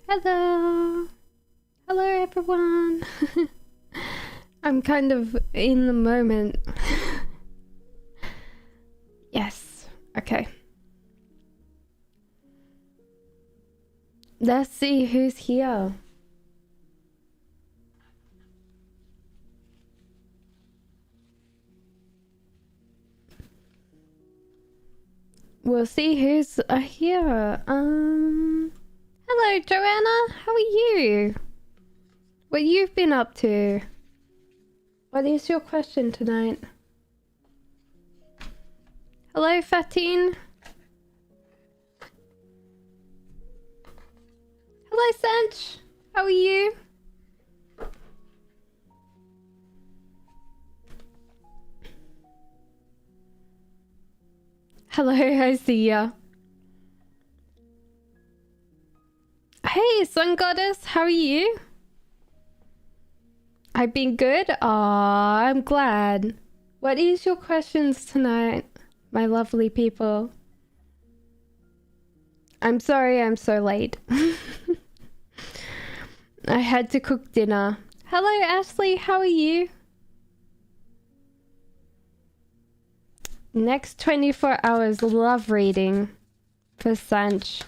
Hello! Hello everyone! I'm kind of in the moment. Yes, okay. Let's see who's here. We'll see who's here. Hello Joanna, how are you? What you've been up to? What is your question tonight? Hello Fatine. Hello Sanch, how are you? Hello, I see ya. Hey, Sun Goddess, how are you? I've been good? Aw, I'm glad. What is your questions tonight, my lovely people? I'm sorry I'm so late. I had to cook dinner. Hello, Ashley, how are you? Next 24 hours love reading for Sanch.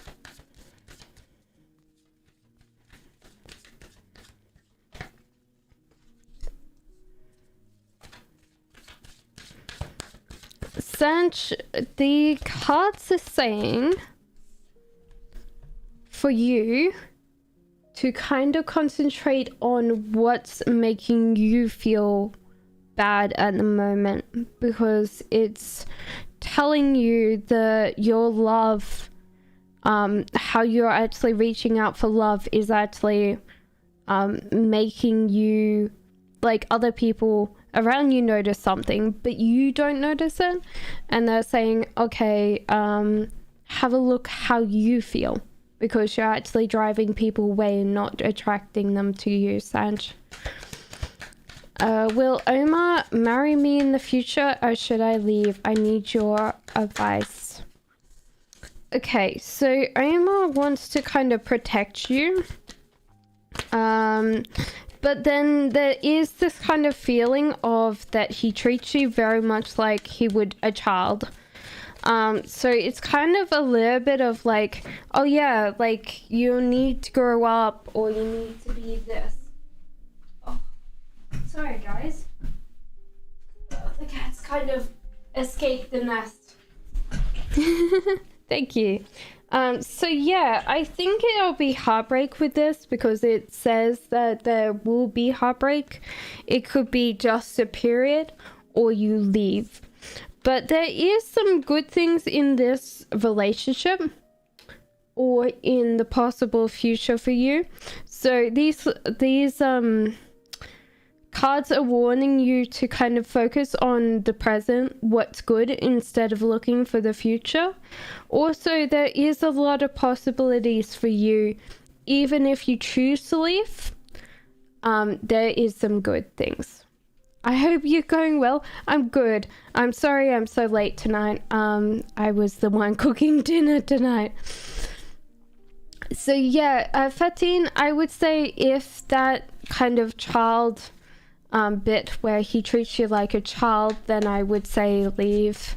Sanch, the cards are saying for you to kind of concentrate on what's making you feel bad at the moment, because it's telling you that your love, how you're actually reaching out for love is actually making you, like, other people around you notice something but you don't notice it, and they're saying, okay, have a look how you feel, because you're actually driving people away and not attracting them to you, Sanj. Will Omar marry me in the future, or should I leave? I need your advice. Okay, so Omar wants to kind of protect you. But then there is this kind of feeling of that he treats you very much like he would a child. So it's kind of a little bit of like, oh yeah, like you need to grow up, or you need to be this. Sorry guys, the cat's kind of escaped the nest. Thank you. So yeah, I think it'll be heartbreak with this, because it says that there will be heartbreak. It could be just a period, or you leave. But there is some good things in this relationship, or in the possible future for you. So these cards are warning you to kind of focus on the present, what's good, instead of looking for the future. Also, there is a lot of possibilities for you, even if you choose to leave. There is some good things. I hope you're going well. I'm good. I'm sorry I'm so late tonight. I was the one cooking dinner tonight. So yeah, Fatine, I would say if that kind of child bit where he treats you like a child, then I would say leave.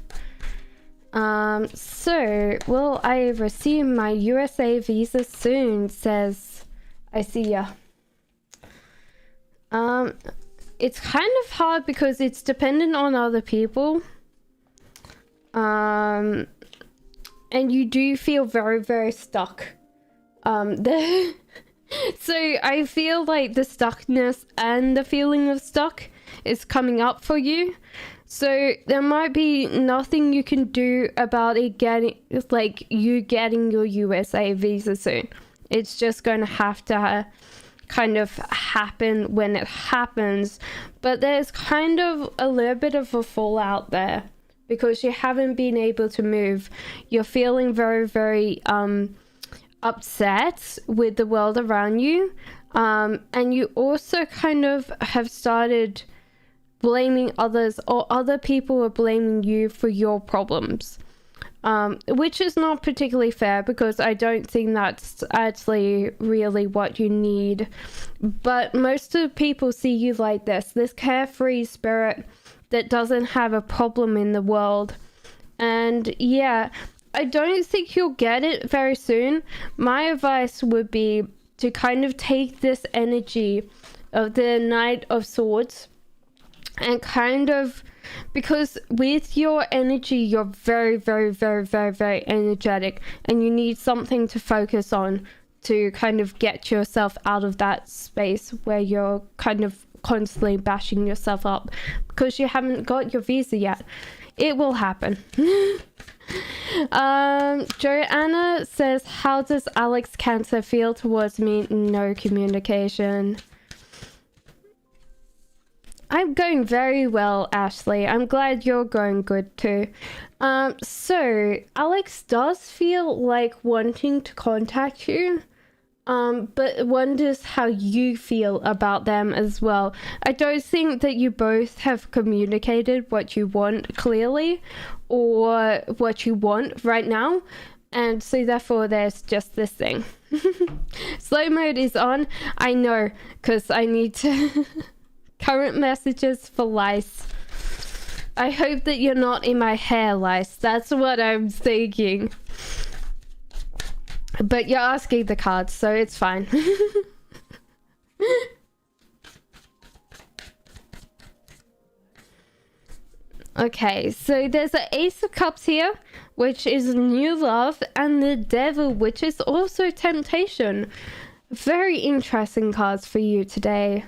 So will I receive my USA visa soon, says I see ya. It's kind of hard because it's dependent on other people, and you do feel very, very stuck there. So I feel like the stuckness and the feeling of stuck is coming up for you. So there might be nothing you can do about it getting your USA visa soon. It's just going to have to kind of happen when it happens. But there's kind of a little bit of a fallout there, because you haven't been able to move. You're feeling very, very upset with the world around you, and you also kind of have started blaming others, or other people are blaming you for your problems. which is not particularly fair because I don't think that's actually really what you need. But most of the people see you like this carefree spirit that doesn't have a problem in the world. And yeah, I don't think you'll get it very soon. My advice would be to kind of take this energy of the Knight of Swords and kind of, because with your energy, you're very, very, very, very, very energetic, and you need something to focus on to kind of get yourself out of that space where you're kind of constantly bashing yourself up because you haven't got your visa yet. It will happen. Joanna says, how does Alex Cancer feel towards me? No communication. I'm going very well, Ashley. I'm glad you're going good too. So Alex does feel like wanting to contact you, but wonders how you feel about them as well. I don't think that you both have communicated what you want clearly or what you want right now, and so therefore there's just this thing. Slow mode is on. I know, because I need to current messages for lice. I hope that you're not in my hair, lice. That's what I'm thinking. But you're asking the cards, so it's fine. Okay, so there's an Ace of Cups here, which is new love, and the Devil, which is also temptation. Very interesting cards for you today.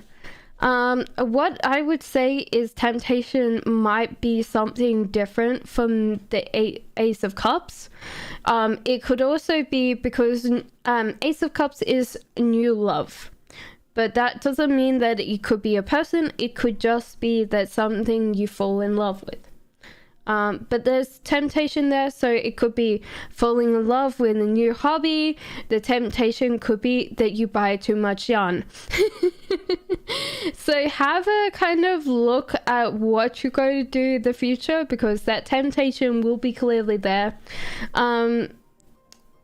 What I would say is temptation might be something different from the Ace of Cups. It could also be because Ace of Cups is new love, but that doesn't mean that it could be a person. It could just be that something you fall in love with. But there's temptation there, so it could be falling in love with a new hobby. The temptation could be that you buy too much yarn. So have a kind of look at what you're going to do in the future, because that temptation will be clearly there.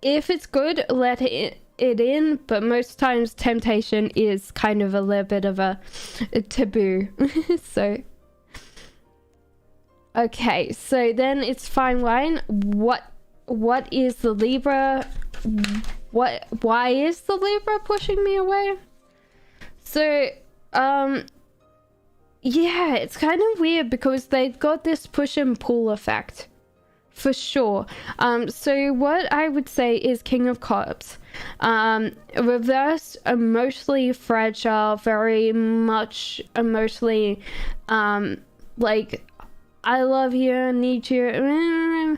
If it's good, let it in, but most times temptation is kind of a little bit of a taboo. So okay, so then it's fine wine. What is the Libra? Why is the Libra pushing me away? So yeah, it's kind of weird because they've got this push and pull effect for sure. So what I would say is King of Cups, reversed, emotionally fragile, very much emotionally like I love you, I need you.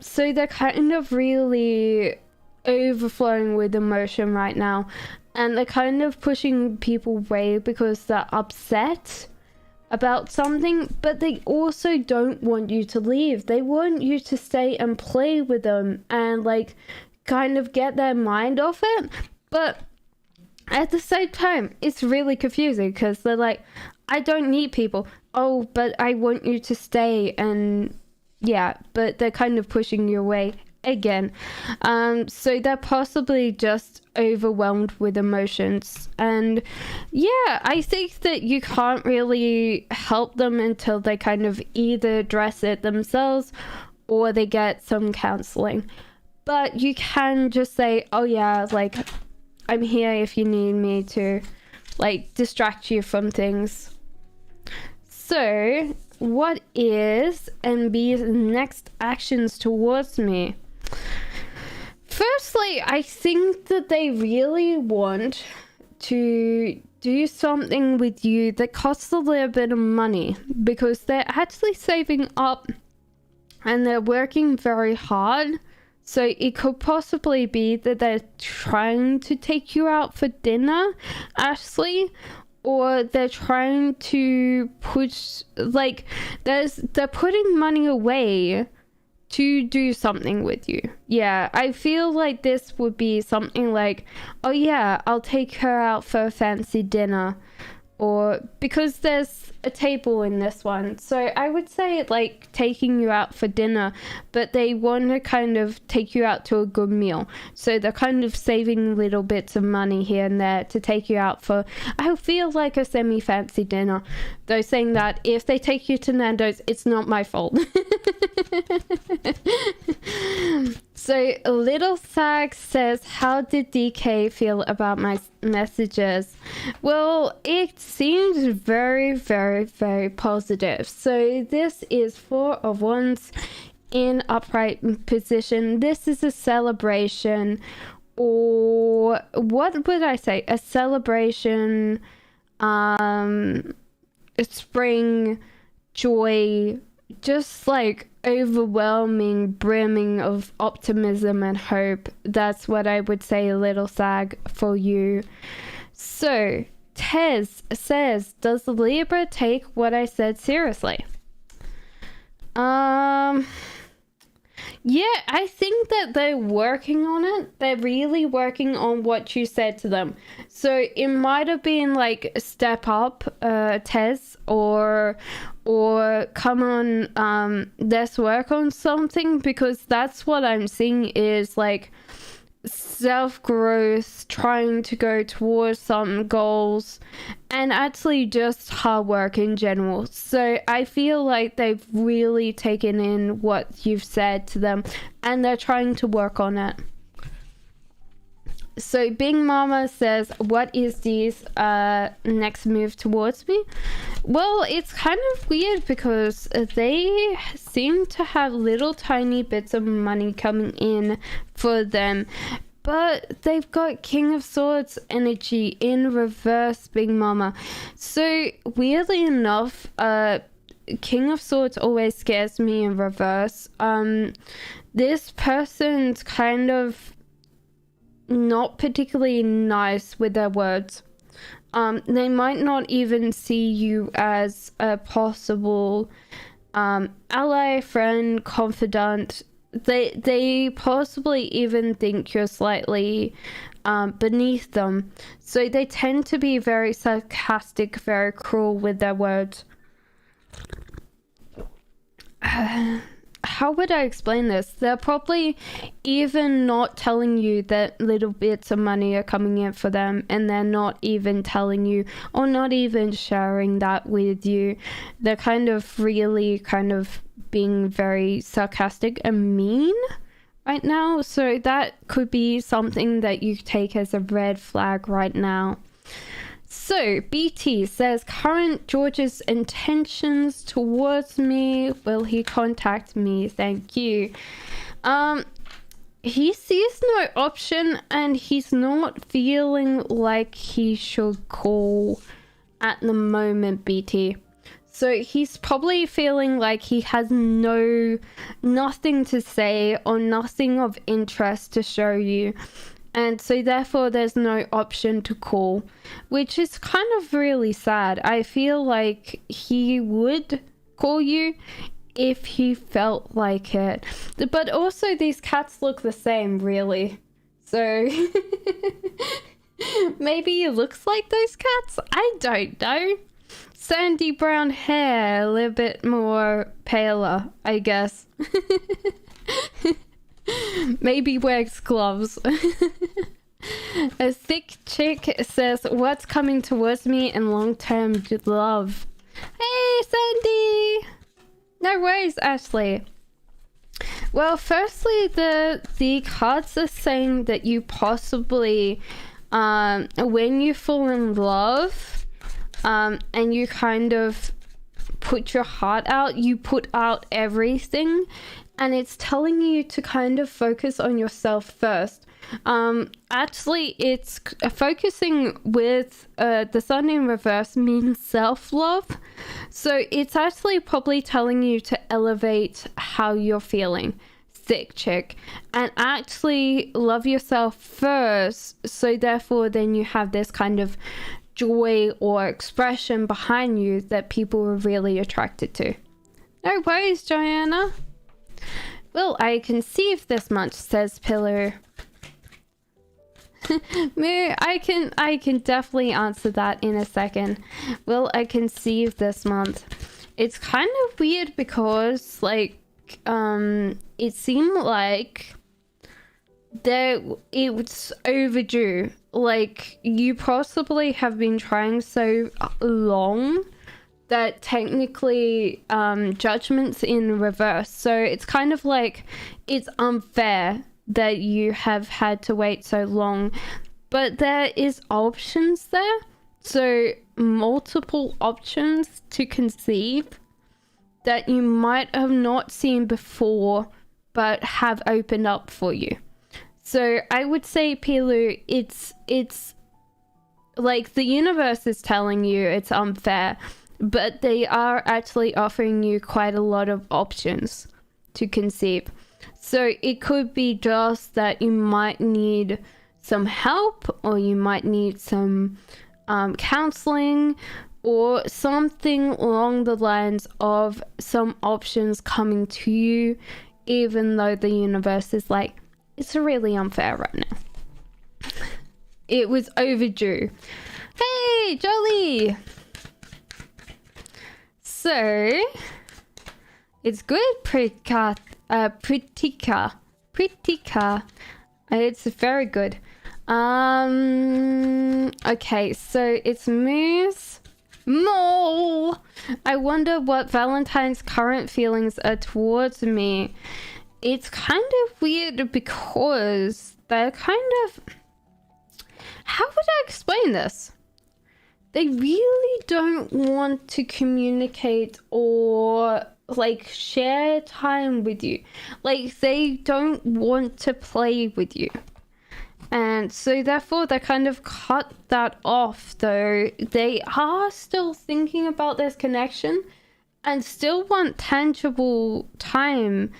So they're kind of really overflowing with emotion right now, and they're kind of pushing people away because they're upset about something, but they also don't want you to leave. They want you to stay and play with them and like kind of get their mind off it. But at the same time, it's really confusing because they're like, I don't need people. Oh, but I want you to stay. And yeah, but they're kind of pushing you away again. So they're possibly just overwhelmed with emotions. And yeah, I think that you can't really help them until they kind of either address it themselves or they get some counseling. But you can just say, oh yeah, like I'm here if you need me to like distract you from things. So what is NB's next actions towards me? Firstly, I think that they really want to do something with you that costs a little bit of money, because they're actually saving up and they're working very hard. So it could possibly be that they're trying to take you out for dinner, Ashley, or they're trying to push, like, they're putting money away to do something with you. Yeah, I feel like this would be something like, oh yeah, I'll take her out for a fancy dinner, or because there's a table in this one. So I would say like taking you out for dinner, but they want to kind of take you out to a good meal. So they're kind of saving little bits of money here and there to take you out for, I feel like, a semi-fancy dinner. Though saying that, if they take you to Nando's, it's not my fault. So Little Sag says, how did DK feel about my messages? Well, it seems very, very, very positive. So this is Four of Wands in upright position. This is a celebration, or what would I say? A celebration, spring, joy, just like overwhelming, brimming of optimism and hope. That's what I would say, Little Sag, for you. So Tez says, does Libra take what I said seriously? Yeah, I think that they're working on it. They're really working on what you said to them. So it might have been like step up, Tez, or come on, let's work on something, because that's what I'm seeing is like self-growth, trying to go towards some goals, and actually just hard work in general. So I feel like they've really taken in what you've said to them and they're trying to work on it. So Bing Mama says, what is this next move towards me? Well, it's kind of weird because they seem to have little tiny bits of money coming in for them, but they've got King of Swords energy in reverse, Bing Mama. So weirdly enough, King of Swords always scares me in reverse. This person's kind of not particularly nice with their words. They might not even see you as a possible ally, friend, confidant. They possibly even think you're slightly beneath them. So they tend to be very sarcastic, very cruel with their words. How would I explain this? They're probably even not telling you that little bits of money are coming in for them, and they're not even telling you, or not even sharing that with you. They're kind of really kind of being very sarcastic and mean right now. So that could be something that you take as a red flag right now. So BT says, current George's intentions towards me. Will he contact me? Thank you. He sees no option, and he's not feeling like he should call at the moment, BT. So he's probably feeling like he has nothing to say or nothing of interest to show you. And so therefore there's no option to call, which is kind of really sad. I feel like he would call you if he felt like it. But also these cats look the same, really. So maybe he looks like those cats? I don't know. Sandy brown hair, a little bit more paler, I guess. Maybe wears gloves. A thick chick says, what's coming towards me in long-term love? Hey, Sandy! No worries, Ashley. Well, firstly, the cards are saying that you possibly, when you fall in love, and you kind of put your heart out, you put out everything, and it's telling you to kind of focus on yourself first. Actually, it's focusing with the sun in reverse means self-love. So it's actually probably telling you to elevate how you're feeling, thick chick, and actually love yourself first. So therefore, then you have this kind of joy or expression behind you that people are really attracted to. No worries, Joanna. Well, I conceive this much, says Pillar. Moo, I can definitely answer that in a second. Will I conceive this month? It's kind of weird because like it seemed like that it was overdue. Like you possibly have been trying so long that technically judgment's in reverse. So it's kind of like it's unfair that you have had to wait so long, but there is options there. So multiple options to conceive that you might have not seen before but have opened up for you. So I would say, Pilu, it's like the universe is telling you it's unfair, but they are actually offering you quite a lot of options to conceive. So it could be just that you might need some help, or you might need some counseling, or something along the lines of some options coming to you, even though the universe is like, it's really unfair right now. It was overdue. Hey, Jolly! So, it's good, Pritika. It's very good. Okay, so it's Moose. Mole! I wonder what Valentine's current feelings are towards me. It's kind of weird because they're kind of... How would I explain this? They really don't want to communicate or like share time with you. Like they don't want to play with you. And so therefore they kind of cut that off, though they are still thinking about this connection and still want tangible time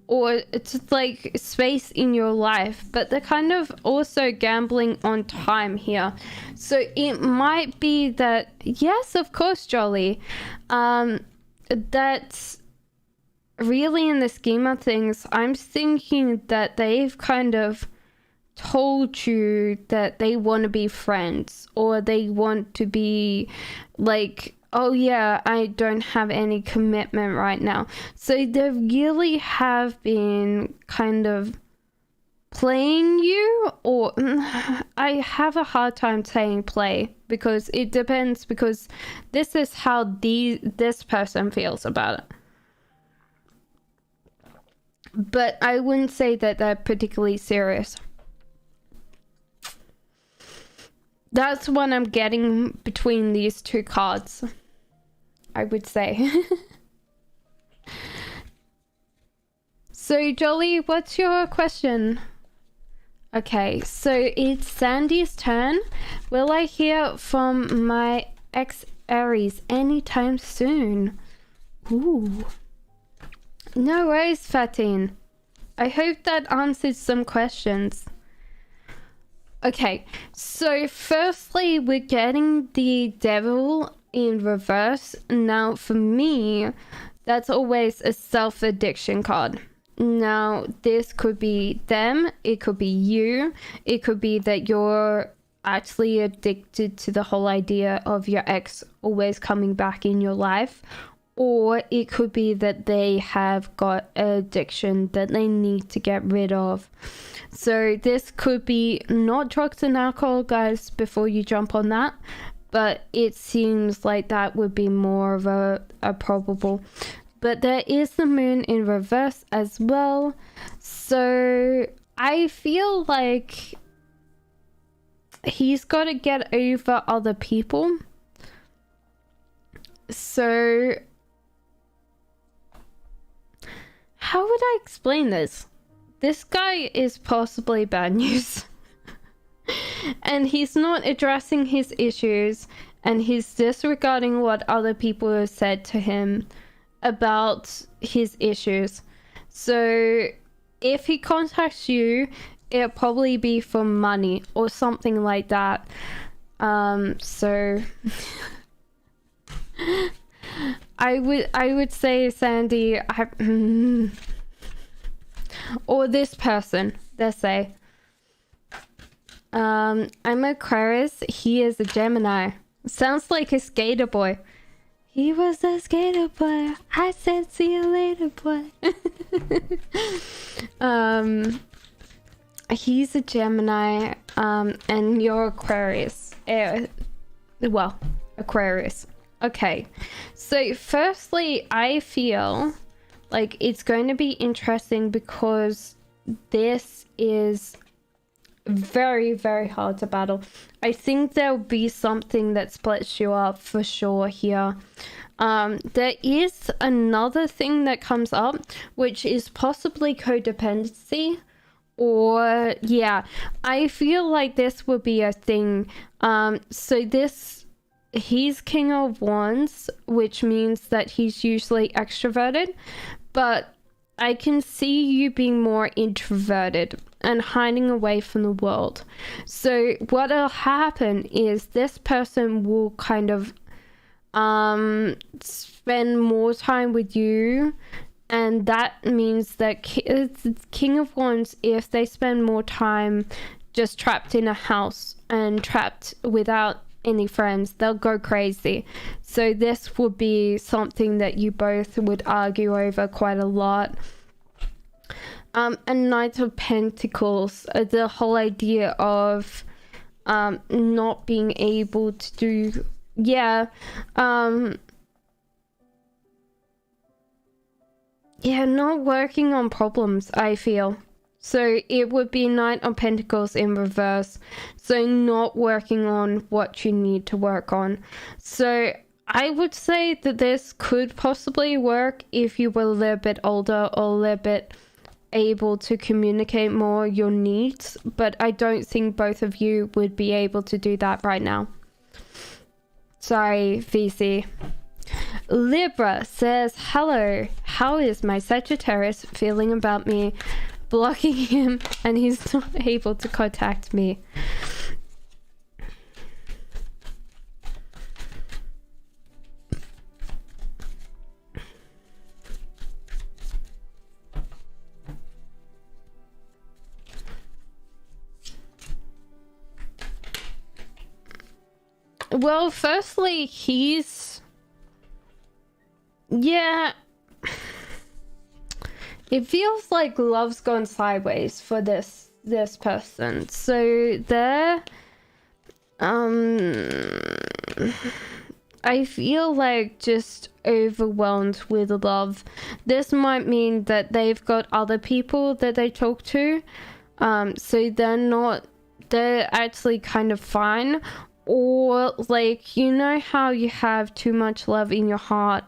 or it's like space in your life, but they're kind of also gambling on time here. So it might be that, yes, of course, Jolly, that's really in the scheme of things, I'm thinking that they've kind of told you that they want to be friends, or they want to be like, oh yeah, I don't have any commitment right now. So they really have been kind of playing you, or I have a hard time saying play because it depends, because this is how this person feels about it. But I wouldn't say that they're particularly serious. That's what I'm getting between these two cards, I would say. So, Jolly, what's your question? Okay, so it's Sandy's turn. Will I hear from my ex-Aries anytime soon? Ooh. No worries, Fatin. I hope that answers some questions. Okay, so firstly, we're getting the Devil in reverse. Now, for me, that's always a self-addiction card. Now, this could be them, it could be you, it could be that you're actually addicted to the whole idea of your ex always coming back in your life, or it could be that they have got an addiction that they need to get rid of. So this could be not drugs and alcohol, guys, before you jump on that, but it seems like that would be more of a probable. But there is the moon in reverse as well. So I feel like he's got to get over other people. So how would I explain this? This guy is possibly bad news. And he's not addressing his issues, and he's disregarding what other people have said to him about his issues. So if he contacts you, it'll probably be for money or something like that. So I would say, Sandy, or this person, let's say, I'm Aquarius. He is a Gemini. Sounds like a skater boy. He was a skater boy. I said, see you later, boy. He's a Gemini, and you're Aquarius. Well, Aquarius. Okay. So, firstly, I feel like it's going to be interesting because this is very, very hard to battle. I think there'll be something that splits you up for sure here. There is another thing that comes up, which is possibly codependency. Or, yeah, I feel like this will be a thing. So he's King of Wands, which means that he's usually extroverted. But I can see you being more introverted and hiding away from the world. So what'll happen is this person will kind of spend more time with you, and that means that King of Wands, if they spend more time just trapped in a house and trapped without any friends, they'll go crazy. So this would be something that you both would argue over quite a lot. And Knight of Pentacles, the whole idea of not being able to do, not working on problems, I feel. So it would be Knight of Pentacles in reverse. So not working on what you need to work on. So I would say that this could possibly work if you were a little bit older or a little bit able to communicate more your needs. But I don't think both of you would be able to do that right now. Sorry, VC. Libra says, hello, how is my Sagittarius feeling about me blocking him and he's not able to contact me? Well, firstly, it feels like love's gone sideways for this person. So I feel like just overwhelmed with love. This might mean that they've got other people that they talk to. So they're actually kind of fine. Or like, you know how you have too much love in your heart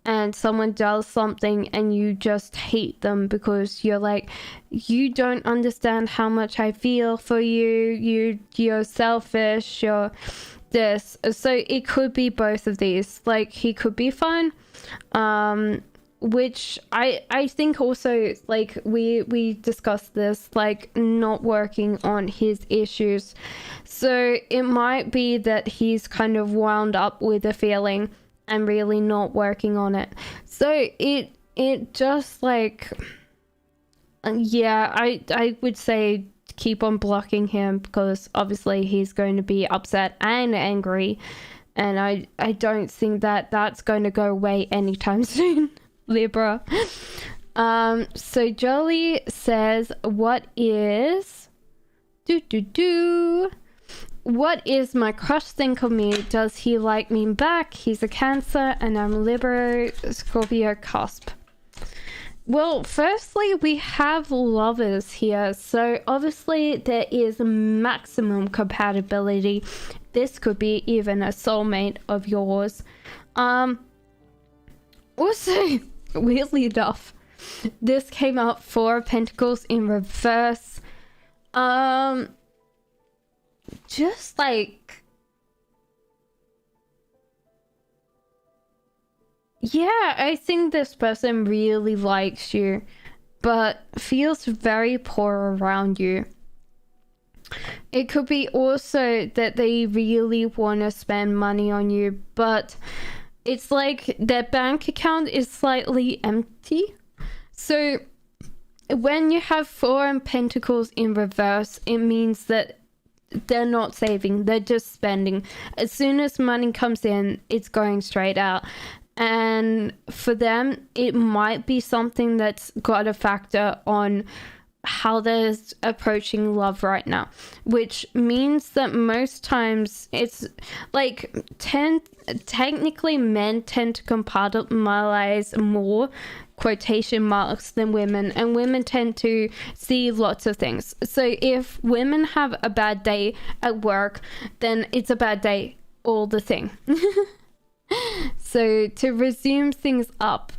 and someone does something and you just hate them because you're like, you don't understand how much I feel for you, you're selfish, you're this. So it could be both of these. Like, he could be fine, which I think also, like, we discussed this, like, not working on his issues. So it might be that he's kind of wound up with a feeling and really not working on it. So it just, like, I would say keep on blocking him, because obviously he's going to be upset and angry, and I don't think that that's going to go away anytime soon. Libra. So Jolie says, what is what is my crush think of me? Does he like me back? He's a Cancer and I'm Libra, Scorpio cusp. Well, firstly, we have lovers here, so obviously there is maximum compatibility. This could be even a soulmate of yours. Also, weirdly enough, this came up 4 of Pentacles in reverse. Just like, yeah, I think this person really likes you, but feels very poor around you. It could be also that they really want to spend money on you, but it's like their bank account is slightly empty. So when you have 4 of Pentacles in reverse, it means that they're not saving, they're just spending. As soon as money comes in, it's going straight out. And for them, it might be something that's got a factor on how they're approaching love right now, which means that most times it's like technically men tend to compartmentalize more, quotation marks, than women, and women tend to see lots of things. So if women have a bad day at work, then it's a bad day all the thing. So to resume things up,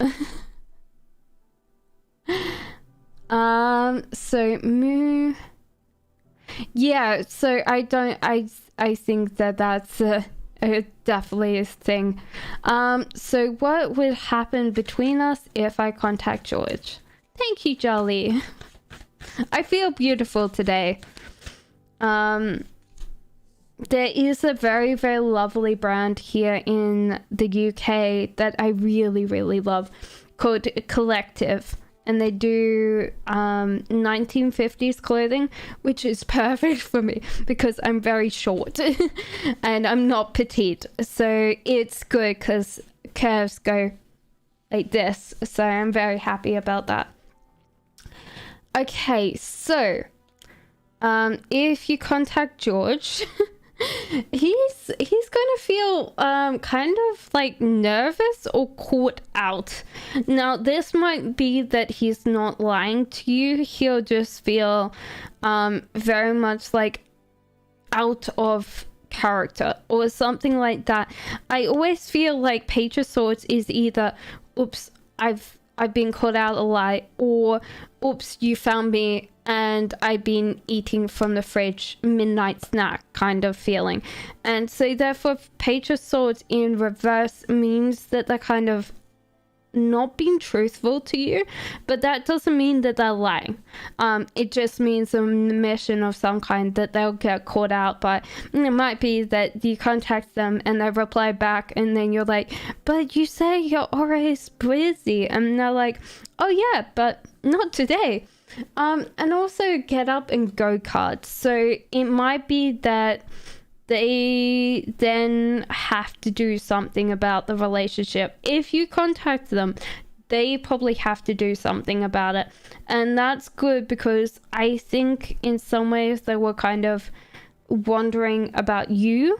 so yeah, so I think that that's definitely a thing. So what would happen between us if I contact George? Thank you, Jolly. I feel beautiful today. There is a very, very lovely brand here in the UK that I really, really love called Collective. And they do 1950s clothing, which is perfect for me because I'm very short and I'm not petite. So it's good because curves go like this. So I'm very happy about that. Okay, so if you contact George, he's gonna feel kind of like nervous or caught out. Now this might be that he's not lying to you, he'll just feel very much like out of character or something like that. I always feel like Page of Swords is either oops, I've been caught out a lie, or oops, you found me and I've been eating from the fridge, midnight snack kind of feeling. And so therefore Page of Swords in reverse means that they're kind of not being truthful to you, but that doesn't mean that they're lying. It just means a mission of some kind that they'll get caught out by. It might be that you contact them and they reply back and then you're like, but you say you're always busy, and they're like, oh yeah, but not today. And also get up and go cards. So it might be that they then have to do something about the relationship. If you contact them, they probably have to do something about it. And that's good because I think in some ways they were kind of wondering about you.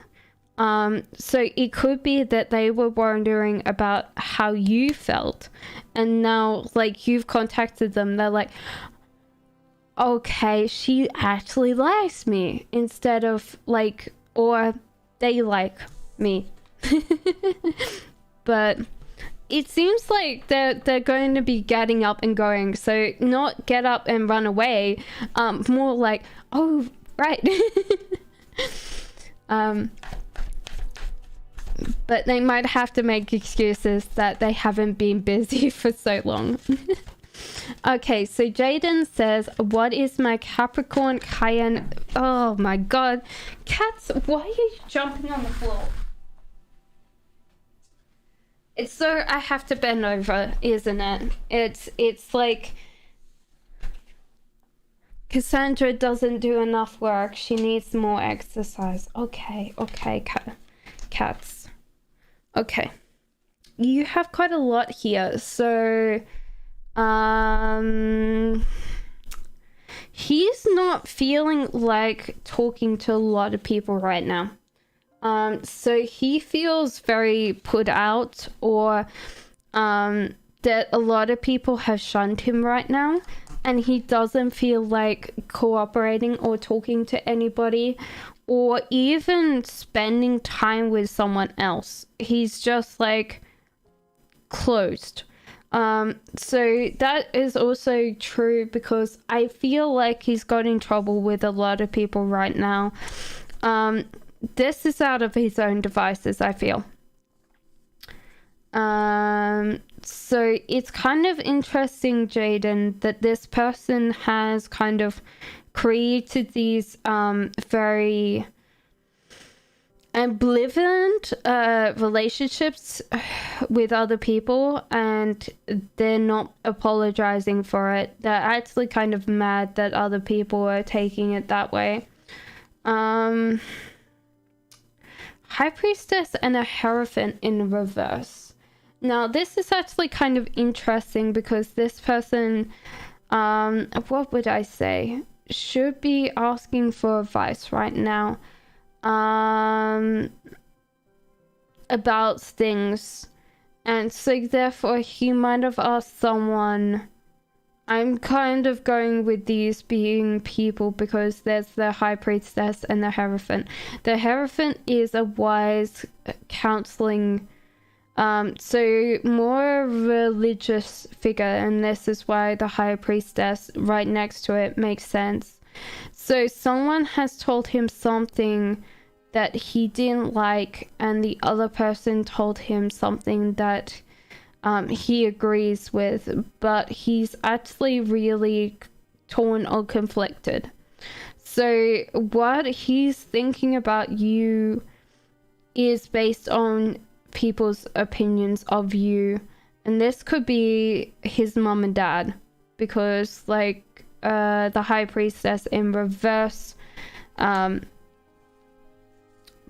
So it could be that they were wondering about how you felt. And now, like, you've contacted them, they're like, okay, she actually likes me, instead of like, or they like me. But it seems like they're going to be getting up and going. So not get up and run away, more like, oh right. But they might have to make excuses that they haven't been busy for so long. Okay, so Jaden says, what is my Capricorn Cayenne? Oh my god. Cats, why are you jumping on the floor? It's so I have to bend over, isn't it? It's like Cassandra doesn't do enough work. She needs more exercise. Okay, cats. Okay. You have quite a lot here, so he's not feeling like talking to a lot of people right now. So he feels very put out, or that a lot of people have shunned him right now, and he doesn't feel like cooperating or talking to anybody, or even spending time with someone else. He's just like closed. So that is also true because I feel like he's got in trouble with a lot of people right now. This is out of his own devices, I feel. So it's kind of interesting, Jaden, that this person has kind of created these very ambivalent relationships with other people, and they're not apologizing for it. They're actually kind of mad that other people are taking it that way. High Priestess and a Hierophant in reverse. Now, this is actually kind of interesting because this person, what would I say, should be asking for advice right now, about things. And so therefore he might have asked someone. I'm kind of going with these being people because there's the High Priestess and the Hierophant. The Hierophant is a wise counseling, so more religious figure, and this is why the High Priestess right next to it makes sense. So someone has told him something that he didn't like, and the other person told him something that he agrees with, but he's actually really torn or conflicted. So what he's thinking about you is based on people's opinions of you, and this could be his mom and dad, because like the High Priestess in reverse,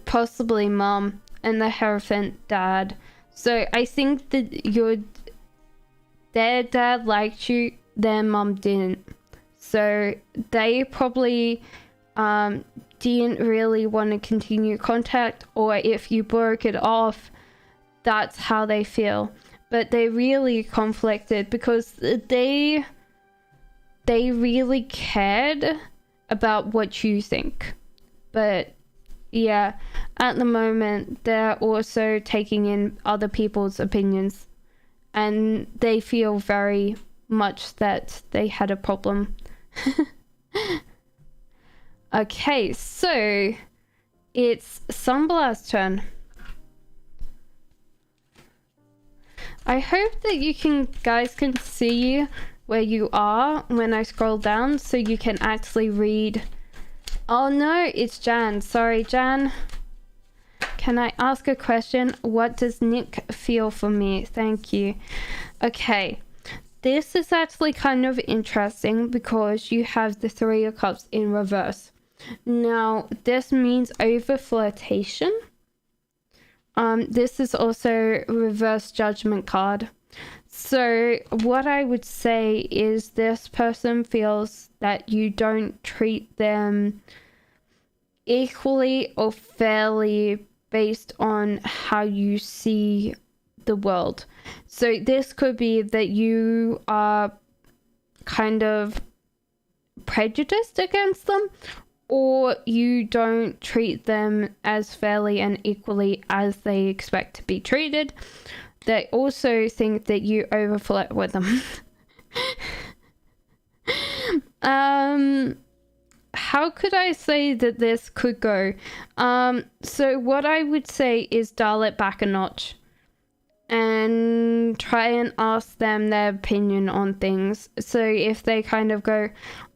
possibly mom, and the Hierophant dad. So I think that their dad liked you, their mom didn't. So they probably didn't really want to continue contact, or if you broke it off, that's how they feel. But they really conflicted because they really cared about what you think. But yeah, at the moment, they're also taking in other people's opinions, and they feel very much that they had a problem. Okay, so it's Sunblast's turn. I hope that you guys can see where you are when I scroll down, so you can actually read. Oh no, it's Jan. Sorry, Jan. Can I ask a question? What does Nick feel for me? Thank you. Okay. This is actually kind of interesting because you have the Three of Cups in reverse. Now, this means over flirtation. This is also reverse Judgment card. So what I would say is this person feels that you don't treat them equally or fairly based on how you see the world. So this could be that you are kind of prejudiced against them, or you don't treat them as fairly and equally as they expect to be treated. They also think that you overflirt with them. How could I say that this could go? So what I would say is dial it back a notch and try and ask them their opinion on things. So if they kind of go,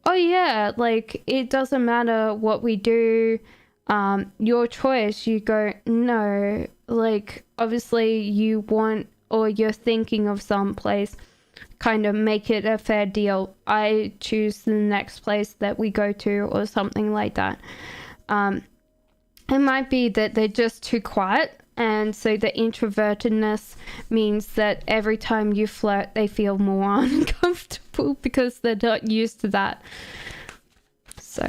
oh yeah, like it doesn't matter what we do, your choice, you go, no, like obviously you want, or you're thinking of some place, kind of make it a fair deal. I choose the next place that we go to, or something like that. It might be that they're just too quiet, and so the introvertedness means that every time you flirt they feel more uncomfortable because they're not used to that. So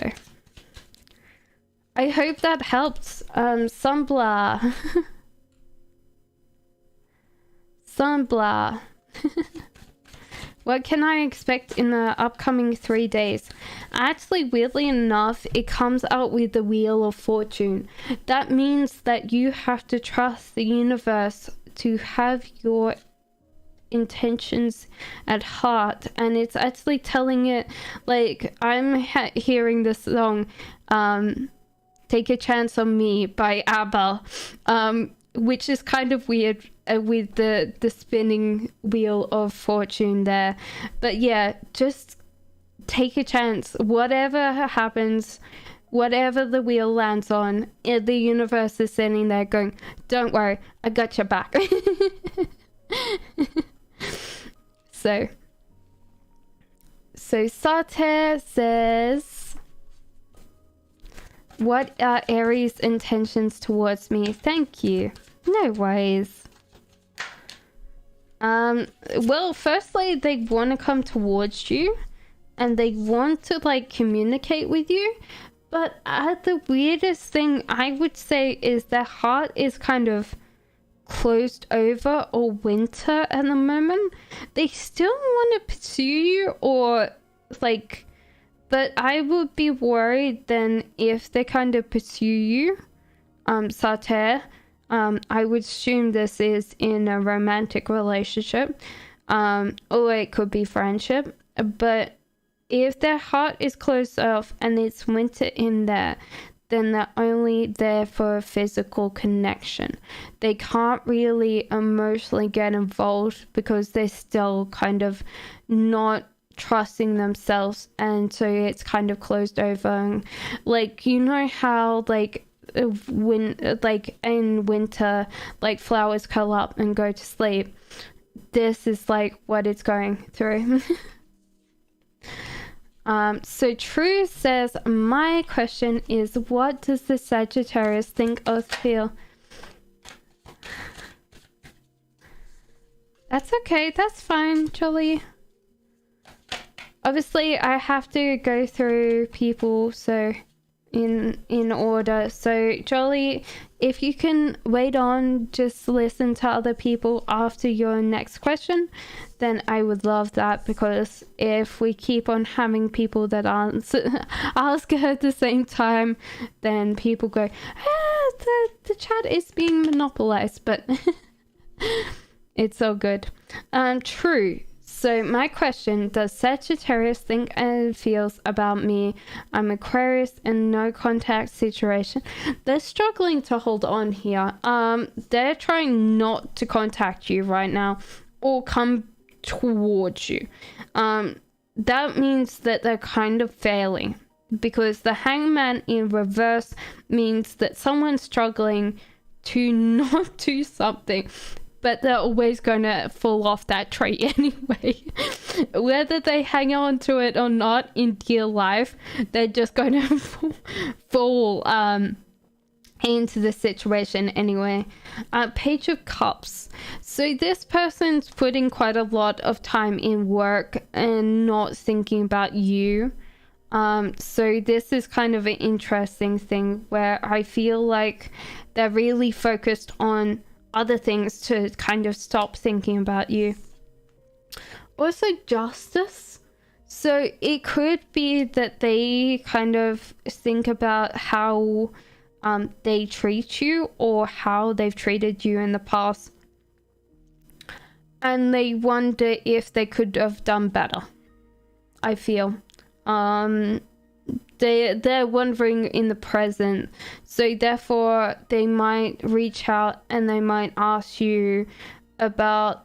I hope that helps. Sunblah. Sunblah. What can I expect in the upcoming 3 days? Actually, weirdly enough, it comes out with the Wheel of Fortune. That means that you have to trust the universe to have your intentions at heart, and it's actually telling it, like, I'm hearing this song, Take a Chance on Me by ABBA, which is kind of weird with the spinning wheel of fortune there. But yeah, just take a chance. Whatever happens, whatever the wheel lands on, the universe is sitting there going, don't worry, I got your back. So Sartre says, What are Aries' intentions towards me? Thank you. No worries. Well, firstly, they want to come towards you and they want to like communicate with you, but the weirdest thing I would say is their heart is kind of closed over or winter at the moment. They still want to pursue you or like, but I would be worried then if they kind of pursue you, Sater. I would assume this is in a romantic relationship, or it could be friendship. But if their heart is closed off and it's winter in there, then they're only there for a physical connection. They can't really emotionally get involved because they're still kind of not trusting themselves, and so it's kind of closed over. And, like, you know how like when like in winter like flowers curl up and go to sleep, this is like what it's going through. So True says, my question is, what does the Sagittarius think or feel? That's okay, that's fine, Jolly. Obviously I have to go through people, so in order. So Jolly, if you can wait on, just listen to other people after your next question, then I would love that, because if we keep on having people that ask her at the same time, then people go, the chat is being monopolized, but it's all good. True. So my question, does Sagittarius think and feels about me? I'm Aquarius in no contact situation. They're struggling to hold on here. They're trying not to contact you right now or come towards you. That means that they're kind of failing, because the Hangman in reverse means that someone's struggling to not do something, but they're always going to fall off that tree anyway. Whether they hang on to it or not in dear life, they're just going to fall into the situation anyway. Page of Cups. So this person's putting quite a lot of time in work and not thinking about you. So this is kind of an interesting thing where I feel like they're really focused on other things to kind of stop thinking about you. Also, Justice. So it could be that they kind of think about how they treat you or how they've treated you in the past, and they wonder if they could have done better. I feel they're wondering in the present, so therefore they might reach out and they might ask you about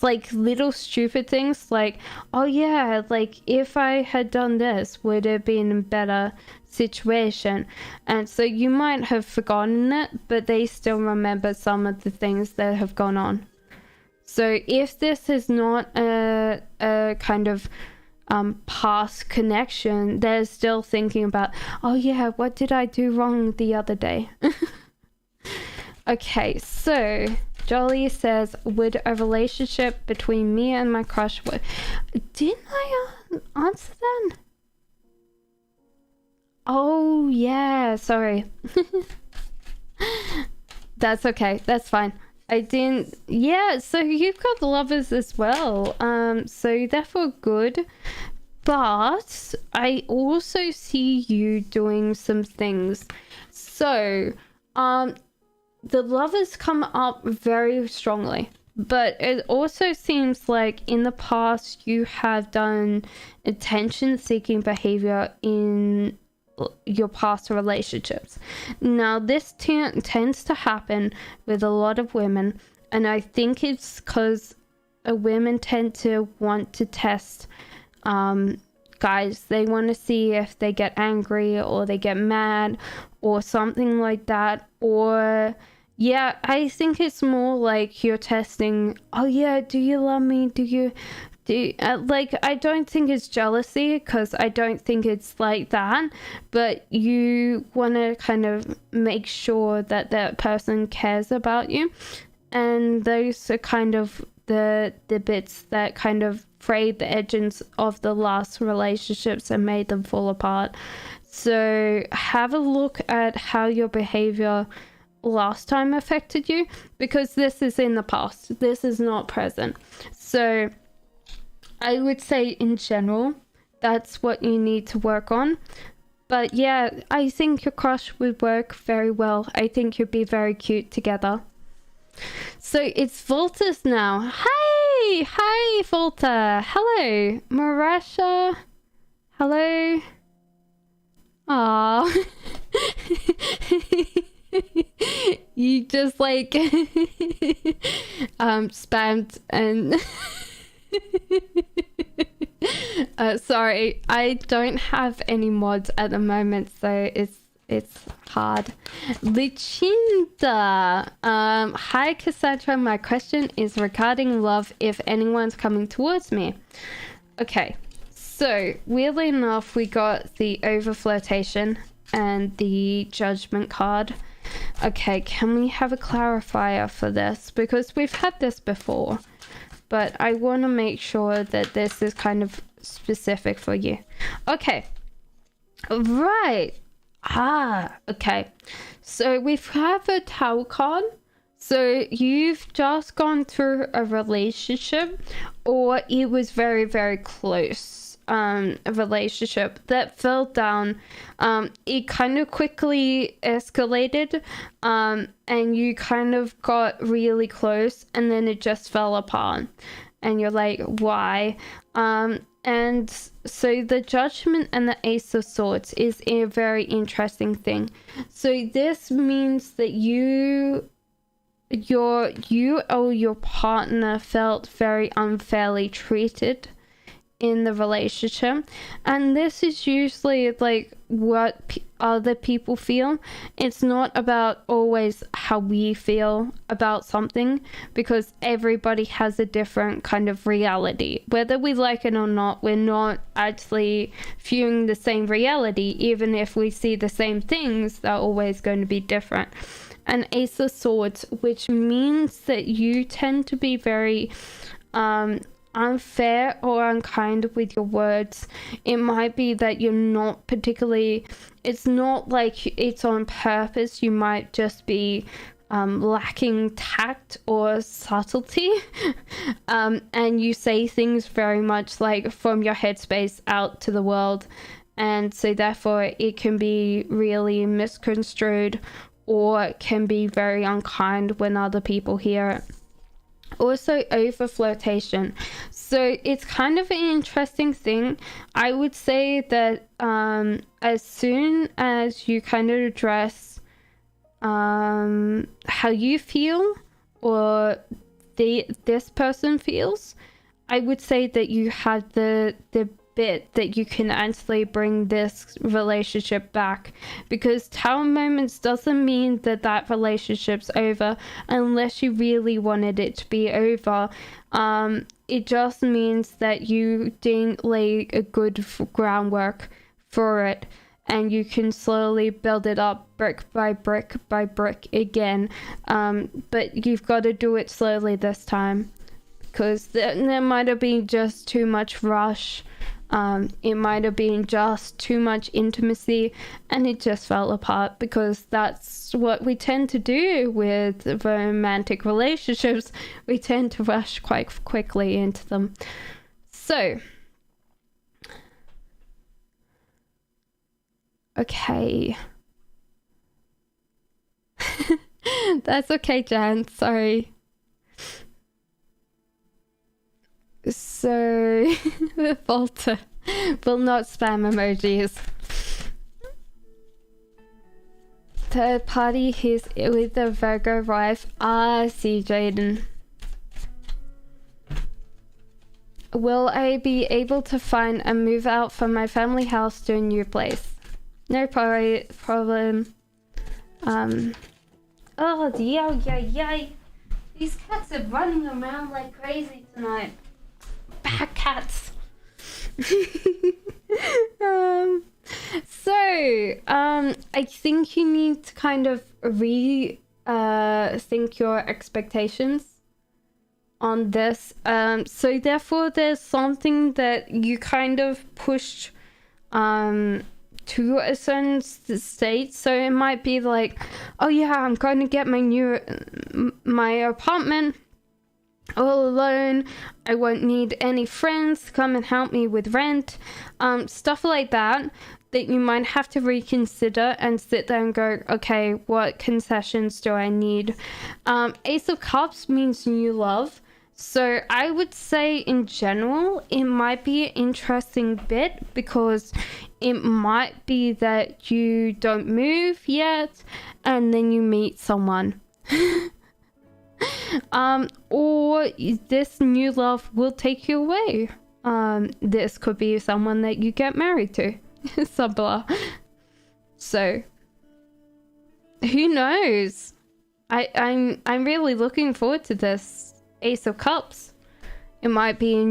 like little stupid things, like, oh yeah, like if I had done this, would it have been a better situation? And so you might have forgotten it, but they still remember some of the things that have gone on. So if this is not a kind of past connection, they're still thinking about, oh yeah, what did I do wrong the other day? Okay, so Jolly says, would a relationship between me and my crush work? Didn't I answer that? Oh yeah, sorry. That's okay, that's fine. I didn't. Yeah, so you've got lovers as well. So therefore good. But I also see you doing some things. So, the lovers come up very strongly. But it also seems like in the past you have done attention-seeking behavior in your past relationships. Now this tends to happen with a lot of women, and I think it's because women tend to want to test guys. They want to see if they get angry or they get mad or something like that. Or yeah, I think it's more like you're testing, oh yeah, do you love me, do I don't think it's jealousy, because I don't think it's like that, but you want to kind of make sure that that person cares about you, and those are kind of the bits that kind of frayed the edges of the last relationships and made them fall apart. So have a look at how your behavior last time affected you, because this is in the past, this is not present. So I would say in general, that's what you need to work on. But yeah, I think your crush would work very well. I think you'd be very cute together. So it's Volta's now. Hi Volta. Hello, Marasha. Hello. Aww. You just like spammed and sorry, I don't have any mods at the moment, so it's hard. Lucinda, hi Cassandra, my question is regarding love, if anyone's coming towards me. Okay, so weirdly enough, we got the over flirtation and the judgment card. Okay, can we have a clarifier for this, because we've had this before, but I want to make sure that this is kind of specific for you. Okay, right. Okay, so we have a Tower card. So you've just gone through a relationship, or it was very, very close. A relationship that fell down. It kind of quickly escalated, and you kind of got really close, and then it just fell apart, and you're like, why? And so the Judgment and the Ace of Swords is a very interesting thing. So this means that you or your partner felt very unfairly treated in the relationship, and this is usually like what other people feel. It's not about always how we feel about something, because everybody has a different kind of reality. Whether we like it or not, we're not actually viewing the same reality. Even if we see the same things, they're always going to be different. And Ace of Swords, which means that you tend to be very unfair or unkind with your words. It might be that you're not particularly, it's not like it's on purpose. You might just be lacking tact or subtlety, and you say things very much like from your headspace out to the world, and so therefore it can be really misconstrued, or can be very unkind when other people hear it. Also, over flirtation. So it's kind of an interesting thing. I would say that as soon as you kind of address how you feel, or this person feels, I would say that you have the bit that you can actually bring this relationship back, because Tower moments doesn't mean that that relationship's over unless you really wanted it to be over. It just means that you didn't lay a good groundwork for it, and you can slowly build it up brick by brick by brick again, but you've got to do it slowly this time, because there might have been just too much rush. It might have been just too much intimacy, and it just fell apart, because that's what we tend to do with romantic relationships. We tend to rush quite quickly into them. So, okay. That's okay, Jan. Sorry. So, Volta will not spam emojis. Third party, he's with the Virgo wife. See, Jaden. Will I be able to find a move out from my family house to a new place? No problem. Oh, yeah. These cats are running around like crazy tonight. back, cats. I think you need to kind of think your expectations on this. So therefore there's something that you kind of pushed to a certain state. So it might be like, oh yeah, I'm going to get my apartment all alone. I won't need any friends to come and help me with rent. Stuff like that you might have to reconsider and sit there and go, okay, what concessions do I need? Ace of Cups means new love. So I would say in general, it might be an interesting bit because it might be that you don't move yet and then you meet someone. Or this new love will take you away. This could be someone that you get married to. Subla. So who knows? I'm really looking forward to this Ace of Cups. It might be a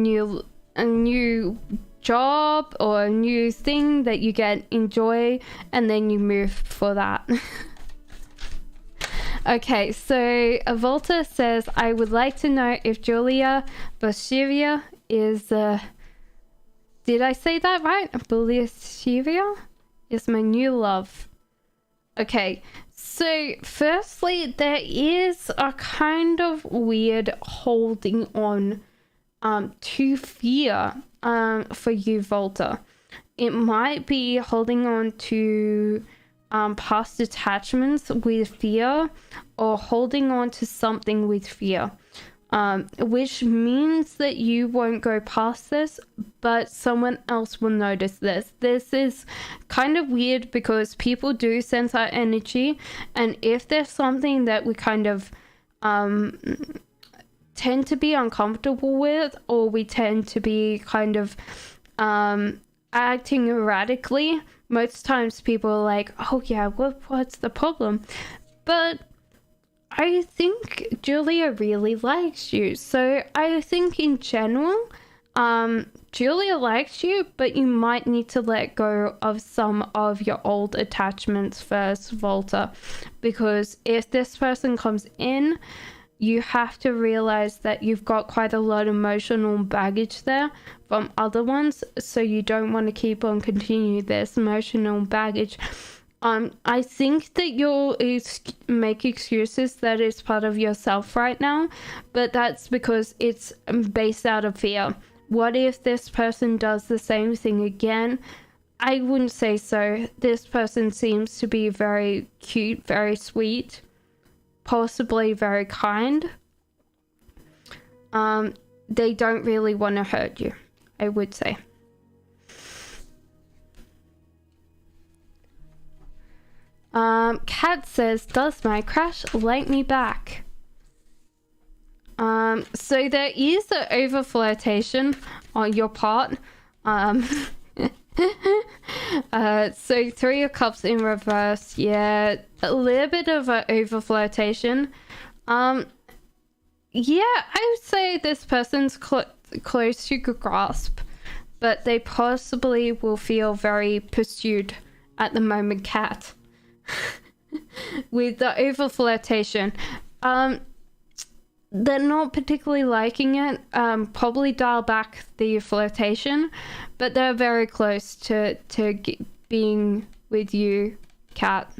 new job or a new thing that you enjoy and then you move for that. Okay, so Volta says, I would like to know if Julia Basiria is did I say that right? Basiria is my new love. Okay, so firstly, there is a kind of weird holding on to fear for you, Volta. It might be holding on to past attachments with fear, or holding on to something with fear, which means that you won't go past this, but someone else will notice this. This is kind of weird because people do sense our energy, and if there's something that we kind of tend to be uncomfortable with, or we tend to be kind of acting erratically, most times people are like, oh yeah, what's the problem? But I think Julia really likes you. So I think in general, Julia likes you, but you might need to let go of some of your old attachments first, Volta. Because if this person comes in, you have to realize that you've got quite a lot of emotional baggage there from other ones, so you don't want to keep on continuing this emotional baggage. I think that you'll make excuses that it's part of yourself right now, but that's because it's based out of fear. What if this person does the same thing again? I wouldn't say so. This person seems to be very cute, very sweet, possibly very kind. They don't really want to hurt you, I would say. Kat says, does my crush like me back? So there is an over flirtation on your part. So 3 of Cups in reverse, yeah, a little bit of an over flirtation. Yeah, I would say this person's close to grasp, but they possibly will feel very pursued at the moment, Kat. With the over flirtation, they're not particularly liking it. Probably dial back the flirtation, but they're very close to being with you, Kat.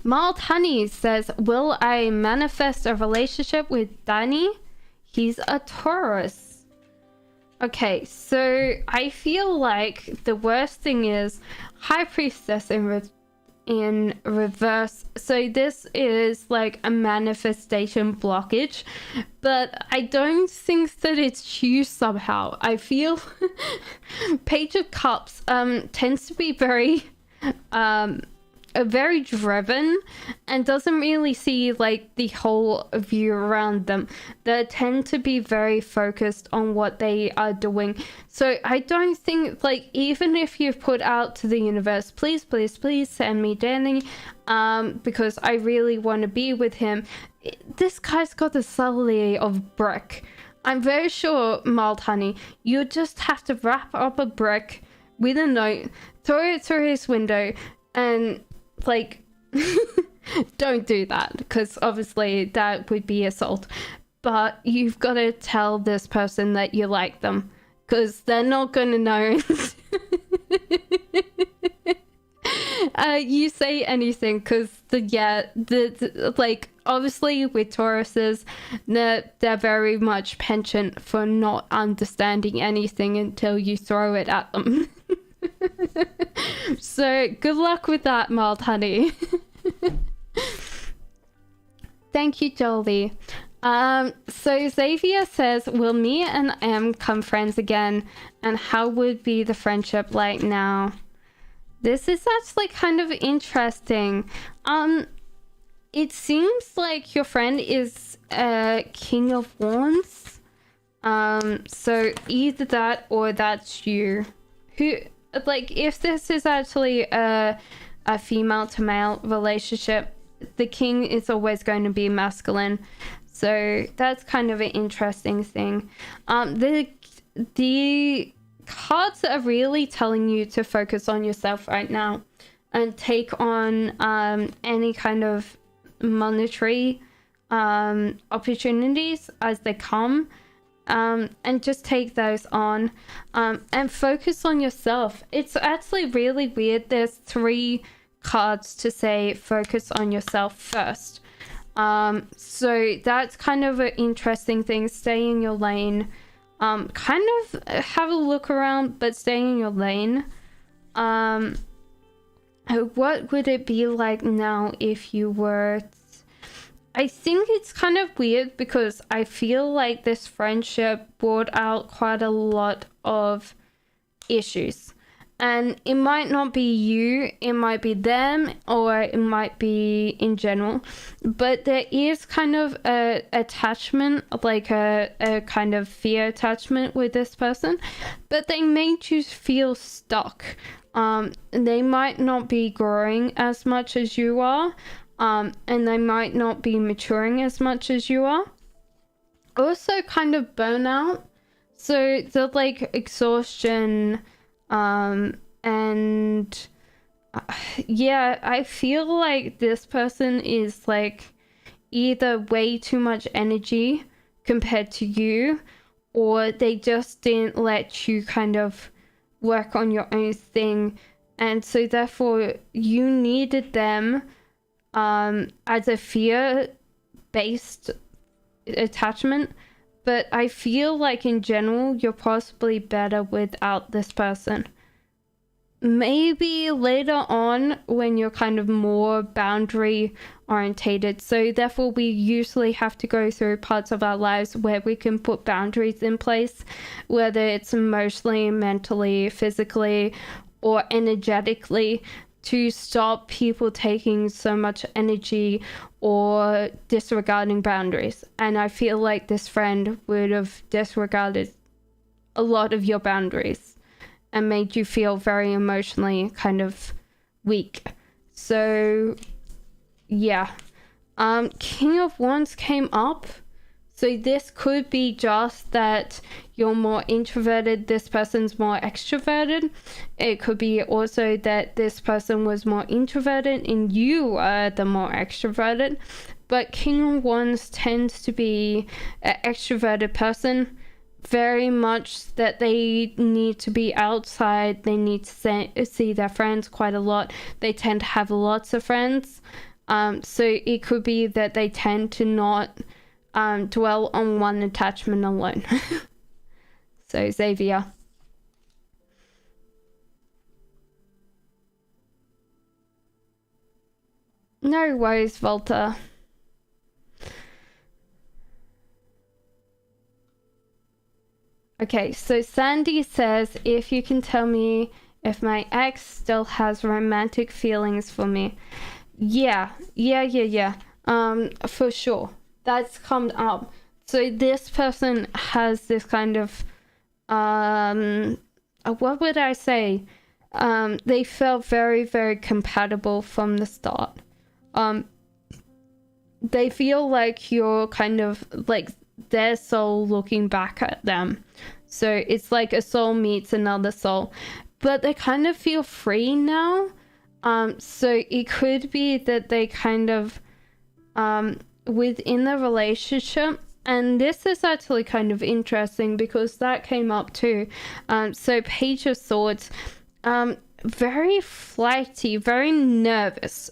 Mild Honey says, will I manifest a relationship with Danny? He's a Taurus. Okay, so I feel like the worst thing is High Priestess in reverse. So this is like a manifestation blockage, but I don't think that it's you somehow. I feel Page of Cups tends to be very very driven and doesn't really see like the whole view around them. They tend to be very focused on what they are doing. So I don't think, like, even if you put out to the universe, please, please, please send me Danny, because I really want to be with him. This guy's got the subtlety of brick. I'm very sure, mild honey, you just have to wrap up a brick with a note, throw it through his window, and like don't do that, because obviously that would be assault. But you've got to tell this person that you like them, because they're not going to know. You say anything, because like, obviously with Tauruses, they're very much penchant for not understanding anything until you throw it at them. So good luck with that, mild honey. Thank you, Jolie. So Xavier says, will me and M become friends again, and how would be the friendship like now? This is actually kind of interesting. It seems like your friend is a King of Wands. So either that or that's you. Who, like, if this is actually a female to male relationship, the king is always going to be masculine. So that's kind of an interesting thing. The cards are really telling you to focus on yourself right now and take on any kind of monetary opportunities as they come, and just take those on, and focus on yourself. It's actually really weird. There's 3 cards to say focus on yourself first. So that's kind of an interesting thing. Stay in your lane. Kind of have a look around, but stay in your lane. What would it be like now if you were... I think it's kind of weird, because I feel like this friendship brought out quite a lot of issues. And it might not be you, it might be them, or it might be in general. But there is kind of a attachment, like a kind of fear attachment with this person. But they made you feel stuck. They might not be growing as much as you are. And they might not be maturing as much as you are. Also kind of burnout. So the like exhaustion, and yeah, I feel like this person is like either way too much energy compared to you, or they just didn't let you kind of work on your own thing, and so therefore you needed them as a fear-based attachment. But I feel like in general, you're possibly better without this person. Maybe later on when you're kind of more boundary orientated. So therefore we usually have to go through parts of our lives where we can put boundaries in place, whether it's emotionally, mentally, physically, or energetically, to stop people taking so much energy or disregarding boundaries. And I feel like this friend would have disregarded a lot of your boundaries and made you feel very emotionally kind of weak. So yeah, King of Wands came up. So this could be just that you're more introverted, this person's more extroverted. It could be also that this person was more introverted and you are the more extroverted. But King of Wands tends to be an extroverted person, very much that they need to be outside, they need to see their friends quite a lot. They tend to have lots of friends. So it could be that they tend to not dwell on one attachment alone. So Xavier. No worries, Volta. Okay, so Sandy says, if you can tell me if my ex still has romantic feelings for me. Yeah. For sure. That's come up. So this person has this kind of, what would I say? They felt very, very compatible from the start. They feel like you're kind of like their soul looking back at them. So it's like a soul meets another soul. But they kind of feel free now. So it could be that they kind of, within the relationship, and this is actually kind of interesting because that came up too. So Page of Swords, very flighty, very nervous,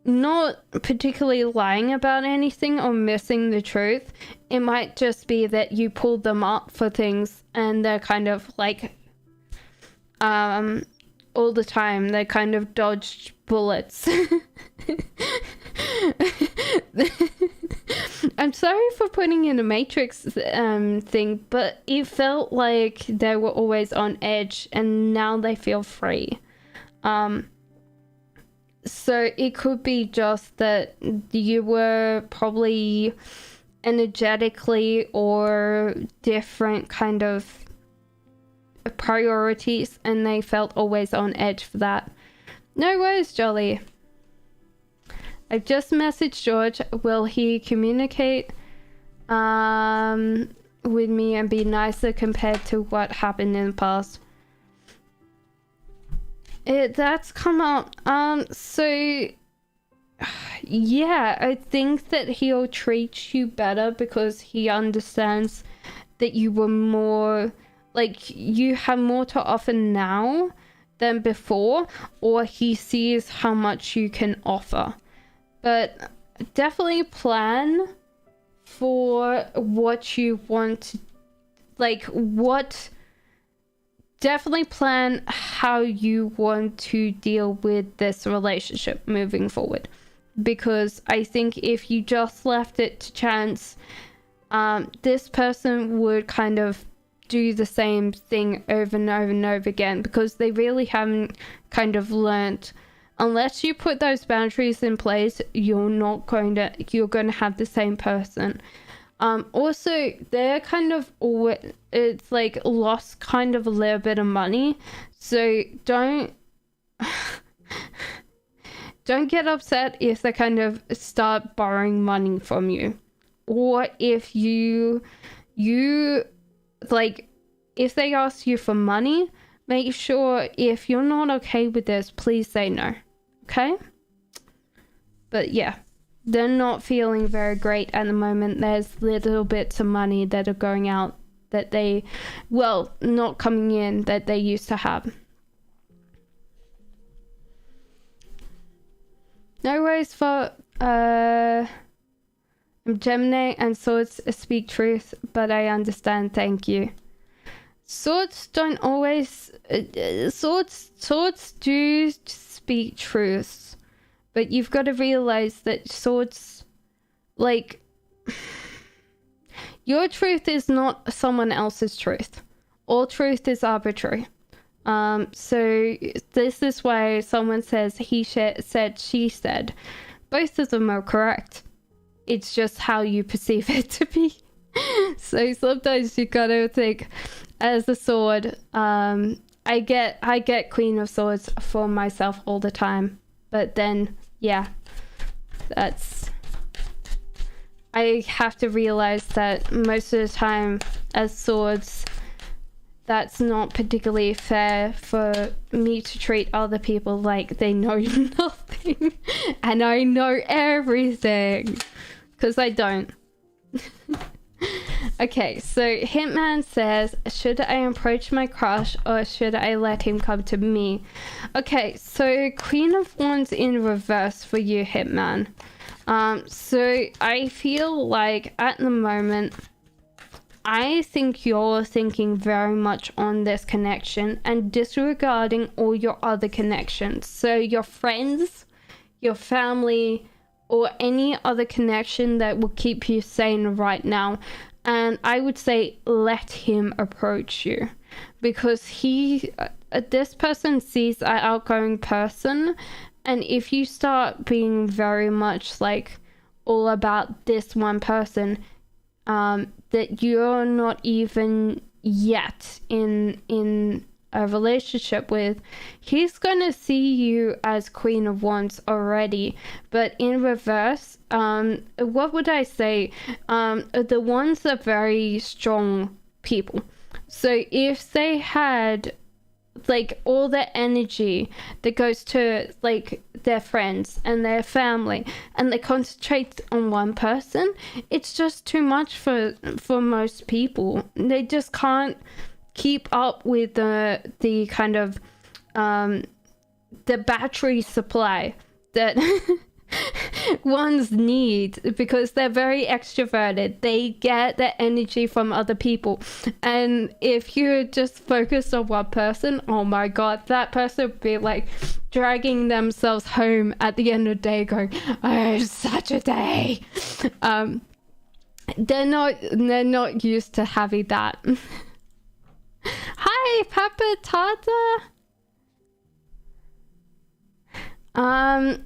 not particularly lying about anything or missing the truth. It might just be that you pulled them up for things and they're kind of like, all the time they kind of dodged bullets. I'm sorry for putting in a Matrix thing, but it felt like they were always on edge and now they feel free. So it could be just that you were probably energetically or different kind of priorities and they felt always on edge for that. No worries, Jolly. I've just messaged George. Will he communicate with me and be nicer compared to what happened in the past? That's come up. So yeah, I think that he'll treat you better because he understands that you were more, like, you have more to offer now than before, or he sees how much you can offer. But definitely plan for what you want, definitely plan how you want to deal with this relationship moving forward. Because I think if you just left it to chance, this person would kind of do the same thing over and over and over again, because they really haven't kind of learnt. Unless you put those boundaries in place, you're going to have the same person. Also, they're kind of always, it's like lost kind of a little bit of money. So don't get upset if they kind of start borrowing money from you. Or if you like, if they ask you for money, make sure if you're not okay with this, please say no. Okay? But yeah, they're not feeling very great at the moment. There's little bits of money that are going out that they, well, not coming in that they used to have. No worries for Gemini and Swords speak truth, but I understand, thank you. Swords don't always swords do speak truths, but you've got to realize that swords, like, your truth is not someone else's truth. All truth is arbitrary. So this is why someone says he said, she said. Both of them are correct. It's just how you perceive it to be. So sometimes you gotta think, as a sword, I get Queen of Swords for myself all the time. But then, yeah, I have to realize that most of the time as swords, that's not particularly fair for me to treat other people like they know nothing and I know everything, because I don't. Okay, so Hitman says, should I approach my crush or should I let him come to me? Okay, so Queen of Wands in reverse for you, Hitman. So I feel like at the moment, I think you're thinking very much on this connection and disregarding all your other connections. So your friends, your family, or any other connection that will keep you sane right now. And I would say let him approach you, because he this person sees an outgoing person, and if you start being very much like all about this one person that you're not even yet in a relationship with, he's gonna see you as Queen of Wands already, but in reverse. What would I say? The Wands are very strong people, so if they had like all the energy that goes to like their friends and their family, and they concentrate on one person, it's just too much for most people. They just can't keep up with the kind of the battery supply that ones need, because they're very extroverted. They get their energy from other people, and if you're just focused on one person, oh my god, that person would be like dragging themselves home at the end of the day going, oh, such a day. They're not used to having that. Hi, Papa Tata.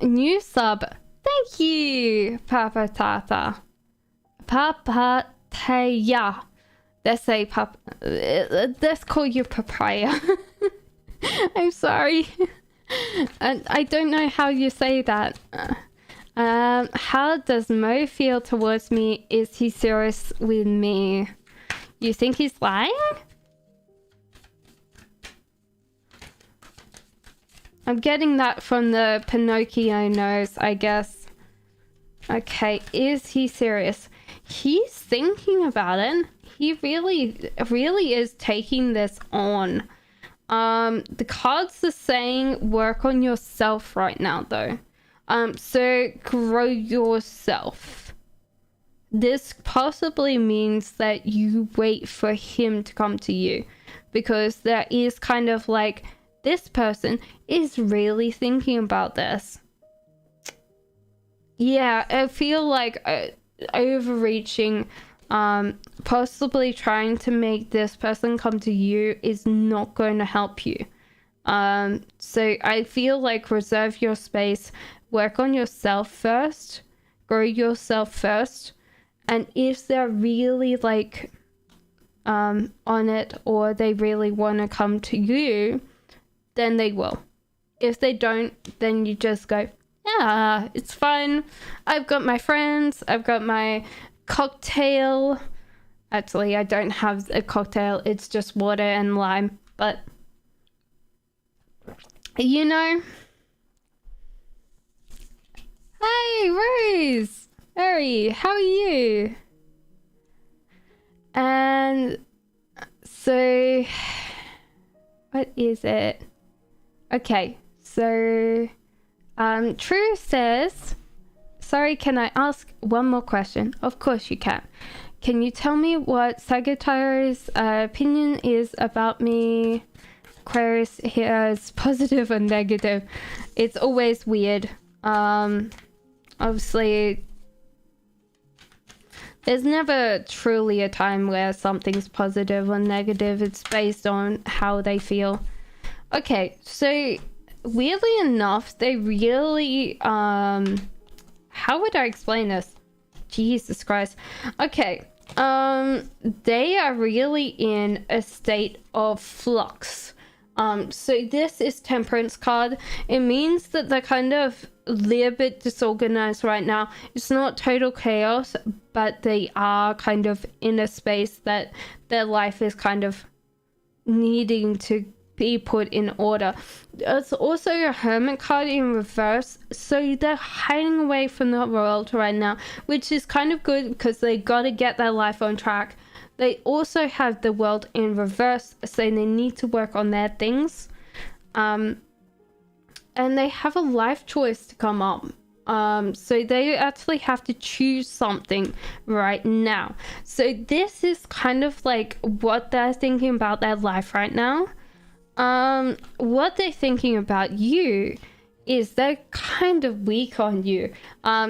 New sub. Thank you, Papa Tata. Papa Taya. Let's say Papa. Let's call you Papaya. I'm sorry. And I don't know how you say that. How does Mo feel towards me? Is he serious with me? You think he's lying? I'm getting that from the Pinocchio nose, I guess. Okay, is he serious? He's thinking about it. He really is taking this on. The cards are saying work on yourself right now, though. So grow yourself. This possibly means that you wait for him to come to you, because there is kind of like, this person is really thinking about this. Yeah, I feel like overreaching, possibly trying to make this person come to you is not going to help you. So I feel like reserve your space, work on yourself first, grow yourself first, and if they're really like on it, or they really want to come to you, then they will. If they don't, then you just go, yeah, it's fine. I've got my friends. I've got my cocktail. Actually, I don't have a cocktail. It's just water and lime. But, you know. Hey, Rose. Ari, how are you? And so, what is it? Okay, so True says, sorry, can I ask one more question? Of course you can. Can you tell me what Sagittarius' opinion is about me? Aquarius here is positive or negative. It's always weird. Obviously, there's never truly a time where something's positive or negative. It's based on how they feel. Okay, so weirdly enough, they really, how would I explain this? Jesus Christ. Okay, they are really in a state of flux. So this is Temperance card. It means that they're kind of a little bit disorganized right now. It's not total chaos, but they are kind of in a space that their life is kind of needing to be put in order. It's also a Hermit card in reverse, so they're hiding away from the world right now, which is kind of good because they gotta get their life on track. They also have the World in reverse, so they need to work on their things, and they have a life choice to come up. So they actually have to choose something right now. So this is kind of like what they're thinking about their life right now. What they're thinking about you is they're kind of weak on you.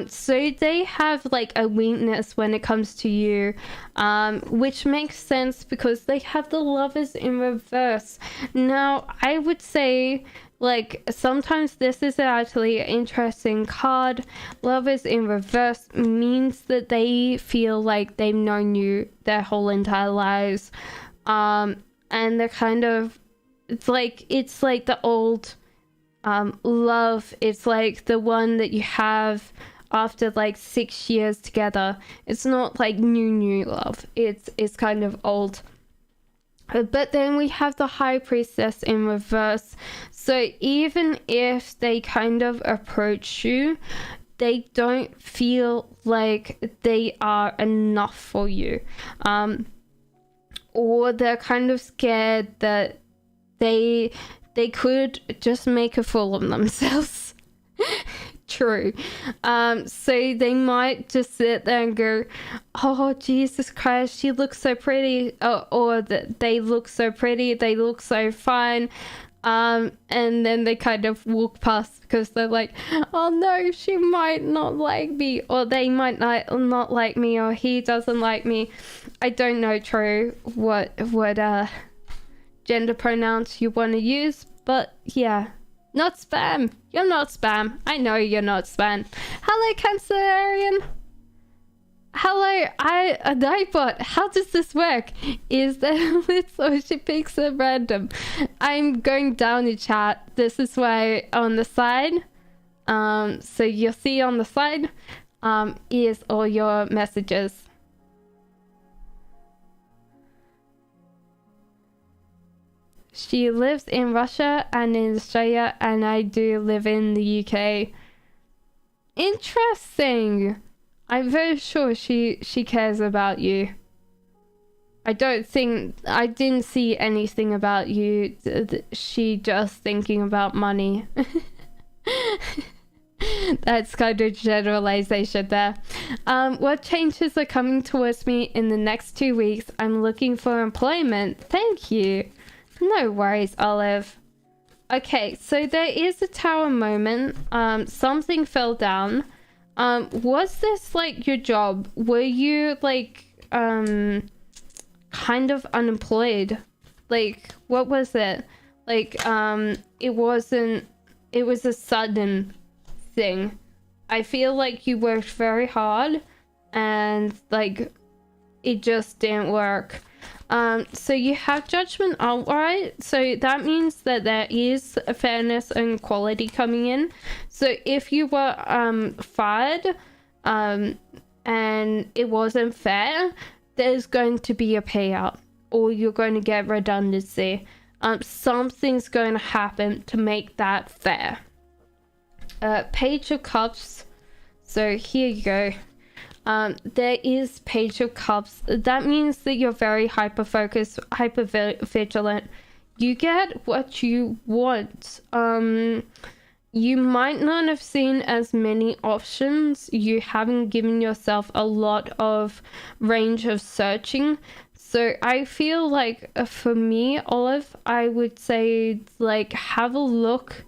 So they have like a weakness when it comes to you, which makes sense because they have the Lovers in reverse. Now, I would say, like, sometimes this is actually an interesting card. Lovers in reverse means that they feel like they've known you their whole entire lives. And they're kind of, it's like the old love. It's like the one that you have after like 6 years together. It's not like new love. It's kind of old. But then we have the High Priestess in reverse. So even if they kind of approach you, they don't feel like they are enough for you. Or they're kind of scared that they could just make a fool of themselves. True. So they might just sit there and go, oh, Jesus Christ, she looks so pretty. Or that they look so pretty, they look so fine. And then they kind of walk past because they're like, oh no, she might not like me, or they might not like me, or he doesn't like me. I don't know, True, what gender pronouns you want to use, but yeah. Not spam. You're not spam. I know you're not spam. Hello, Cancerian. Hello, Nightbot. How does this work? Is there a list or she picks a random? I'm going down the chat. This is why on the side. So you'll see on the side is all your messages. She lives in Russia and in Australia, and I do live in the UK. Interesting. I'm very sure she cares about you. I didn't see anything about you. She just thinking about money. That's kind of generalization there. What changes are coming towards me in the next 2 weeks? I'm looking for employment. Thank you. No worries, Olive. Okay, so there is a tower moment. Something fell down. Was this like your job? Were you like kind of unemployed? Like, what was it? Like, it was a sudden thing. I feel like you worked very hard and like it just didn't work. So you have judgment outright, so that means that there is a fairness and quality coming in. So if you were fired and it wasn't fair, there's going to be a payout, or you're going to get redundancy. Something's going to happen to make that fair. Page of Cups. So here you go. There is Page of Cups. That means that you're very hyper focused, hyper vigilant. You get what you want. You might not have seen as many options. You haven't given yourself a lot of range of searching. So I feel like for me, Olive, I would say like have a look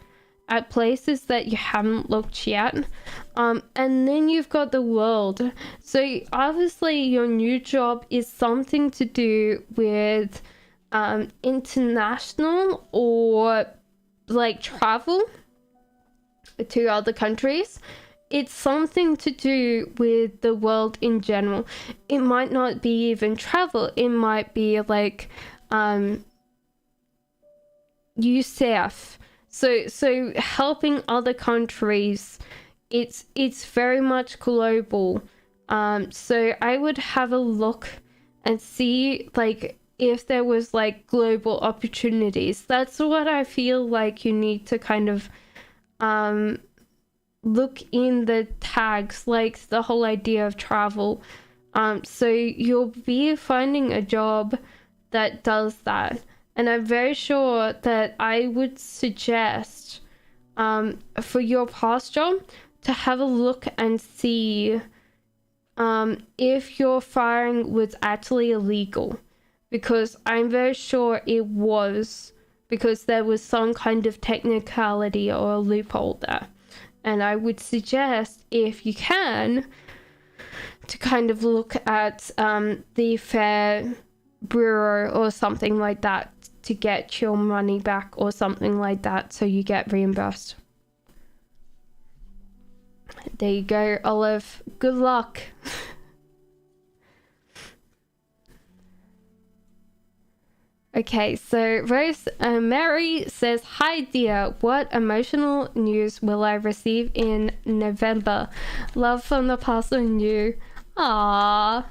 at places that you haven't looked yet. And then you've got the World. So obviously your new job is something to do with international or like travel to other countries. It's something to do with the world in general. It might not be even travel. It might be like USAF. So helping other countries, it's very much global. So I would have a look and see like if there was like global opportunities. That's what I feel like you need to kind of look in the tags, like the whole idea of travel. So you'll be finding a job that does that. And I'm very sure that I would suggest for your past job to have a look and see if your firing was actually illegal. Because I'm very sure it was because there was some kind of technicality or a loophole there. And I would suggest, if you can, to kind of look at the Fair Bureau or something like that to get your money back or something like that, so you get reimbursed. There you go, Olive. Good luck. Okay, so Rose Mary says, hi dear, what emotional news will I receive in November? Love from the past and you. Aww.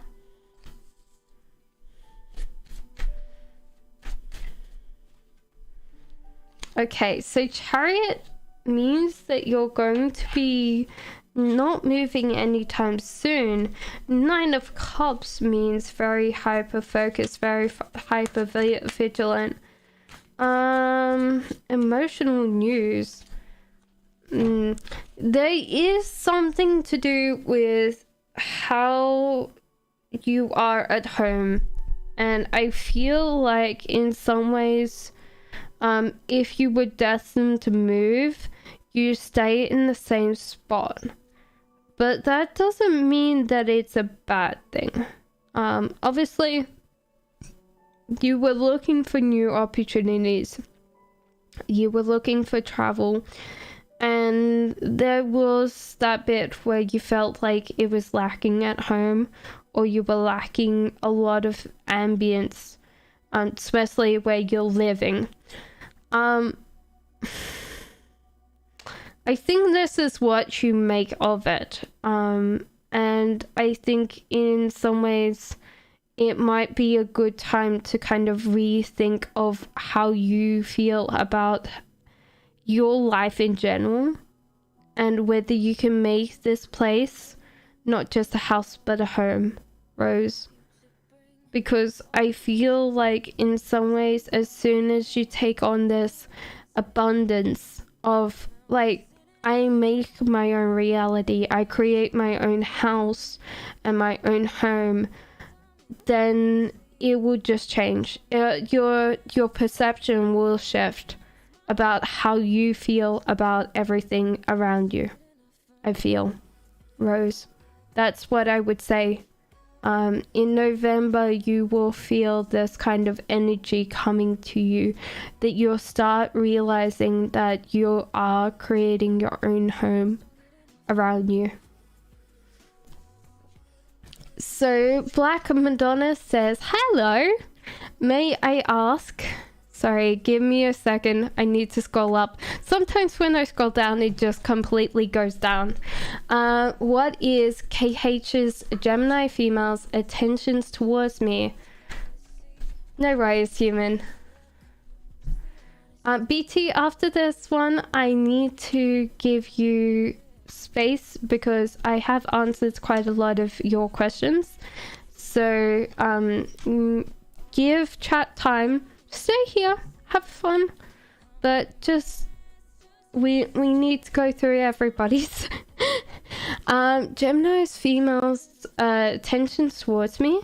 Okay, so Chariot means that you're going to be not moving anytime soon. 9 of Cups means very hyper focused, very hyper vigilant. Emotional news. There is something to do with how you are at home, and I feel like in some ways, if you were destined to move, you stay in the same spot. But that doesn't mean that it's a bad thing. Obviously, you were looking for new opportunities. You were looking for travel. And there was that bit where you felt like it was lacking at home, or you were lacking a lot of ambience, especially where you're living. I think this is what you make of it. And I think in some ways it might be a good time to kind of rethink of how you feel about your life in general, and whether you can make this place not just a house but a home, Rose. Because I feel like in some ways, as soon as you take on this abundance of like, I make my own reality, I create my own house and my own home, then it will just change. Your perception will shift about how you feel about everything around you. I feel, Rose. That's what I would say. In November, you will feel this kind of energy coming to you, that you'll start realizing that you are creating your own home around you. So Black Madonna says, hello, may I ask, sorry, give me a second, I need to scroll up. Sometimes when I scroll down, it just completely goes down. What is KH's Gemini female's intentions towards me? No worries, human. BT, after this one, I need to give you space because I have answered quite a lot of your questions. So give chat time. Stay here, have fun, but just we need to go through everybody's. Gemini's female's attentions towards me.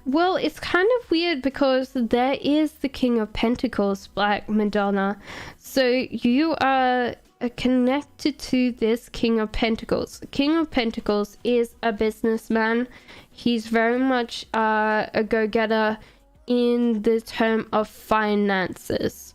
Well, it's kind of weird because there is the King of Pentacles, Black Madonna. So you are connected to this King of Pentacles. King of Pentacles is a businessman. He's very much a go-getter in the term of finances,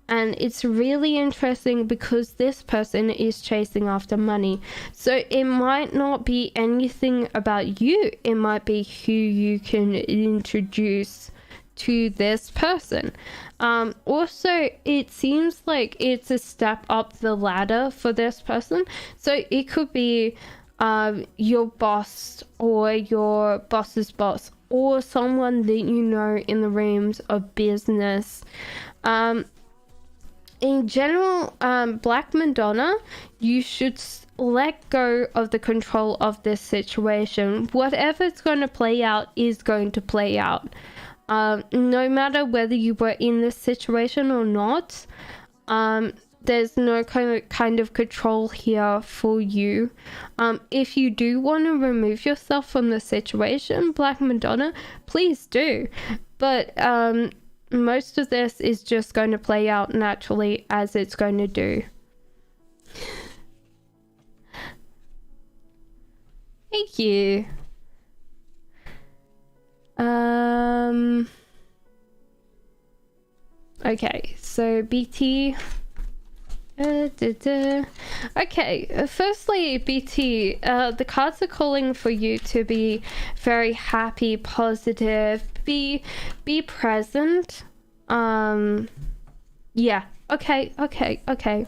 and it's really interesting because this person is chasing after money. So it might not be anything about you, it might be who you can introduce to this person. Also, it seems like it's a step up the ladder for this person, so it could be your boss or your boss's boss, or someone that you know in the realms of business. In general, Black Madonna, you should let go of the control of this situation. Whatever's going to play out is going to play out. No matter whether you were in this situation or not, there's no kind of control here for you. If you do want to remove yourself from the situation, Black Madonna, please do. But most of this is just going to play out naturally as it's going to do. Thank you. Okay, so BT. Okay, firstly, BT, the cards are calling for you to be very happy, positive, be present. Yeah, okay.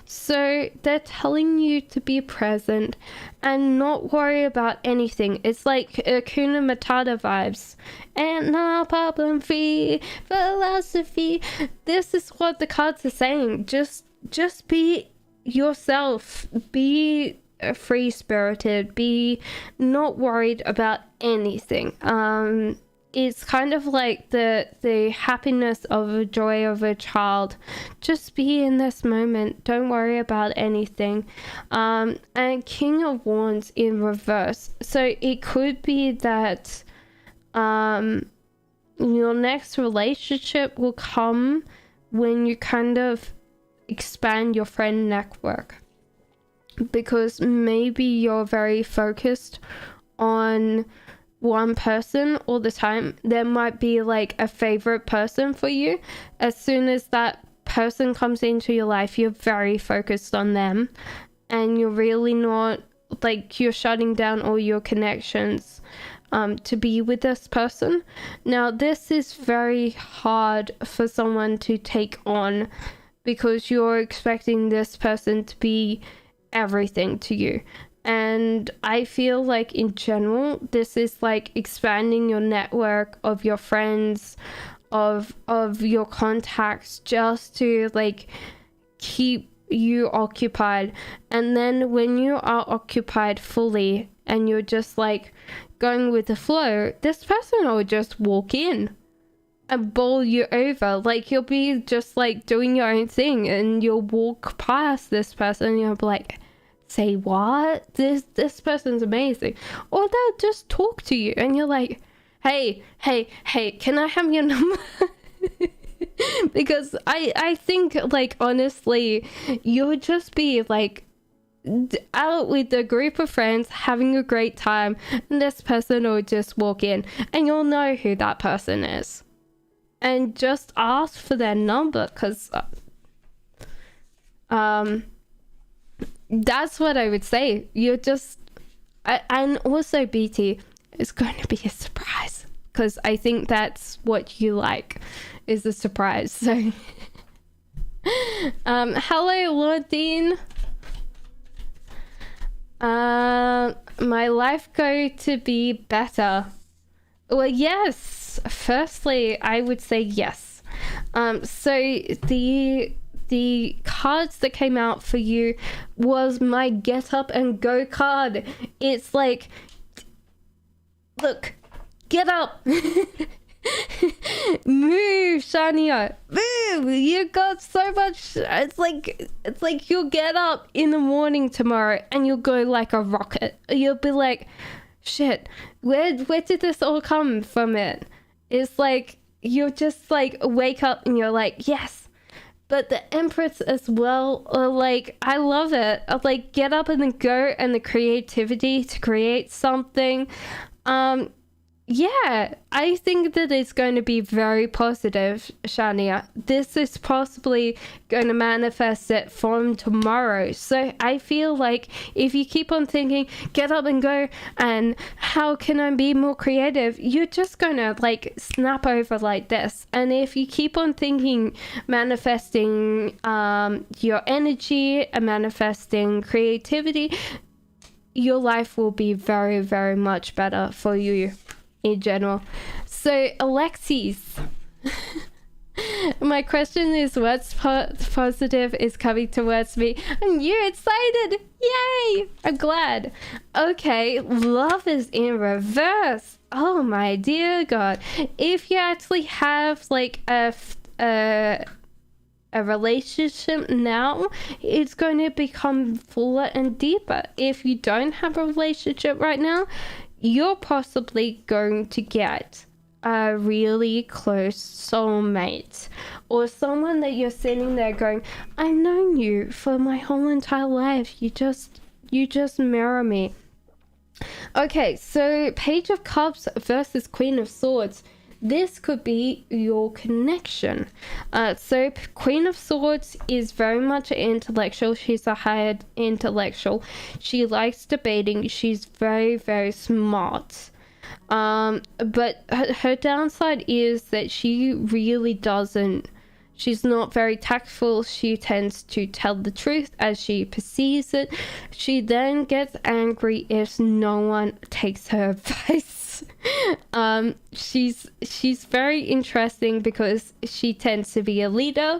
So they're telling you to be present and not worry about anything. It's like Hakuna Matata vibes. And no problem free philosophy. This is what the cards are saying. Just be yourself. Be free-spirited. Be not worried about anything. It's kind of like the happiness of a joy of a child. Just be in this moment. Don't worry about anything. And King of Wands in reverse. So it could be that your next relationship will come when you kind of expand your friend network. Because maybe you're very focused on one person all the time. There might be like a favorite person for you. As soon as that person comes into your life, you're very focused on them, and you're really not, like, you're shutting down all your connections to be with this person. Now this is very hard for someone to take on, because you're expecting this person to be everything to you. And I feel like in general, this is like expanding your network of your friends, of your contacts, just to like keep you occupied. And then when you are occupied fully and you're just like going with the flow, this person will just walk in and bowl you over. Like, you'll be just like doing your own thing and you'll walk past this person and you'll be like, say what? This person's amazing. Or they'll just talk to you and you're like, hey, can I have your number? Because I think, like, honestly, you'll just be like out with a group of friends having a great time, and this person will just walk in and you'll know who that person is, and just ask for their number, because that's what I would say. You're just and also BT, it's going to be a surprise, because I think that's what you like, is a surprise. So hello Lord Dean. My life going to be better. Well, yes, firstly I would say yes. So the cards that came out for you was my get up and go card. It's like, look, get up. Move, Shania, move. You got so much. It's like you'll get up in the morning tomorrow and you'll go like a rocket. You'll be like, shit, where did this all come from? It's like you'll just like wake up and you're like, yes. But the Empress as well, like, I love it. Like, get up and then go, and the creativity to create something. Yeah, I think that it's going to be very positive, Shania. This is possibly going to manifest it from tomorrow. So I feel like if you keep on thinking, get up and go, and how can I be more creative, you're just going to like snap over like this. And if you keep on thinking, manifesting your energy and manifesting creativity, your life will be very, very much better for you in general. So Alexis, my question is, what's positive is coming towards me? And you're excited. Yay, I'm glad. Okay, love is in reverse. Oh my dear God. If you actually have like a relationship now, it's going to become fuller and deeper. If you don't have a relationship right now, you're possibly going to get a really close soulmate, or someone that you're sitting there going, I've known you for my whole entire life. You just mirror me. Okay, so Page of Cups versus Queen of Swords. This could be your connection. So Queen of Swords is very much an intellectual. She's a higher intellectual. She likes debating. She's very, very smart. But her downside is that she really doesn't. She's not very tactful. She tends to tell the truth as she perceives it. She then gets angry if no one takes her advice. She's very interesting because she tends to be a leader.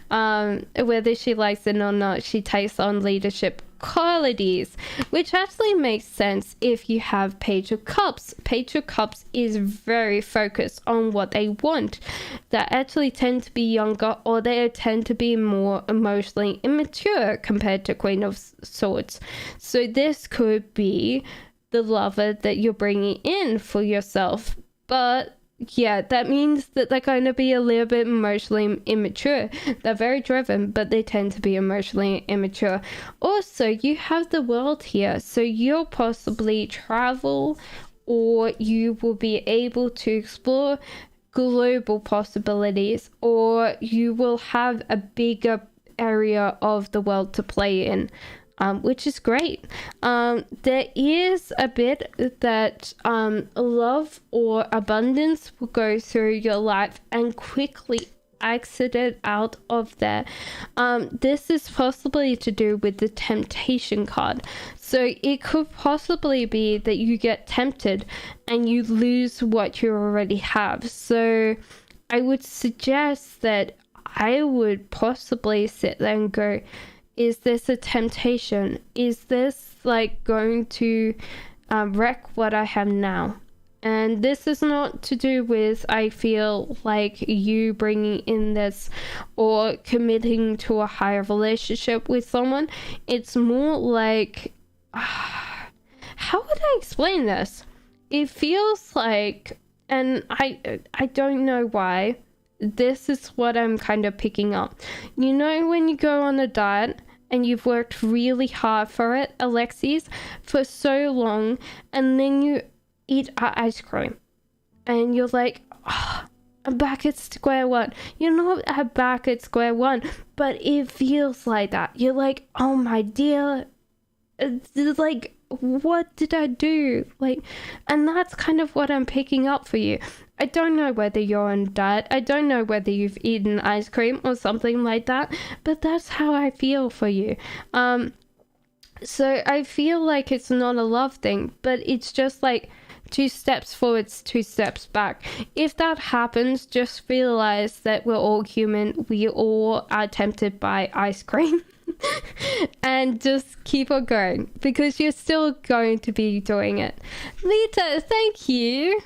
Whether she likes it or not, she takes on leadership qualities, which actually makes sense if you have Page of Cups. Page of Cups is very focused on what they want. They actually tend to be younger, or they tend to be more emotionally immature compared to Queen of Swords. So this could be the lover that you're bringing in for yourself. But yeah, that means that they're going to be a little bit emotionally immature. They're very driven, but they tend to be emotionally immature. Also, you have the World here, so you'll possibly travel, or you will be able to explore global possibilities, or you will have a bigger area of the world to play in. Which is great. There is a bit that love or abundance will go through your life and quickly exit it out of there. This is possibly to do with the temptation card. So it could possibly be that you get tempted and you lose what you already have. So I would suggest that I would possibly sit there and go, is this a temptation? Is this like going to wreck what I have now? And this is not to do with, I feel like, you bringing in this or committing to a higher relationship with someone. It's more like, how would I explain this? It feels like, and I don't know why, this is what I'm kind of picking up. You know when you go on a diet and you've worked really hard for it, Alexis, for so long, and then you eat ice cream and you're like, I'm back at square one. You're not back at square one, but it feels like that. You're like, oh my dear, like, what did I do? Like, and that's kind of what I'm picking up for you. I don't know whether you're on diet. I don't know whether you've eaten ice cream or something like that, but that's how I feel for you. So I feel like it's not a love thing, but it's just like 2 steps forwards, 2 steps back. If that happens, just realize that we're all human. We all are tempted by ice cream. And just keep on going, because you're still going to be doing it. Lita, thank you.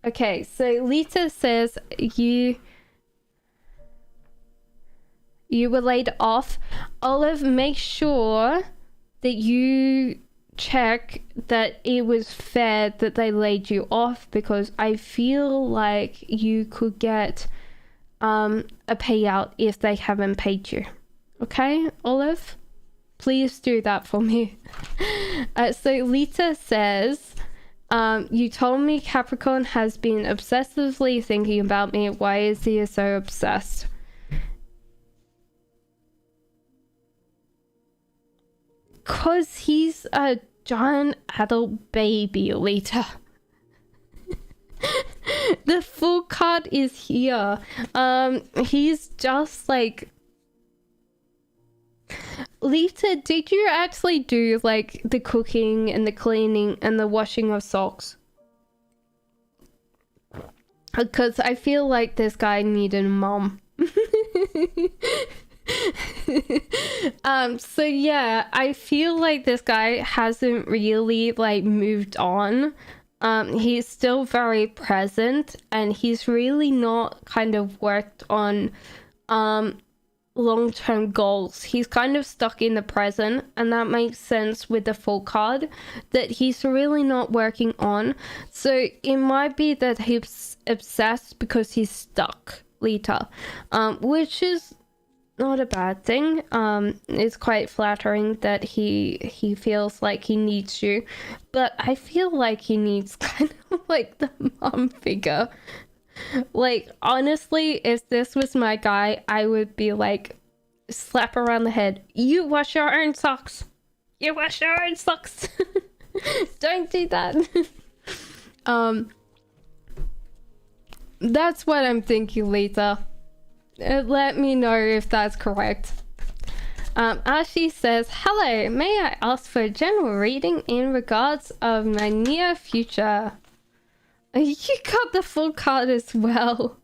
Okay, so Lita says you were laid off. Olive, make sure that you check that it was fair that they laid you off, because I feel like you could get a payout if they haven't paid you. Okay, Olive? Please do that for me. So Lita says, you told me Capricorn has been obsessively thinking about me. Why is he so obsessed? Because he's a giant adult baby, Lita. The full card is here. He's just like... Lita, did you actually do like the cooking and the cleaning and the washing of socks? Because I feel like this guy needed a mom. So yeah, I feel like this guy hasn't really like moved on. He's still very present, and he's really not kind of worked on long-term goals. He's kind of stuck in the present, and that makes sense with the Fool card, that he's really not working on. So it might be that he's obsessed because he's stuck, Lita, which is not a bad thing. It's quite flattering that he feels like he needs you, but I feel like he needs kind of like the mom figure. Like, honestly, if this was my guy, I would be like, slap around the head. You wash your own socks. You wash your own socks. Don't do that. That's what I'm thinking, Lita. Let me know if that's correct. Ashi says, hello, may I ask for a general reading in regards of my near future? You got the Fool card as well.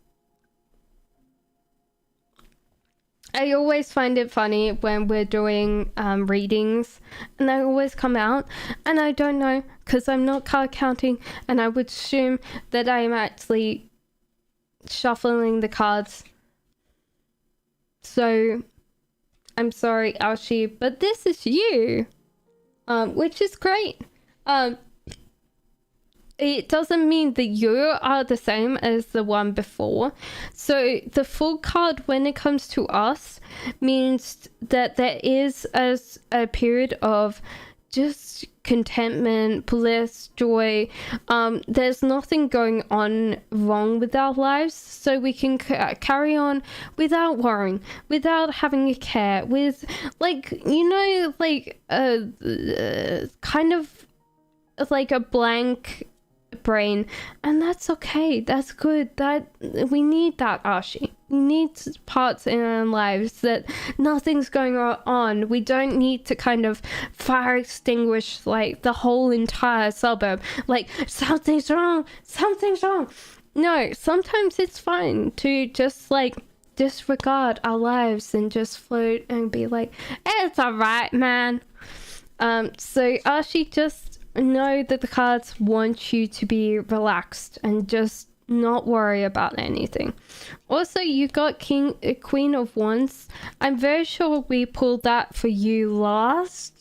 I always find it funny when we're doing readings and they always come out and I don't know because I'm not card counting, and I would assume that I am actually shuffling the cards. So I'm sorry, Ashi, but this is you, which is great. It doesn't mean that you are the same as the one before. So the Fool card, when it comes to us, means that there is a period of just contentment, bliss, joy. There's nothing going on wrong with our lives, so we can carry on without worrying, without having a care, with, like, you know, like kind of like a blank brain, and that's okay. That's good. That we need that, Ashi. We need parts in our lives that nothing's going on. We don't need to kind of fire extinguish like the whole entire suburb, like something's wrong, something's wrong. No, sometimes it's fine to just like disregard our lives and just float and be like, it's all right, man. So Ashi, just know that the cards want you to be relaxed and just not worry about anything. Also, you got Queen of Wands. I'm very sure we pulled that for you last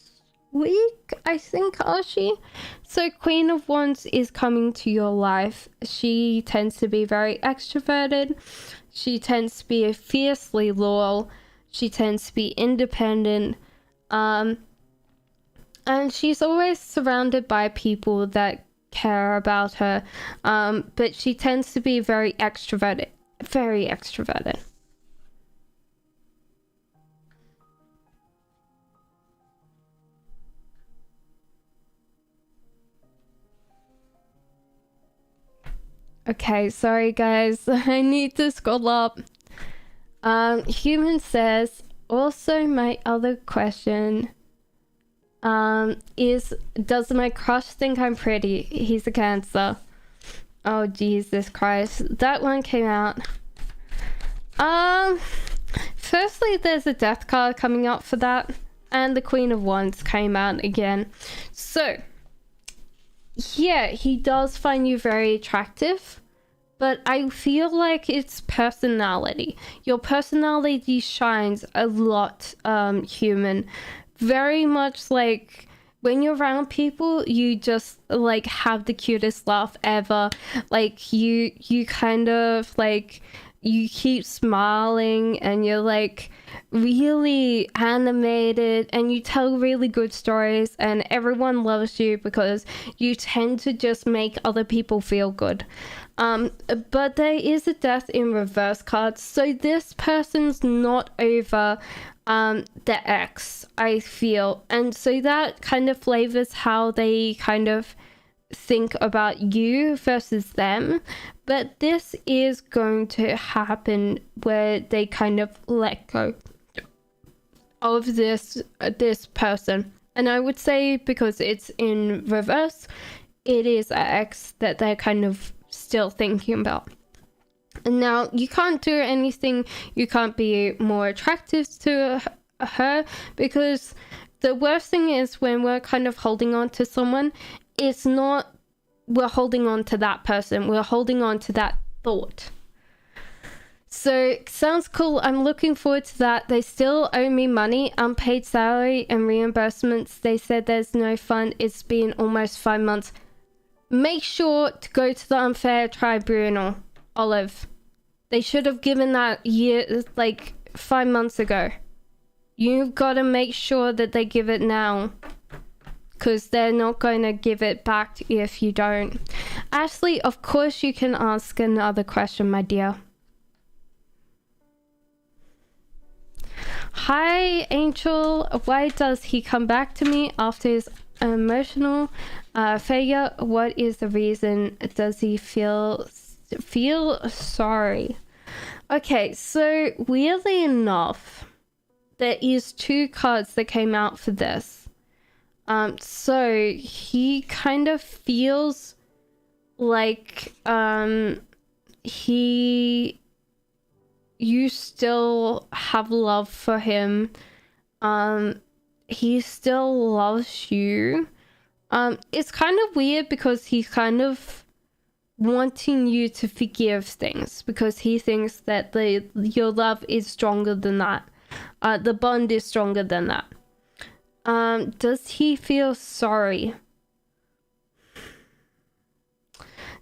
week, I think, Ashi. So Queen of Wands is coming to your life. She tends to be very extroverted. She tends to be fiercely loyal. She tends to be independent. And she's always surrounded by people that care about her. But she tends to be very extroverted. Very extroverted. Okay, sorry guys. I need to scroll up. Human says, also my other question is, does my crush think I'm pretty? He's a Cancer. Oh Jesus Christ, that one came out. Firstly, there's a death card coming up for that, and the Queen of Wands came out again. So yeah, he does find you very attractive, but I feel like it's personality. Your personality shines a lot, human. Very much like when you're around people, you just like have the cutest laugh ever. Like you kind of like, you keep smiling and you're like really animated and you tell really good stories and everyone loves you because you tend to just make other people feel good. But there is a death in reverse card, so this person's not over the ex, I feel, and so that kind of flavors how they kind of think about you versus them. But this is going to happen where they kind of let go of this person, and I would say because it's in reverse, it is an ex that they're kind of still thinking about. And now you can't do anything, you can't be more attractive to her, because the worst thing is when we're kind of holding on to someone, it's not we're holding on to that person, we're holding on to that thought. So sounds cool. I'm looking forward to that. They still owe me money, unpaid salary and reimbursements. They said there's no fund. It's been almost 5 months. Make sure to go to the unfair tribunal, Olive. They should have given that 5 months ago. You've got to make sure that they give it now, because they're not going to give it back if you don't. Ashley, of course you can ask another question, my dear. Hi, Angel. Why does he come back to me after his emotional failure? What is the reason? Does he feel sorry? Okay, so weirdly enough, there is 2 cards that came out for this. So he kind of feels like you still have love for him. He still loves you. It's kind of weird because he's kind of wanting you to forgive things, because he thinks that your love is stronger than that. The bond is stronger than that. Does he feel sorry?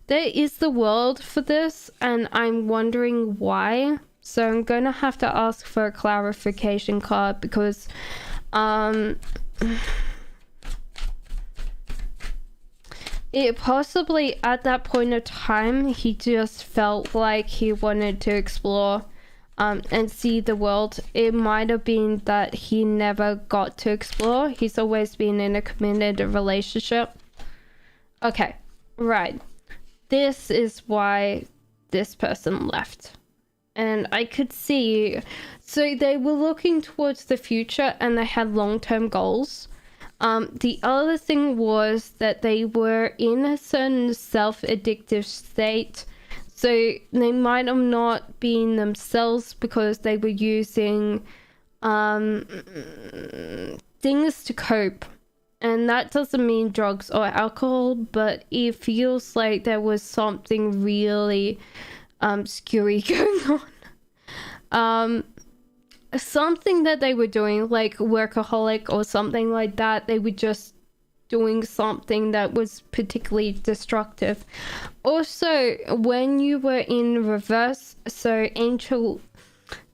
There is the world for this, and I'm wondering why. So I'm gonna have to ask for a clarification card, because it possibly at that point of time he just felt like he wanted to explore and see the world. It might have been that he never got to explore. He's always been in a committed relationship. Okay, right. This is why this person left. And I could see, so they were looking towards the future and they had long-term goals. The other thing was that they were in a certain self-addictive state. So they might have not been themselves because they were using things to cope. And that doesn't mean drugs or alcohol, but it feels like there was something really screwy going on. Something that they were doing, like workaholic or something like that. They were just doing something that was particularly destructive. Also, when you were in reverse, so Angel,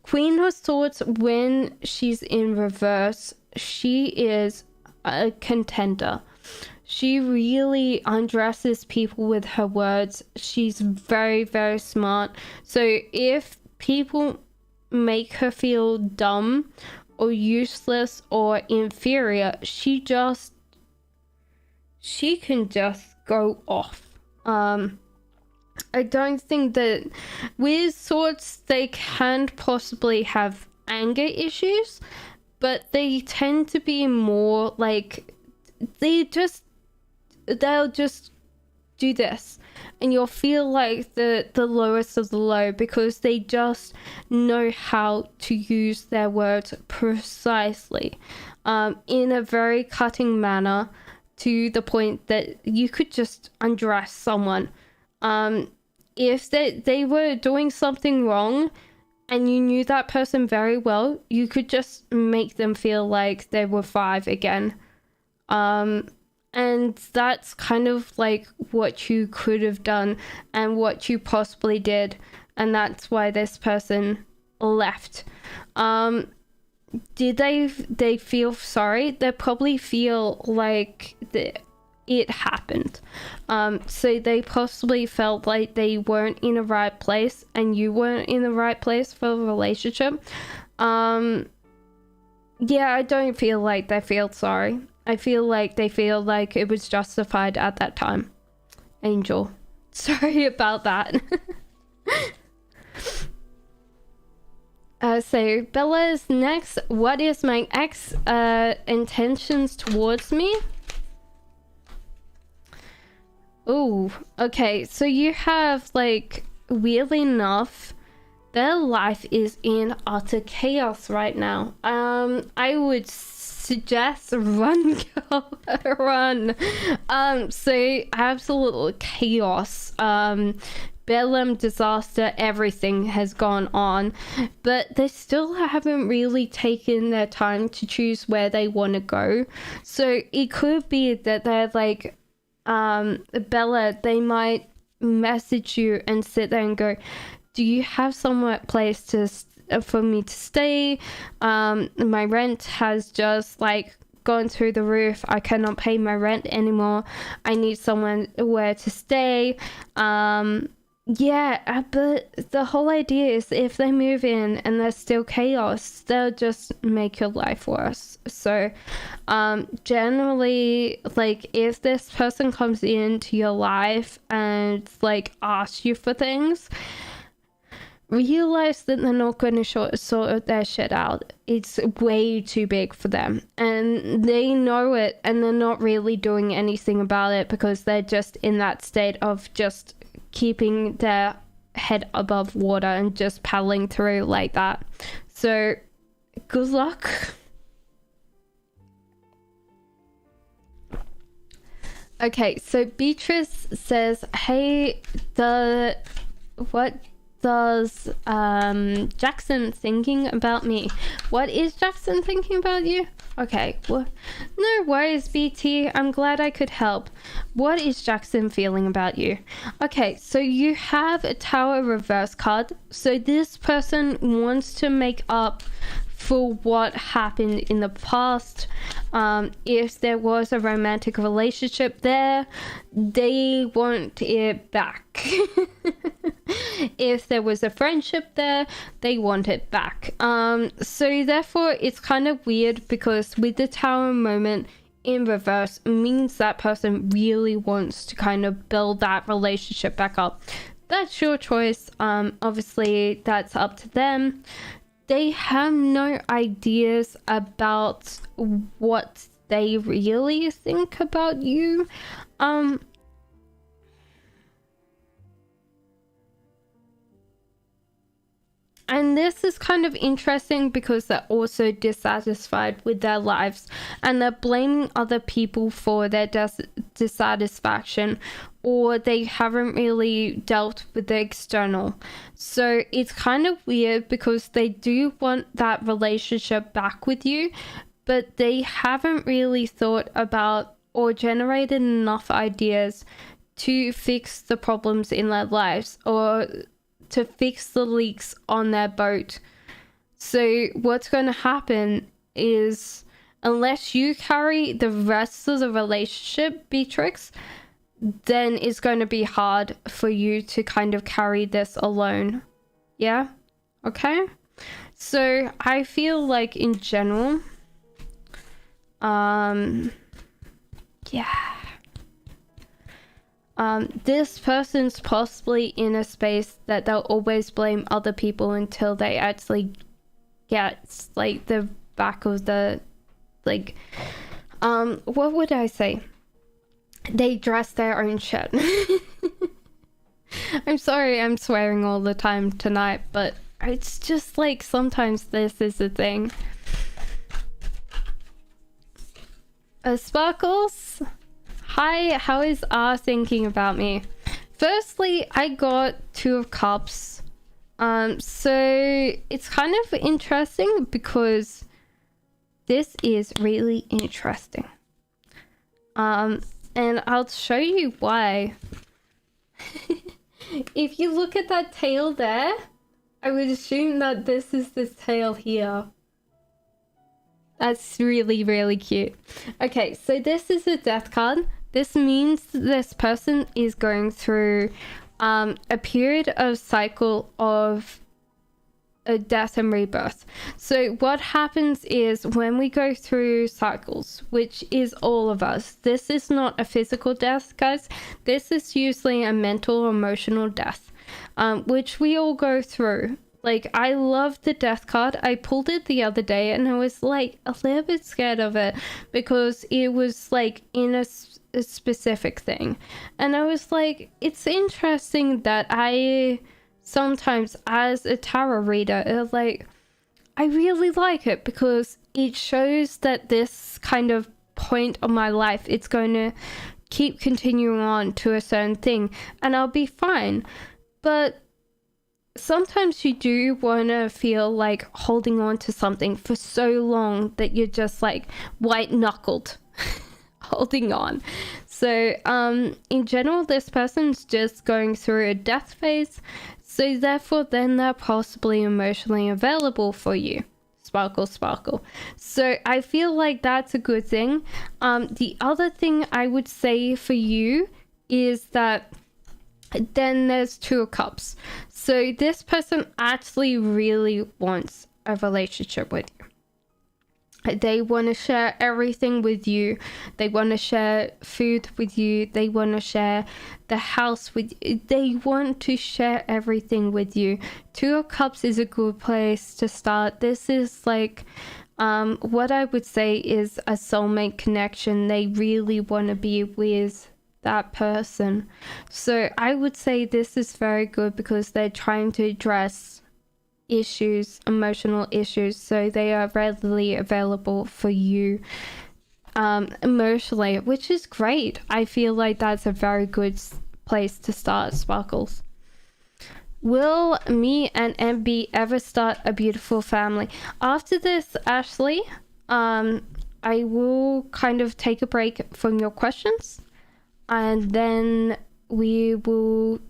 Queen of Swords, when she's in reverse, she is a contender. She really undresses people with her words. She's very, very smart. So if people make her feel dumb or useless or inferior, she can just go off. I don't think that with swords they can possibly have anger issues, but they tend to be more like they'll just do this and you'll feel like the lowest of the low, because they just know how to use their words precisely in a very cutting manner, to the point that you could just undress someone. If they were doing something wrong and you knew that person very well, you could just make them feel like they were 5 again. And that's kind of like what you could have done and what you possibly did. And that's why this person left. Did they feel sorry? They probably feel like it happened. So they possibly felt like they weren't in the right place and you weren't in the right place for a relationship. Yeah, I don't feel like they feel sorry. I feel like they feel like it was justified at that time. Angel, sorry about that. So Bella's next. What is my ex intentions towards me? Oh, okay. So you have, like, weirdly enough, their life is in utter chaos right now. I would suggest run, girl, run. So absolute chaos. Bellum disaster, everything has gone on, but they still haven't really taken their time to choose where they want to go. So it could be that they're like, Bella, they might message you and sit there and go, do you have somewhere place for me to stay? My rent has just like gone through the roof. I cannot pay my rent anymore. I need someone where to stay. But the whole idea is if they move in and there's still chaos, they'll just make your life worse. So generally, like, if this person comes into your life and like asks you for things, realize that they're not going to sort their shit out. It's way too big for them, and they know it, and they're not really doing anything about it because they're just in that state of just keeping their head above water and just paddling through like that. So good luck. Okay, so Beatrice says, hey, what does Jackson thinking about me? What is Jackson thinking about you? Okay, well, no worries, BT. I'm glad I could help. What is Jackson feeling about you? Okay, so you have a Tower reverse card. So this person wants to make up for what happened in the past. If there was a romantic relationship there, they want it back. If there was a friendship there, they want it back. So therefore it's kind of weird, because with the Tower moment in reverse means that person really wants to kind of build that relationship back up. That's your choice. Obviously that's up to them. They have no ideas about what they really think about you. And this is kind of interesting because they're also dissatisfied with their lives, and they're blaming other people for their dissatisfaction, or they haven't really dealt with the external. So it's kind of weird because they do want that relationship back with you, but they haven't really thought about or generated enough ideas to fix the problems in their lives, or to fix the leaks on their boat. So what's going to happen is, unless you carry the rest of the relationship, Beatrix, then it's going to be hard for you to kind of carry this alone. Yeah? Okay? So I feel like in general, this person's possibly in a space that they'll always blame other people until they actually get like the back of the, like, what would I say? They dress their own shit. I'm sorry I'm swearing all the time tonight, but it's just like sometimes this is the thing. Sparkles? Hi, how is R thinking about me? Firstly, I got 2 of Cups. So it's kind of interesting because this is really interesting. And I'll show you why. If you look at that tail there, I would assume that this is the tail here. That's really, really cute. Okay, so this is a death card. This means this person is going through a period of cycle of a death and rebirth. So what happens is when we go through cycles, which is all of us, this is not a physical death, guys. This is usually a mental, emotional death, which we all go through. Like, I love the death card. I pulled it the other day and I was like a little bit scared of it because it was like in a specific thing. And I was like, it's interesting that I sometimes, as a tarot reader, like, I really like it because it shows that this kind of point of my life, it's going to keep continuing on to a certain thing and I'll be fine. but sometimes you do want to feel like holding on to something for so long that you're just like white knuckled holding on. So in general, this person's just going through a death phase, so therefore then they're possibly emotionally available for you. Sparkle, sparkle. So I feel like that's a good thing. The other thing I would say for you is that then there's Two of Cups. So this person actually really wants a relationship with you. They want to share everything with you. They want to share food with you. They want to share the house with you. They want to share everything with you. Two of Cups is a good place to start. This is like what I would say is a soulmate connection. They really want to be with that person. So I would say this is very good because they're trying to address issues, emotional issues, so they are readily available for you emotionally, which is great. I feel like that's a very good place to start, Sparkles. Will me and MB ever start a beautiful family? After this, Ashley, I will kind of take a break from your questions, and then we will,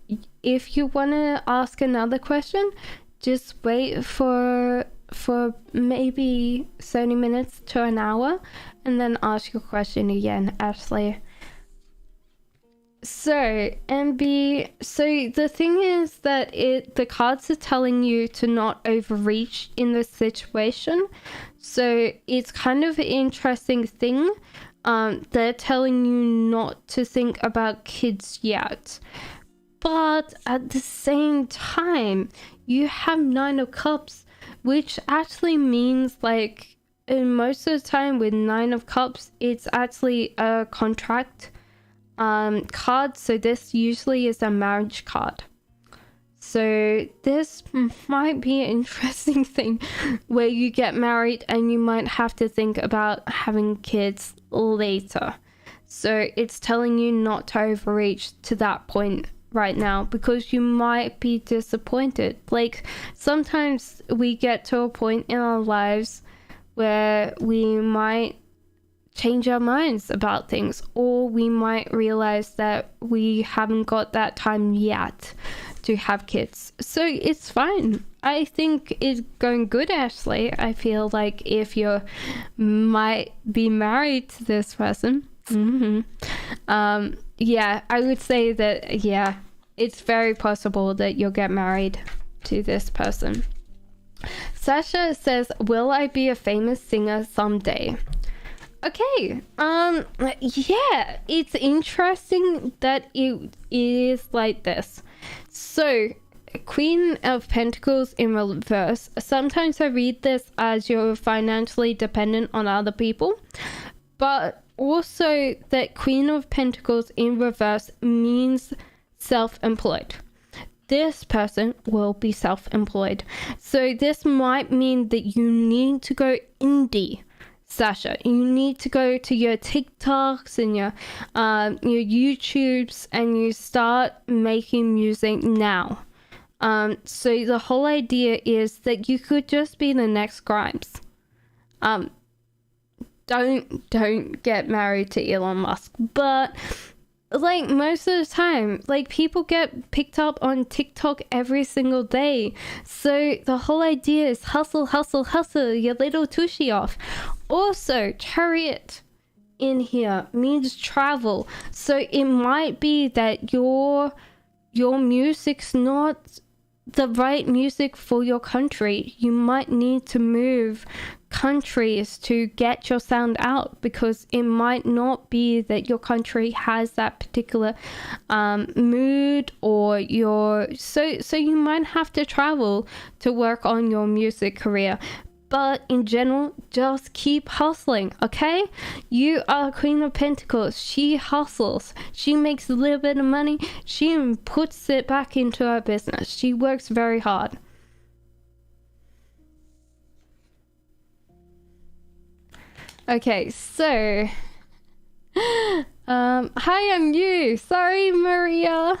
if you want to ask another question, just wait for maybe 30 minutes to an hour and then ask your question again, Ashley. So, MB, so the thing is that the cards are telling you to not overreach in this situation. So it's kind of an interesting thing. They're telling you not to think about kids yet. But at the same time, you have Nine of Cups, which actually means like most of the time with Nine of Cups, it's actually a contract card. So this usually is a marriage card. So this might be an interesting thing where you get married and you might have to think about having kids later. So it's telling you not to overreach to that point right now because you might be disappointed. Like sometimes we get to a point in our lives where we might change our minds about things, or we might realize that we haven't got that time yet to have kids. So it's fine. I think it's going good, Ashley. I feel like if you might be married to this person, yeah, I would say that, yeah, it's very possible that you'll get married to this person. Sasha says, will I be a famous singer someday? Okay, yeah, it's interesting that it is like this. So, Queen of Pentacles in reverse. Sometimes I read this as you're financially dependent on other people, but also that Queen of Pentacles in reverse means self-employed. This person will be self-employed. So this might mean that you need to go indie, Sasha. You need to go to your TikToks and your YouTubes and you start making music now. So the whole idea is that you could just be the next Grimes. Don't get married to Elon Musk, but like most of the time, like people get picked up on TikTok every single day. So the whole idea is hustle, hustle, hustle your little tushy off. Also, Chariot in here means travel. So it might be that your music's not the right music for your country. You might need to move countries to get your sound out because it might not be that your country has that particular mood or so you might have to travel to work on your music career. But in general, just keep hustling, okay? You are Queen of Pentacles. She hustles. She makes a little bit of money. She puts it back into her business. She works very hard. Okay, so hi, I'm you. Sorry, Maria.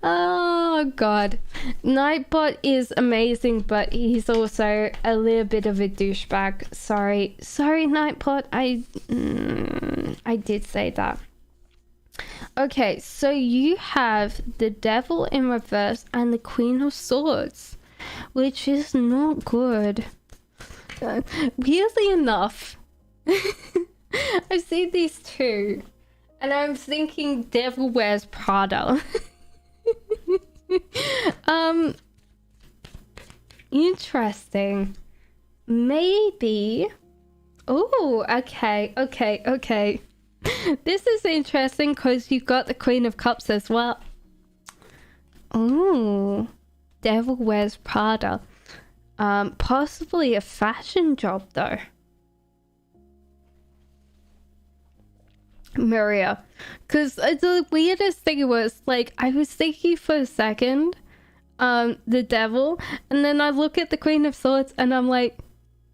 Oh god. Nightbot is amazing, but he's also a little bit of a douchebag. Sorry, Nightbot. I did say that. Okay, so you have the Devil in reverse and the Queen of Swords, which is not good. Weirdly enough, I've seen these two, and I'm thinking Devil Wears Prada. Interesting. Maybe. Oh, okay. This is interesting because you've got the Queen of Cups as well. Oh, Devil Wears Prada. Possibly a fashion job though. Maria, because the weirdest thing was, like, I was thinking for a second the Devil, and then I look at the Queen of Swords and I'm like,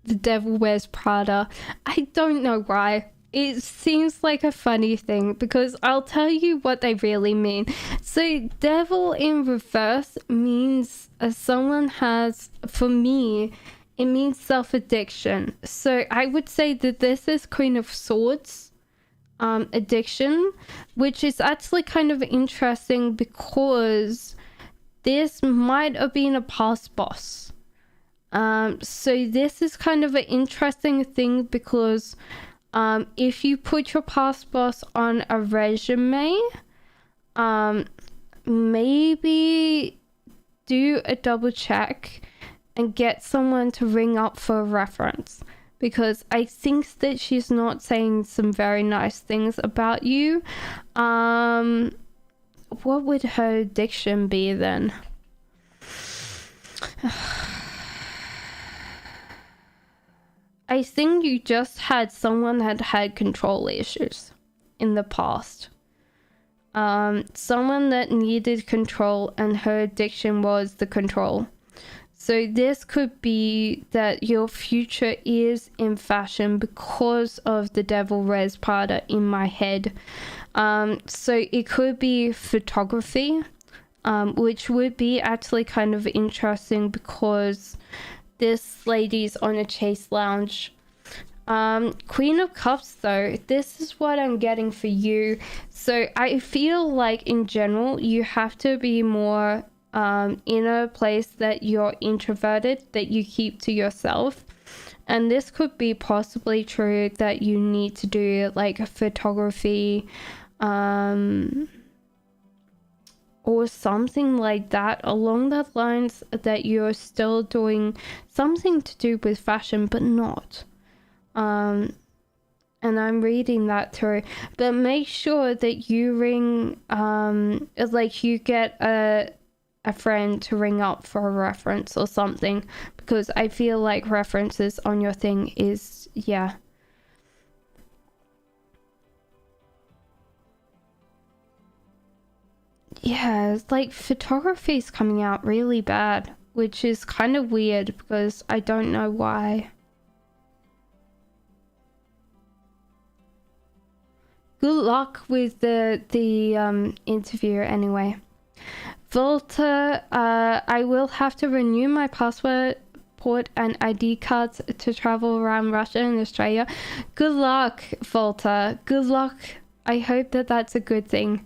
the Devil Wears Prada. I don't know why. It seems like a funny thing, because I'll tell you what they really mean. So Devil in reverse means someone has, for me, it means self-addiction. So I would say that this is Queen of Swords addiction, which is actually kind of interesting because this might have been a past boss. So this is kind of an interesting thing because if you put your past boss on a resume, maybe do a double check and get someone to ring up for a reference, because I think that she's not saying some very nice things about you. What would her addiction be then? I think you just had someone that had control issues in the past. Someone that needed control, and her addiction was the control. So this could be that your future is in fashion because of the Devil Wears Prada in my head. So it could be photography, which would be actually kind of interesting because this lady's on a chase lounge. Queen of Cups though, this is what I'm getting for you. So I feel like in general you have to be more in a place that you're introverted, that you keep to yourself. And this could be possibly true that you need to do like a photography or something like that, along the lines that you're still doing something to do with fashion but not. And I'm reading that through, but make sure that you ring like you get a friend to ring up for a reference or something, because I feel like references on your thing is, yeah. Yeah, it's like photography is coming out really bad, which is kind of weird because I don't know why. Good luck with the interview anyway. Volta, I will have to renew my passport and ID cards to travel around Russia and Australia. Good luck, Volta. Good luck. I hope that that's a good thing.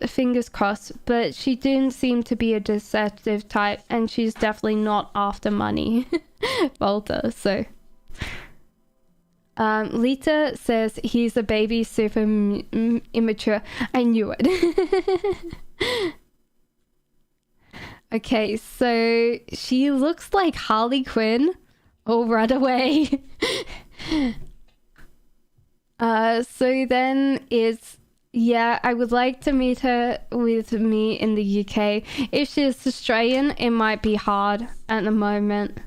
Fingers crossed. But she didn't seem to be a deceptive type, and she's definitely not after money, Volta. So, Lita says he's a baby, super immature. I knew it. Okay, so she looks like Harley Quinn. Oh, run away. So then it's, yeah, I would like to meet her with me in the UK. If she's Australian, it might be hard at the moment.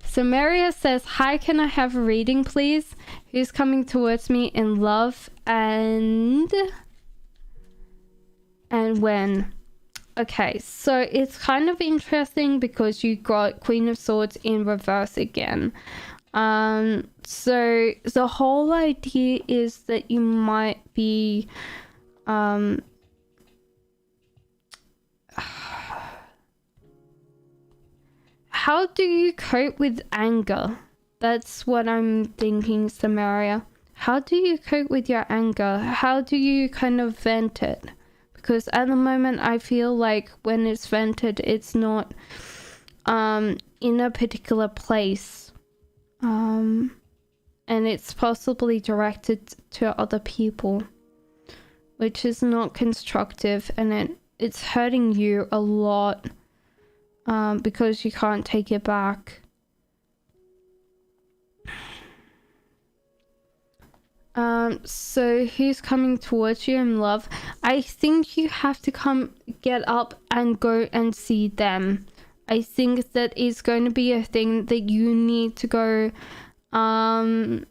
So Maria says, hi, can I have a reading, please? Who's coming towards me in love and when? Okay, so it's kind of interesting because you got Queen of Swords in reverse again. So the whole idea is that you might be how do you cope with anger? That's what I'm thinking, Samaria. How do you cope with your anger? How do you kind of vent it? Because at the moment I feel like when it's vented, it's not in a particular place. And it's possibly directed to other people, which is not constructive, and it's hurting you a lot because you can't take it back. So who's coming towards you in love? I think you have to get up and go and see them. I think that is going to be a thing that you need to go a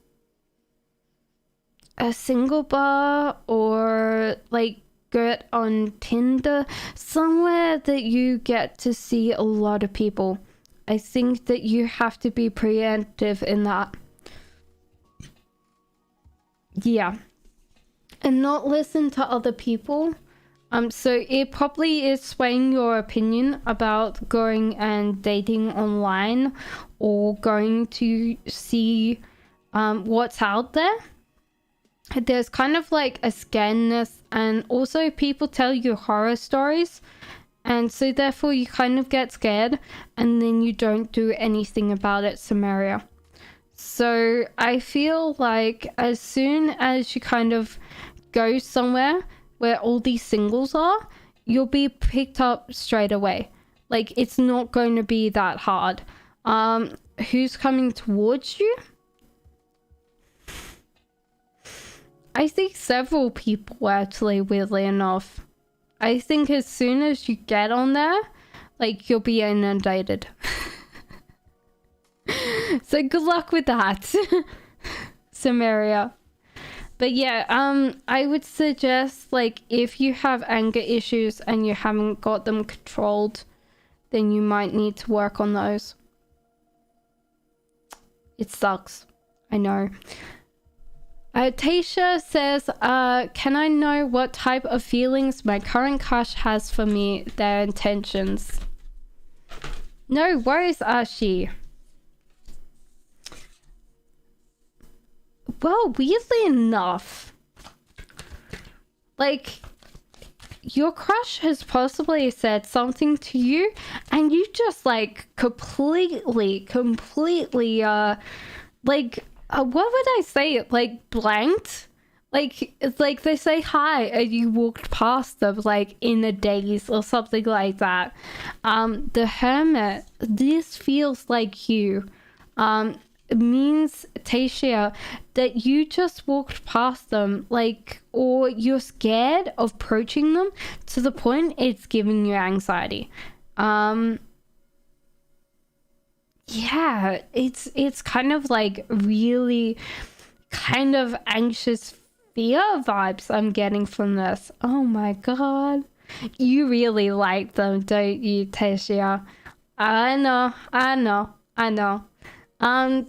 single bar, or like get on Tinder, somewhere that you get to see a lot of people. I think that you have to be preemptive in that. Yeah, and not listen to other people. So it probably is swaying your opinion about going and dating online, or going to see what's out there. There's kind of like a scaredness, and also people tell you horror stories, and so therefore you kind of get scared, and then you don't do anything about it, Samaria. So I feel like as soon as you kind of go somewhere where all these singles are, you'll be picked up straight away. Like, it's not going to be that hard. Who's coming towards you? I think several people, actually, weirdly enough. I think as soon as you get on there, like, you'll be inundated. So good luck with that, Samaria. But yeah, I would suggest, like, if you have anger issues and you haven't got them controlled, then you might need to work on those. It sucks, I know. Tasha says, can I know what type of feelings my current crush has for me, their intentions? No worries, Ashi. Well, weirdly enough, like, your crush has possibly said something to you, and you just, like, completely, like, what would I say? Like, blanked? Like, it's like they say hi, and you walked past them, like, in a daze or something like that. The Hermit, this feels like you. It means, Tasha, that you just walked past them, like, or you're scared of approaching them to the point it's giving you anxiety. Yeah, it's kind of like really kind of anxious fear vibes I'm getting from this. Oh my god. You really like them, don't you, Tasha? I know.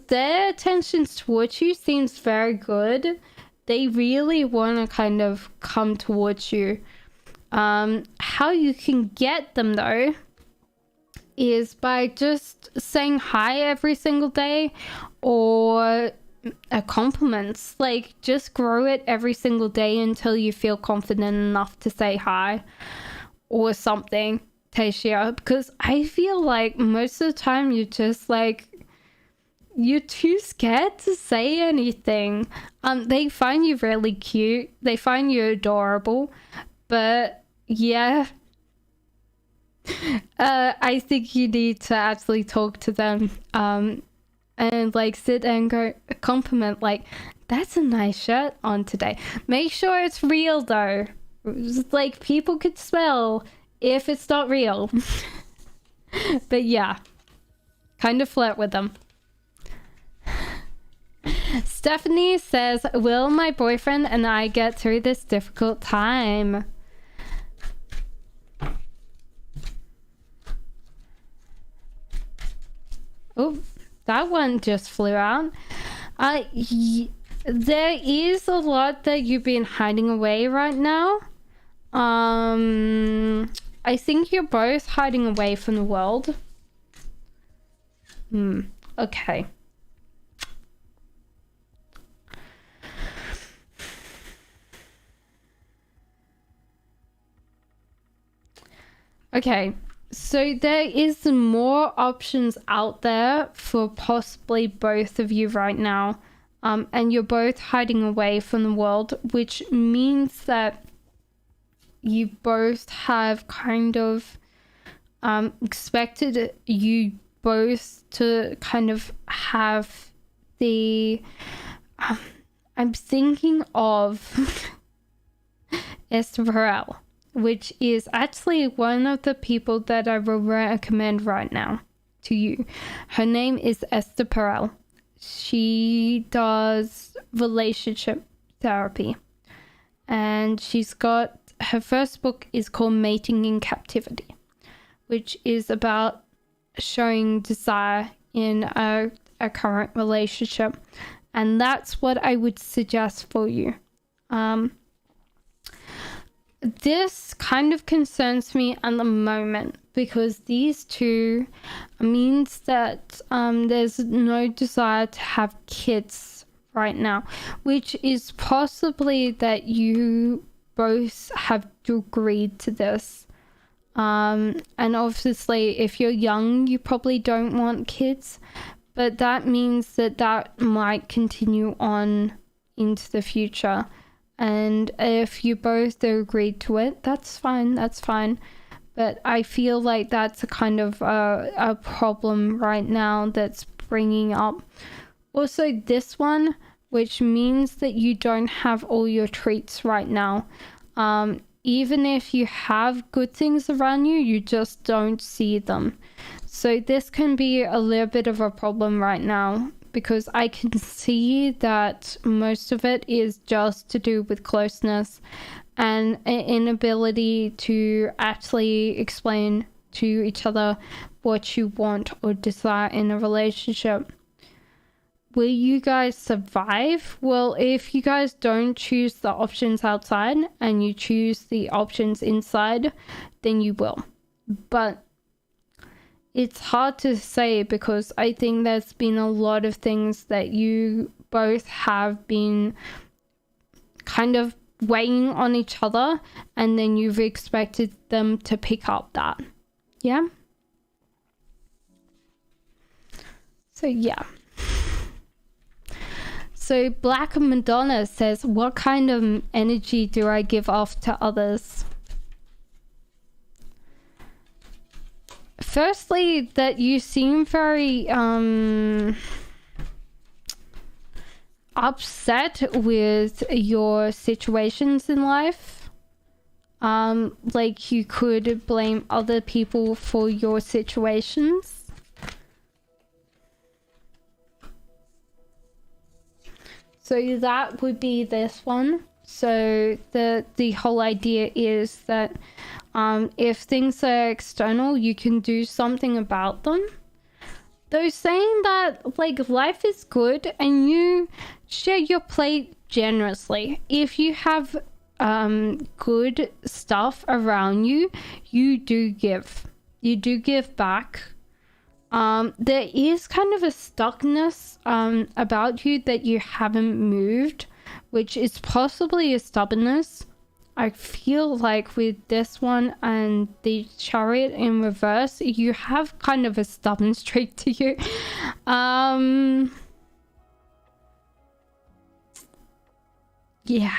Their attentions towards you seems very good. They really want to kind of come towards you. How you can get them, though, is by just saying hi every single day, or compliments. Like, just grow it every single day until you feel confident enough to say hi or something, Tasha, because I feel like most of the time you're just like, you're too scared to say anything. They find you really cute, they find you adorable, but yeah, I think you need to actually talk to them, and like sit and go compliment, like, that's a nice shirt on today. Make sure it's real though. It's like, people could smell if it's not real. But yeah, kind of flirt with them. Stephanie says, will my boyfriend and I get through this difficult time? Oh, that one just flew out. There is a lot that you've been hiding away right now. I think you're both hiding away from the world. Okay. Okay, so there is more options out there for possibly both of you right now. And you're both hiding away from the world, which means that you both have kind of expected you both to kind of have the... I'm thinking of Esther, which is actually one of the people that I will recommend right now to you. Her name is Esther Perel. She does relationship therapy, and she's got, her first book is called Mating in Captivity, which is about showing desire in a current relationship, and that's what I would suggest for you. This kind of concerns me at the moment because these two means that there's no desire to have kids right now, which is possibly that you both have agreed to this. And obviously, if you're young, you probably don't want kids, but that means that that might continue on into the future. And if you both agreed to it, that's fine, But I feel like that's a kind of a problem right now that's bringing up. Also this one, which means that you don't have all your treats right now. Even if you have good things around you, you just don't see them. So this can be a little bit of a problem right now, because I can see that most of it is just to do with closeness and an inability to actually explain to each other what you want or desire in a relationship. Will you guys survive? Well, if you guys don't choose the options outside and you choose the options inside, then you will. But it's hard to say, because I think there's been a lot of things that you both have been kind of weighing on each other, and then you've expected them to pick up that. Yeah? So, yeah. So, Black Madonna says, what kind of energy do I give off to others? Firstly, that you seem very upset with your situations in life. Like you could blame other people for your situations. So that would be this one. So the whole idea is that if things are external, you can do something about them. Though saying that, like, life is good and you share your plate generously. If you have good stuff around you, you do give. You do give back. There is kind of a stuckness about you that you haven't moved, which is possibly a stubbornness. I feel like with this one and the Chariot in reverse, you have kind of a stubborn streak to you. Yeah.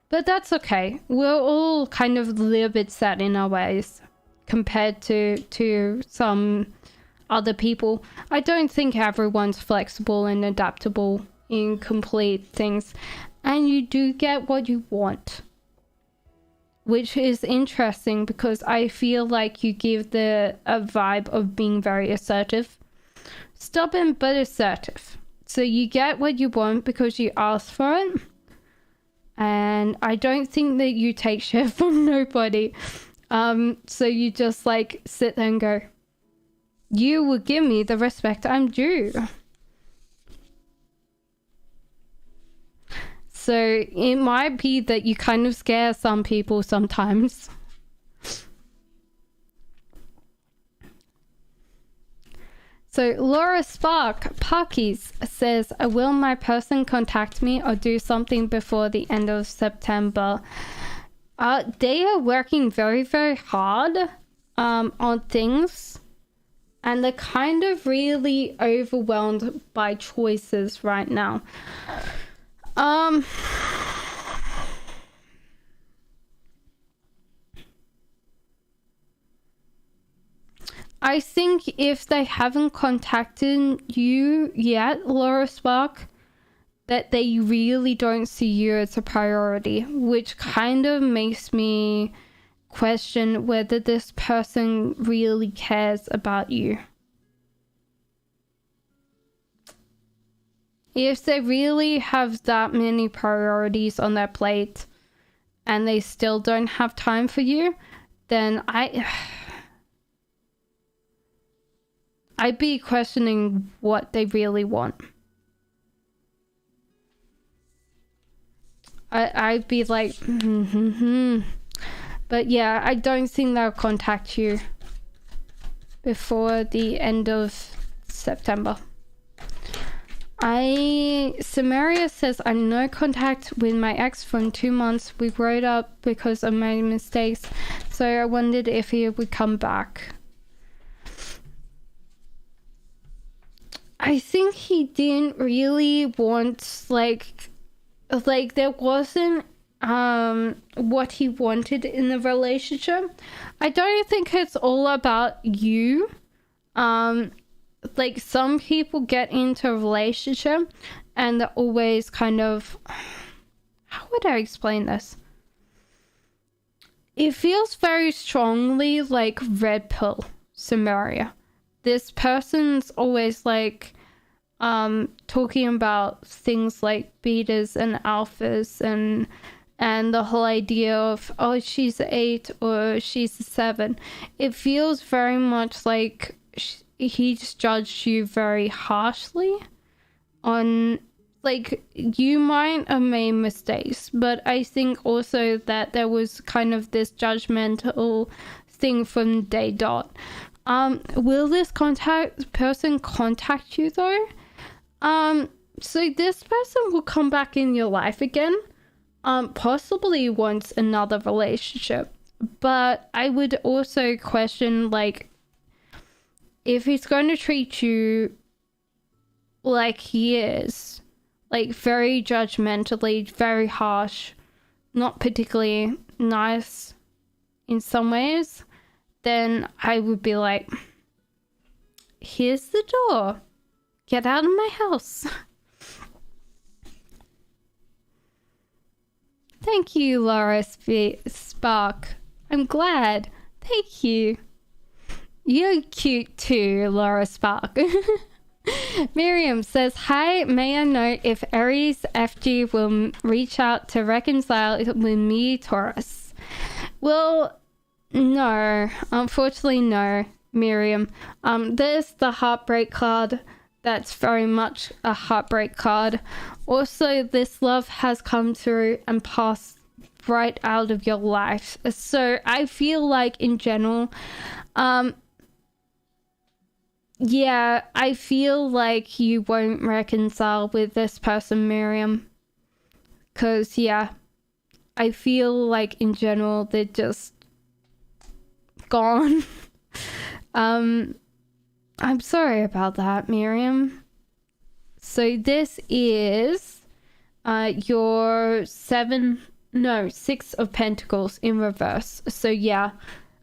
But that's okay. We're all kind of a little bit set in our ways compared to some other people. I don't think everyone's flexible and adaptable in complete things. And you do get what you want, which is interesting because I feel like you give a vibe of being very assertive. Stubborn but assertive. So you get what you want because you ask for it. And I don't think that you take shit from nobody. So you just like sit there and go, you will give me the respect I'm due. So it might be that you kind of scare some people sometimes. So Laura Spark Parkies says, will my person contact me or do something before the end of September? They are working very, very hard on things, and they're kind of really overwhelmed by choices right now. I think if they haven't contacted you yet, Laura Spark, that they really don't see you as a priority, which kind of makes me question whether this person really cares about you. If they really have that many priorities on their plate and they still don't have time for you, then I'd be questioning what they really want. I'd be like, But yeah, I don't think they'll contact you before the end of September. Samaria says, I'm no contact with my ex for 2 months. We broke up because of my mistakes, so I wondered if he would come back. I think he didn't really want, like there wasn't what he wanted in the relationship. I don't think it's all about you. Like, some people get into a relationship and they're always kind of, how would I explain this? It feels very strongly like red pill Samaria. This person's always like talking about things like betas and alphas and the whole idea of, oh, she's 8 or she's 7. It feels very much like he's judged you very harshly on, like, you might have made mistakes, but I think also that there was kind of this judgmental thing from day dot. Will this person contact you though? So this person will come back in your life again, possibly once another relationship, but I would also question, like, if he's going to treat you like he is, like very judgmentally, very harsh, not particularly nice in some ways, then I would be like, here's the door. Get out of my house. Thank you, Laura Spark. I'm glad. Thank you. You're cute too, Laura Spark. Miriam says, hi, may I know if Aries FG will reach out to reconcile with me, Taurus? Well, no. Unfortunately, no, Miriam. There's the heartbreak card. That's very much a heartbreak card. Also, this love has come through and passed right out of your life. So I feel like in general, yeah, I feel like you won't reconcile with this person, Miriam. Because, yeah, I feel like in general they're just gone. I'm sorry about that, Miriam. So this is your 6 of Pentacles in reverse. So yeah,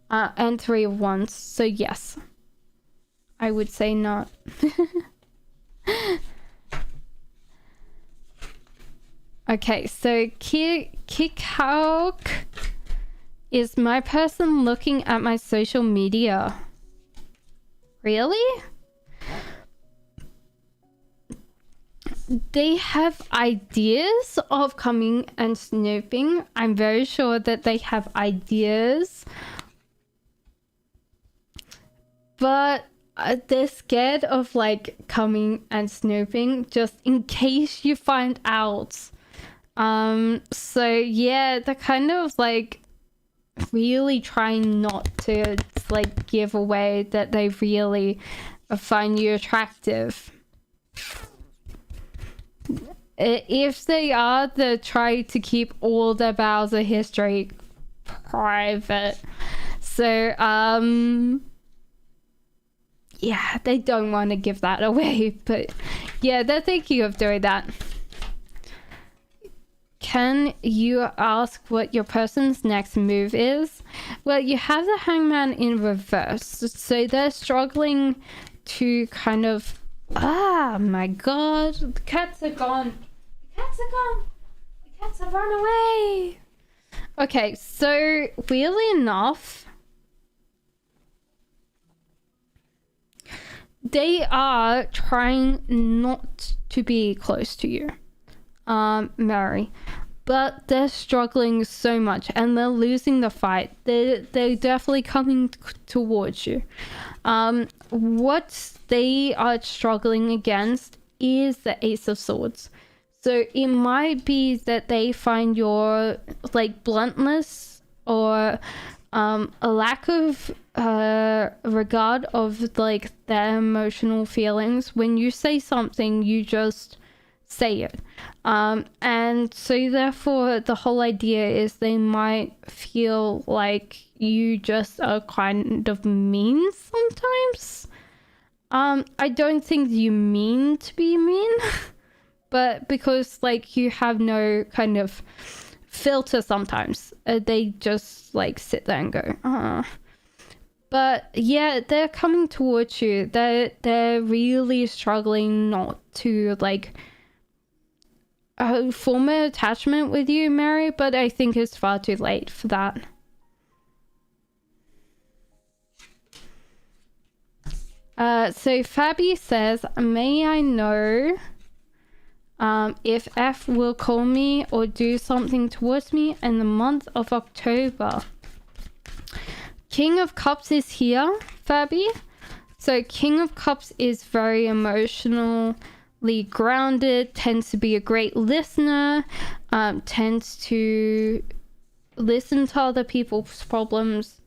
and 3 of Wands. So yes, I would say not. Okay, so Kikauk, is my person looking at my social media? Really? They have ideas of coming and snooping. I'm very sure that they have ideas. But they're scared of, like, coming and snooping just in case you find out. So yeah, they're kind of like really trying not to, like, give away that they really find you attractive. If they are, they try to keep all their browser history private. So, yeah, they don't want to give that away, but yeah, they're thinking of doing that. Can you ask what your person's next move is? Well, you have the Hangman in reverse, so they're struggling to kind of... Ah, my god, the cats are gone. The cats are gone. The cats have run away. Okay, so weirdly enough, they are trying not to be close to you, Mary, but they're struggling so much and they're losing the fight. They're definitely coming towards you. What they are struggling against is the Ace of Swords. So it might be that they find your like bluntness or a lack of regard of like their emotional feelings. When you say something, you just say it. And so therefore the whole idea is they might feel like you just are kind of mean sometimes. I don't think you mean to be mean, but because like you have no kind of filter sometimes, they just like sit there and go, But yeah, they're coming towards you. They're really struggling not to like form an attachment with you, Mary, but I think it's far too late for that. So Fabi says, may I know if F will call me or do something towards me in the month of October? King of Cups is here, Fabi. So King of Cups is very emotionally grounded, tends to be a great listener, tends to listen to other people's problems.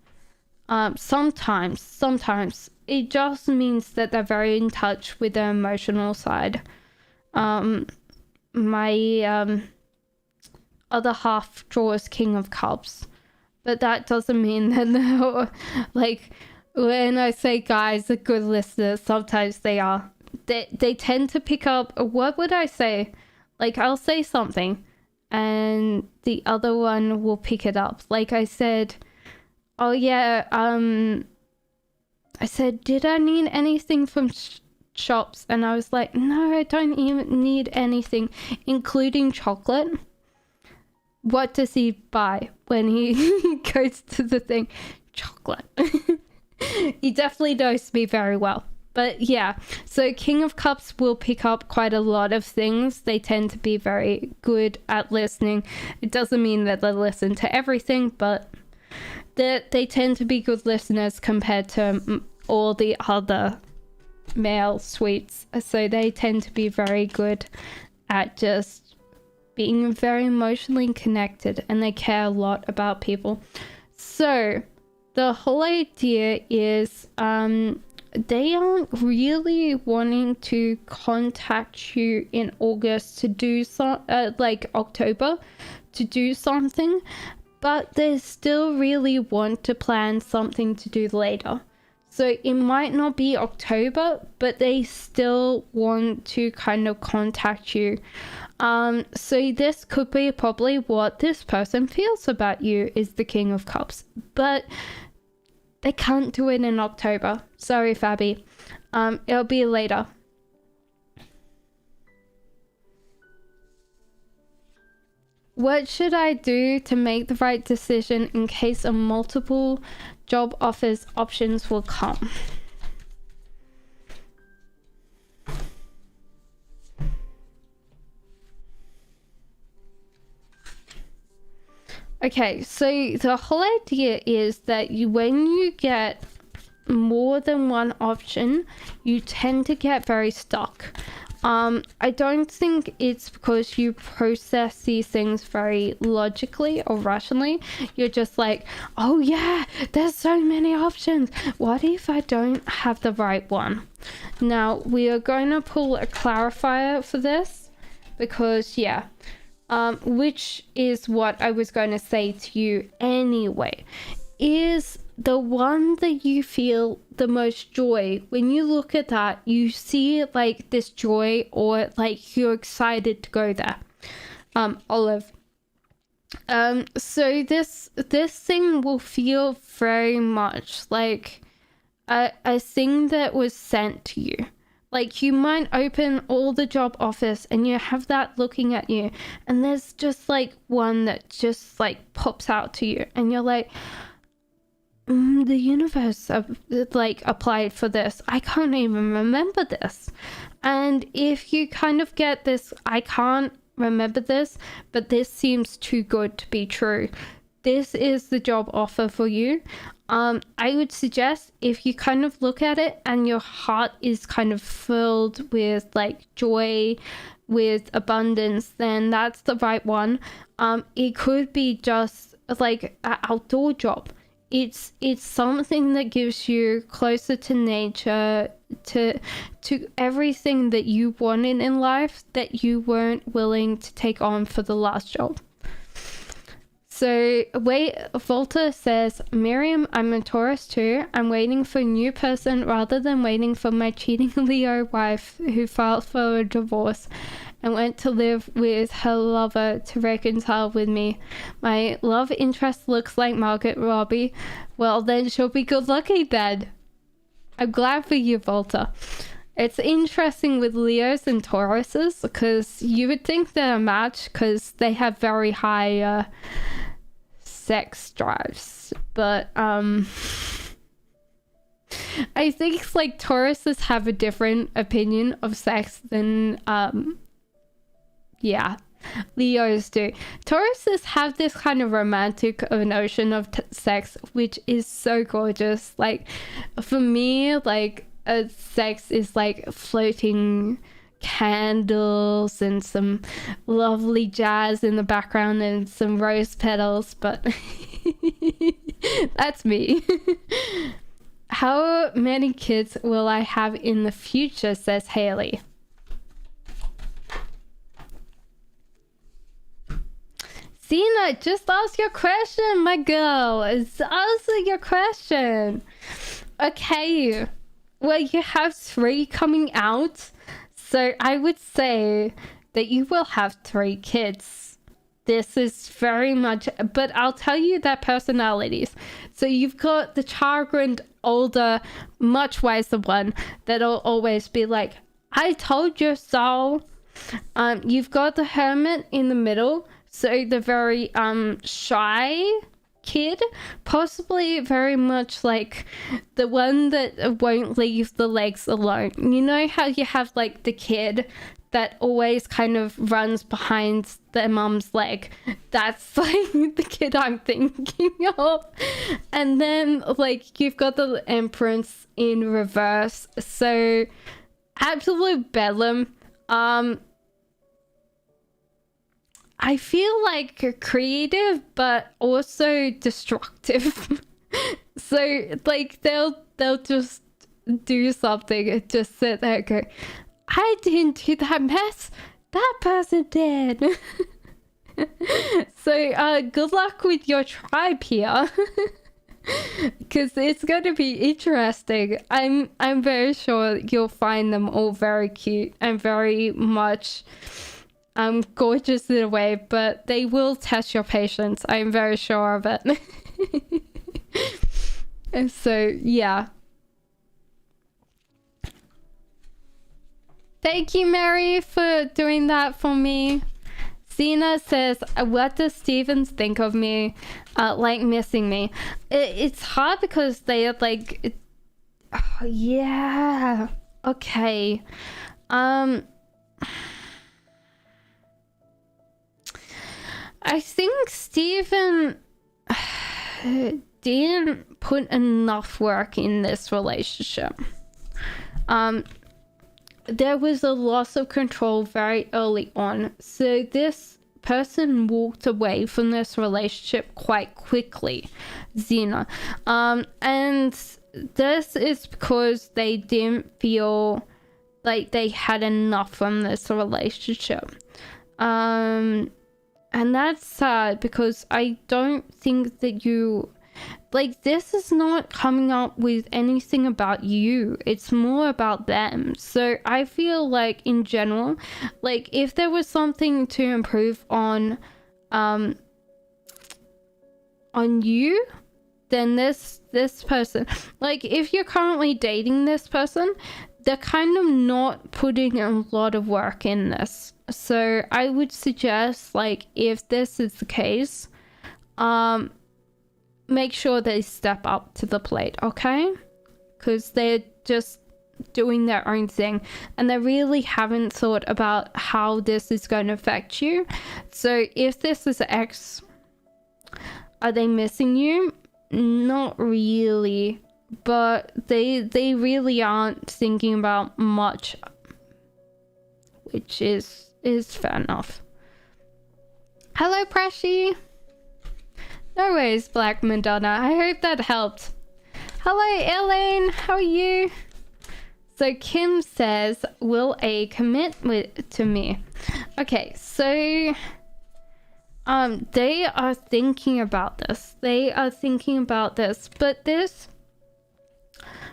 Sometimes it just means that they're very in touch with their emotional side. My other half draws King of Cups, but that doesn't mean that they're like, when I say guys are good listeners, sometimes they are. They tend to pick up, what would I say? Like I'll say something and the other one will pick it up. Like I said, oh yeah, I said, did I need anything from shops? And I was like, no, I don't even need anything, including chocolate. What does he buy when he goes to the thing? Chocolate. He definitely knows me very well. But yeah, so King of Cups will pick up quite a lot of things. They tend to be very good at listening. It doesn't mean that they listen to everything, but they tend to be good listeners compared to all the other male suites. So they tend to be very good at just being very emotionally connected, and they care a lot about people. So the whole idea is they aren't really wanting to contact you in August to do like October to do something, but they still really want to plan something to do later. So it might not be October, but they still want to kind of contact you. So this could be probably what this person feels about you, is the King of Cups. But they can't do it in October. Sorry, Fabi. It'll be later. What should I do to make the right decision in case of multiple job offers options will come? Okay, so the whole idea is that when you get more than one option, you tend to get very stuck. I don't think it's because you process these things very logically or rationally. You're just like, oh yeah, there's so many options. What if I don't have the right one? Now, we are going to pull a clarifier for this because, yeah, which is what I was going to say to you anyway, is the one that you feel the most joy. When you look at that, you see like this joy, or like you're excited to go there. Olive. So this thing will feel very much like a thing that was sent to you. Like, you might open all the job offers and you have that looking at you, and there's just like one that just like pops out to you, and you're like, the universe like applied for this. I can't even remember this. And if you kind of get this, I can't remember this, but this seems too good to be true, this is the job offer for you. I would suggest, if you kind of look at it and your heart is kind of filled with like joy, with abundance, then that's the right one. It could be just like an outdoor job. It's something that gives you closer to nature, to everything that you wanted in life that you weren't willing to take on for the last job. So Volta says, Miriam, I'm a Taurus too. I'm waiting for a new person rather than waiting for my cheating Leo wife who filed for a divorce and went to live with her lover to reconcile with me. My love interest looks like Margaret Robbie. Well, then she'll be good looking then. I'm glad for you, Volta. It's interesting with Leos and Tauruses because you would think they're a match because they have very high sex drives. But I think like Tauruses have a different opinion of sex than Leos do. Tauruses have this kind of romantic notion of sex, which is so gorgeous. Like, for me, like, sex is like floating candles and some lovely jazz in the background and some rose petals, but that's me. How many kids will I have in the future, says Haley. Sina, just ask your question, my girl. Answer your question. Okay. Well, you have 3 coming out. So I would say that you will have 3 kids. This is very much, but I'll tell you their personalities. So you've got the chagrined, older, much wiser one that'll always be like, I told you so. You've got the hermit in the middle. So the very shy kid, possibly very much like the one that won't leave the legs alone. You know how you have like the kid that always kind of runs behind their mom's leg? That's like the kid I'm thinking of. And then like you've got the Empress in reverse. So absolute bedlam. I feel like creative, but also destructive. So like they'll just do something and just sit there and go, I didn't do that mess, that person did. So good luck with your tribe here. Because it's going to be interesting. I'm very sure you'll find them all very cute and very much gorgeous in a way, but they will test your patience. I'm very sure of it. And so, yeah. Thank you, Mary, for doing that for me. Zena says, what does Stevens think of me? Like missing me. It's hard because they are like... Oh, yeah. Okay. I think Steven didn't put enough work in this relationship. there was a loss of control very early on. So this person walked away from this relationship quite quickly, Xena. And this is because they didn't feel like they had enough from this relationship. And that's sad, because I don't think that you, like, this is not coming up with anything about you. It's more about them. So I feel like in general, like, if there was something to improve on you, then this person, like, if you're currently dating this person, they're kind of not putting a lot of work in this. So I would suggest, like, if this is the case, make sure they step up to the plate, okay? Because they're just doing their own thing, and they really haven't thought about how this is going to affect you. So if this is an ex, are they missing you? Not really, but they really aren't thinking about much, which is fair enough. Hello, Pressy. No worries, Black Madonna. I hope that helped. Hello, Elaine. How are you? So Kim says, will A commit to me? Okay, so they are thinking about this. But this,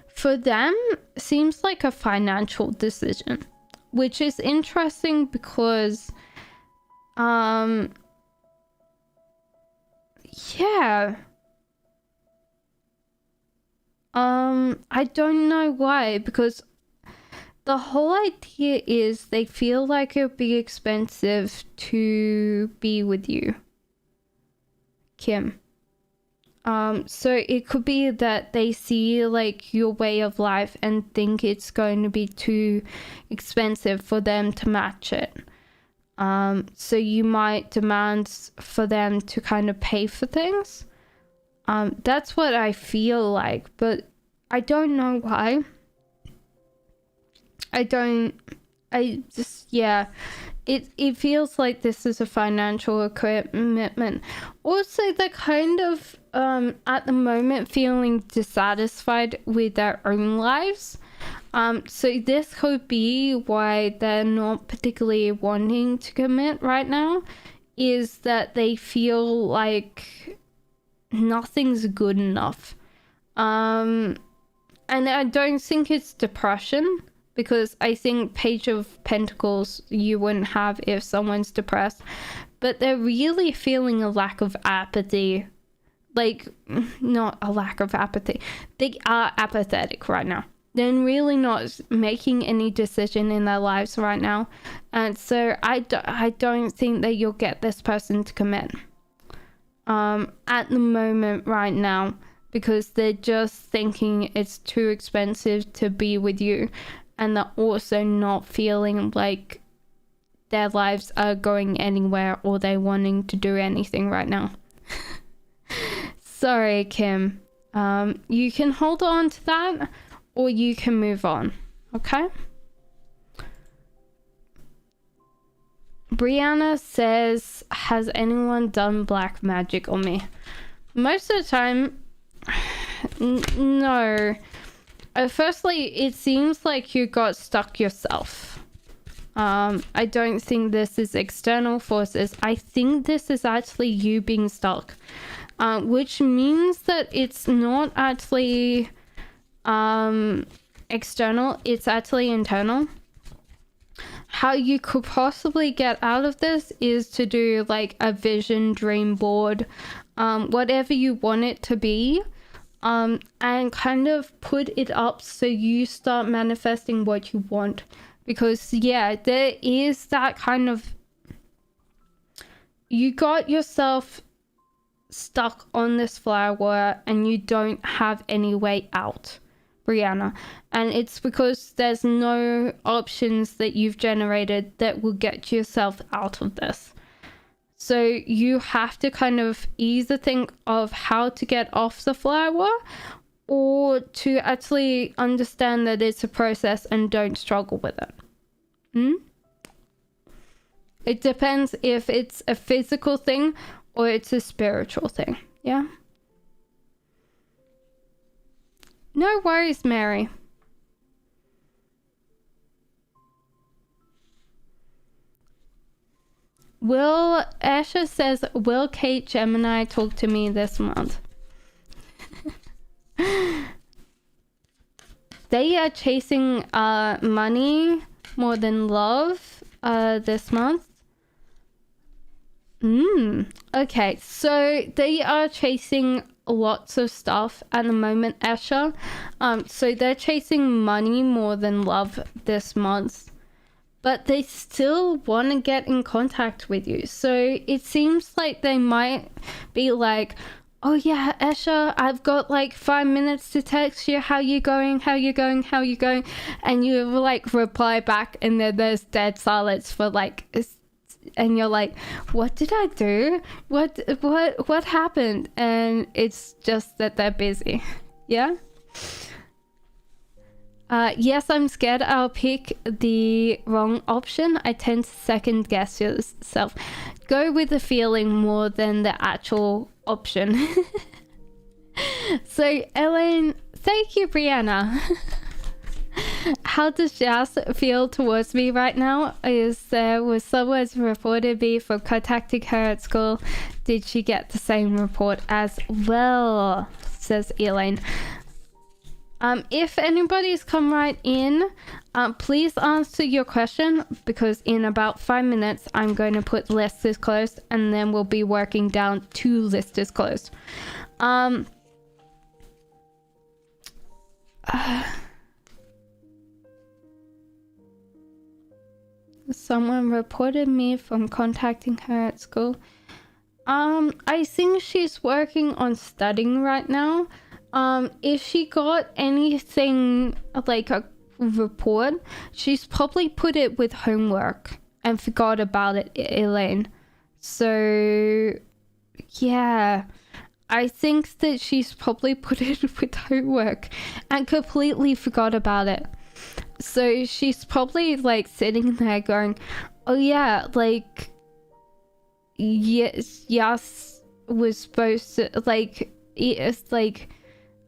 for them, seems like a financial decision, which is interesting because, yeah. I don't know why, because the whole idea is they feel like it would be expensive to be with you, Kim. So it could be that they see like your way of life and think it's going to be too expensive for them to match it. So you might demand for them to kind of pay for things. That's what I feel like, but I don't know why. It feels like this is a financial commitment. Also, they're kind of, at the moment, feeling dissatisfied with their own lives. So this could be why they're not particularly wanting to commit right now, is that they feel like nothing's good enough. And I don't think it's depression, because I think Page of Pentacles you wouldn't have if someone's depressed, but they're really feeling a lack of apathy. Like, not a lack of apathy. They are apathetic right now. They're really not making any decision in their lives right now. And so I don't think that you'll get this person to commit at the moment right now, because they're just thinking it's too expensive to be with you, and they're also not feeling like their lives are going anywhere or they're wanting to do anything right now. Sorry, Kim. You can hold on to that, or you can move on, okay? Brianna says, has anyone done black magic on me? Most of the time, no. Firstly, it seems like you got stuck yourself. I don't think this is external forces. I think this is actually you being stuck, which means that it's not actually external, it's actually internal. How you could possibly get out of this is to do like a vision dream board, whatever you want it to be, and kind of put it up so you start manifesting what you want. Because yeah, there is that kind of, you got yourself stuck on this flower and you don't have any way out, Brianna, and it's because there's no options that you've generated that will get yourself out of this. So you have to kind of either think of how to get off the flower, or to actually understand that it's a process and don't struggle with it. It depends if it's a physical thing or it's a spiritual thing. Yeah. No worries, Mary. Asha says, will Kate Gemini talk to me this month? They are chasing money more than love this month. Okay, so they are chasing lots of stuff at the moment, Asha. So they're chasing money more than love this month, but they still want to get in contact with you. So it seems like they might be like, oh yeah, Asha, I've got like 5 minutes to text you. How you going? How you going? How you going? And you like reply back, and then there's dead silence for like, and you're like, what did I do? What happened? And it's just that they're busy. Yeah. Yes, I'm scared I'll pick the wrong option. I tend to second guess yourself. Go with the feeling more than the actual option. So, Elaine, thank you, Brianna. How does Jazz feel towards me right now? Was someone reported me for contacting her at school? Did she get the same report as well? Says Elaine. If anybody's come right in, please answer your question, because in about 5 minutes I'm going to put list is closed, and then we'll be working down to list is closed. Someone reported me from contacting her at school. I think she's working on studying right now. If she got anything like a report, she's probably put it with homework and forgot about it, Elaine. So yeah, I think that she's probably put it with homework and completely forgot about it. So she's probably like sitting there going, oh yeah, like yes was supposed to, like, it's like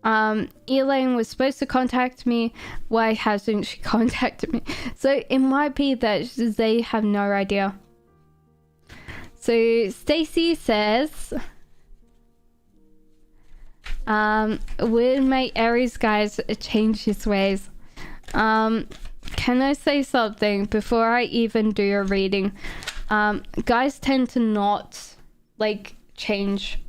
Elaine was supposed to contact me, why hasn't she contacted me? So it might be that they have no idea. So Stacy says, would my Aries guys change his ways? Can I say something before I even do a reading? Guys tend to not like change,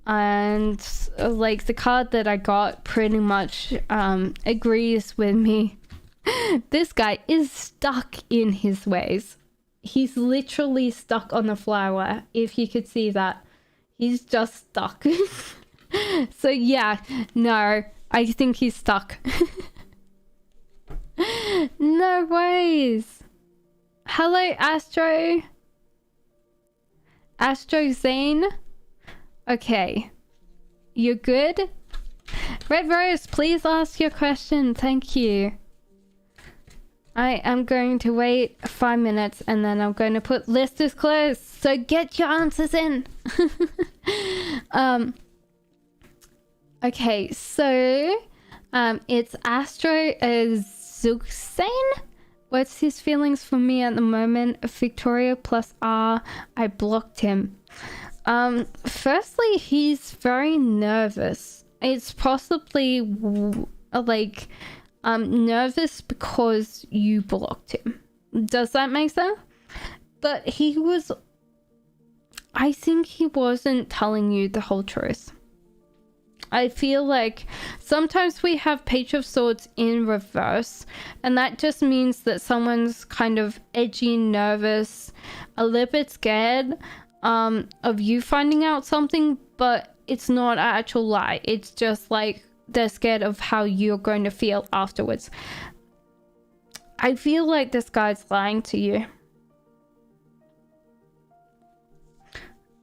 and like the card that I got pretty much agrees with me. This guy is stuck in his ways. He's literally stuck on the flower. If you could see that, he's just stuck. So yeah, no, I think he's stuck. No ways. Hello, Astro Zane. Okay, you're good. Red Rose, please ask your question. Thank you. I am going to wait 5 minutes, and then I'm going to put list is closed. So get your answers in. Okay, so it's Astro Zuxane. What's his feelings for me at the moment? Victoria plus R. I blocked him. Firstly, he's very nervous. It's possibly like nervous because you blocked him. Does that make sense? But I think he wasn't telling you the whole truth. I feel like sometimes we have Page of Swords in reverse, and that just means that someone's kind of edgy, nervous, a little bit scared of you finding out something, but it's not an actual lie. It's just like they're scared of how you're going to feel afterwards. I feel like this guy's lying to you.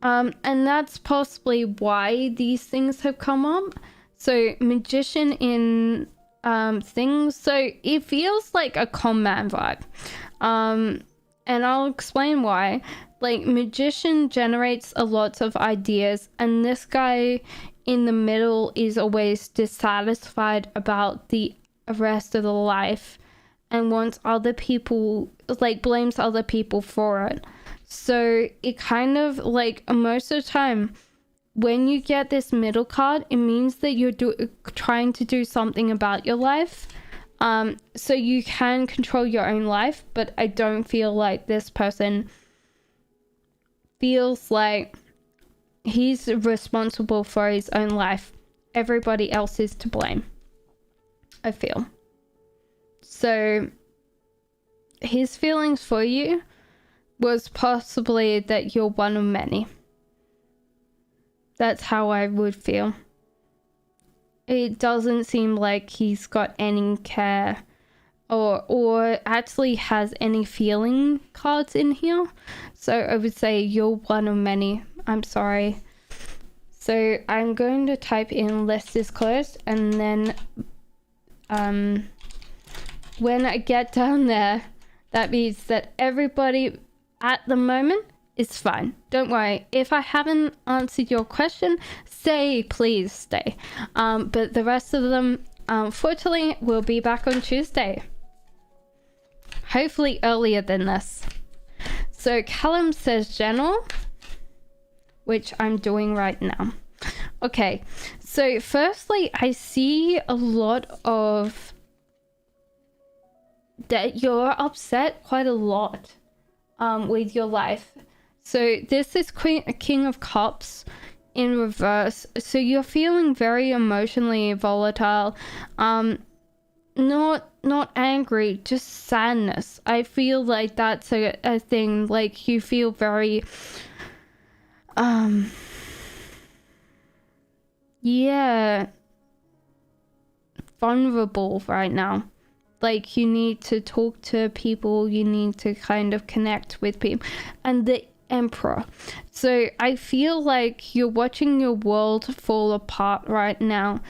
And that's possibly why these things have come up. So Magician in things. So it feels like a con man vibe. And I'll explain why. Like, magician generates a lot of ideas, and this guy in the middle is always dissatisfied about the rest of the life and wants other people, like, blames other people for it. So it kind of, like, most of the time when you get this middle card, it means that you're trying to do something about your life. So you can control your own life, but I don't feel like this person feels like he's responsible for his own life. Everybody else is to blame, I feel. So his feelings for you was possibly that you're one of many. That's how I would feel. It doesn't seem like he's got any care or actually has any feeling cards in here. So I would say you're one of many. I'm sorry. So I'm going to type in list is closed, and then when I get down there, that means that everybody at the moment is fine. Don't worry. If I haven't answered your question, please stay. But the rest of them, unfortunately, will be back on Tuesday. Hopefully earlier than this. So Callum says general, which I'm doing right now. Okay, so firstly, I see a lot of that you're upset quite a lot with your life. So this is King of Cups in reverse. So you're feeling very emotionally volatile. Not angry, just sadness. I feel like that's a thing. Like, you feel very vulnerable right now. Like, you need to talk to people, you need to kind of connect with people. And the Emperor. So I feel like you're watching your world fall apart right now,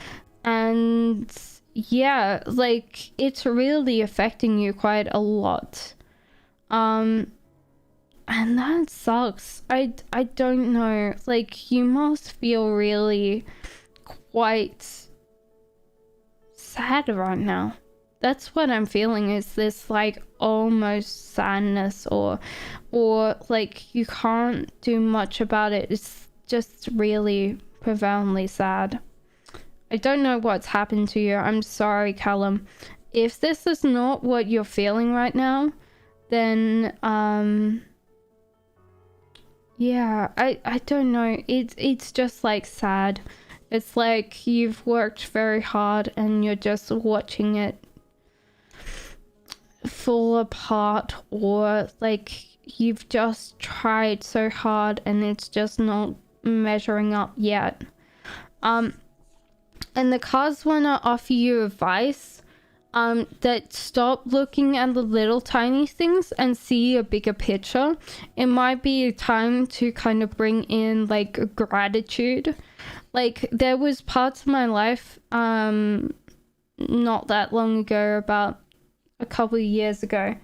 and yeah, like, it's really affecting you quite a lot. And that sucks. I don't know, like, you must feel really quite sad right now. That's what I'm feeling, is this like almost sadness, or like you can't do much about it. It's just really profoundly sad. I don't know what's happened to you. I'm sorry, Callum. If this is not what you're feeling right now, then yeah, I don't know. It's just like sad. It's like you've worked very hard and you're just watching it fall apart, or like you've just tried so hard and it's just not measuring up yet. And the cards want to offer you advice, that stop looking at the little tiny things and see a bigger picture. It might be a time to kind of bring in like gratitude. Like, there was parts of my life not that long ago, about a couple of years ago,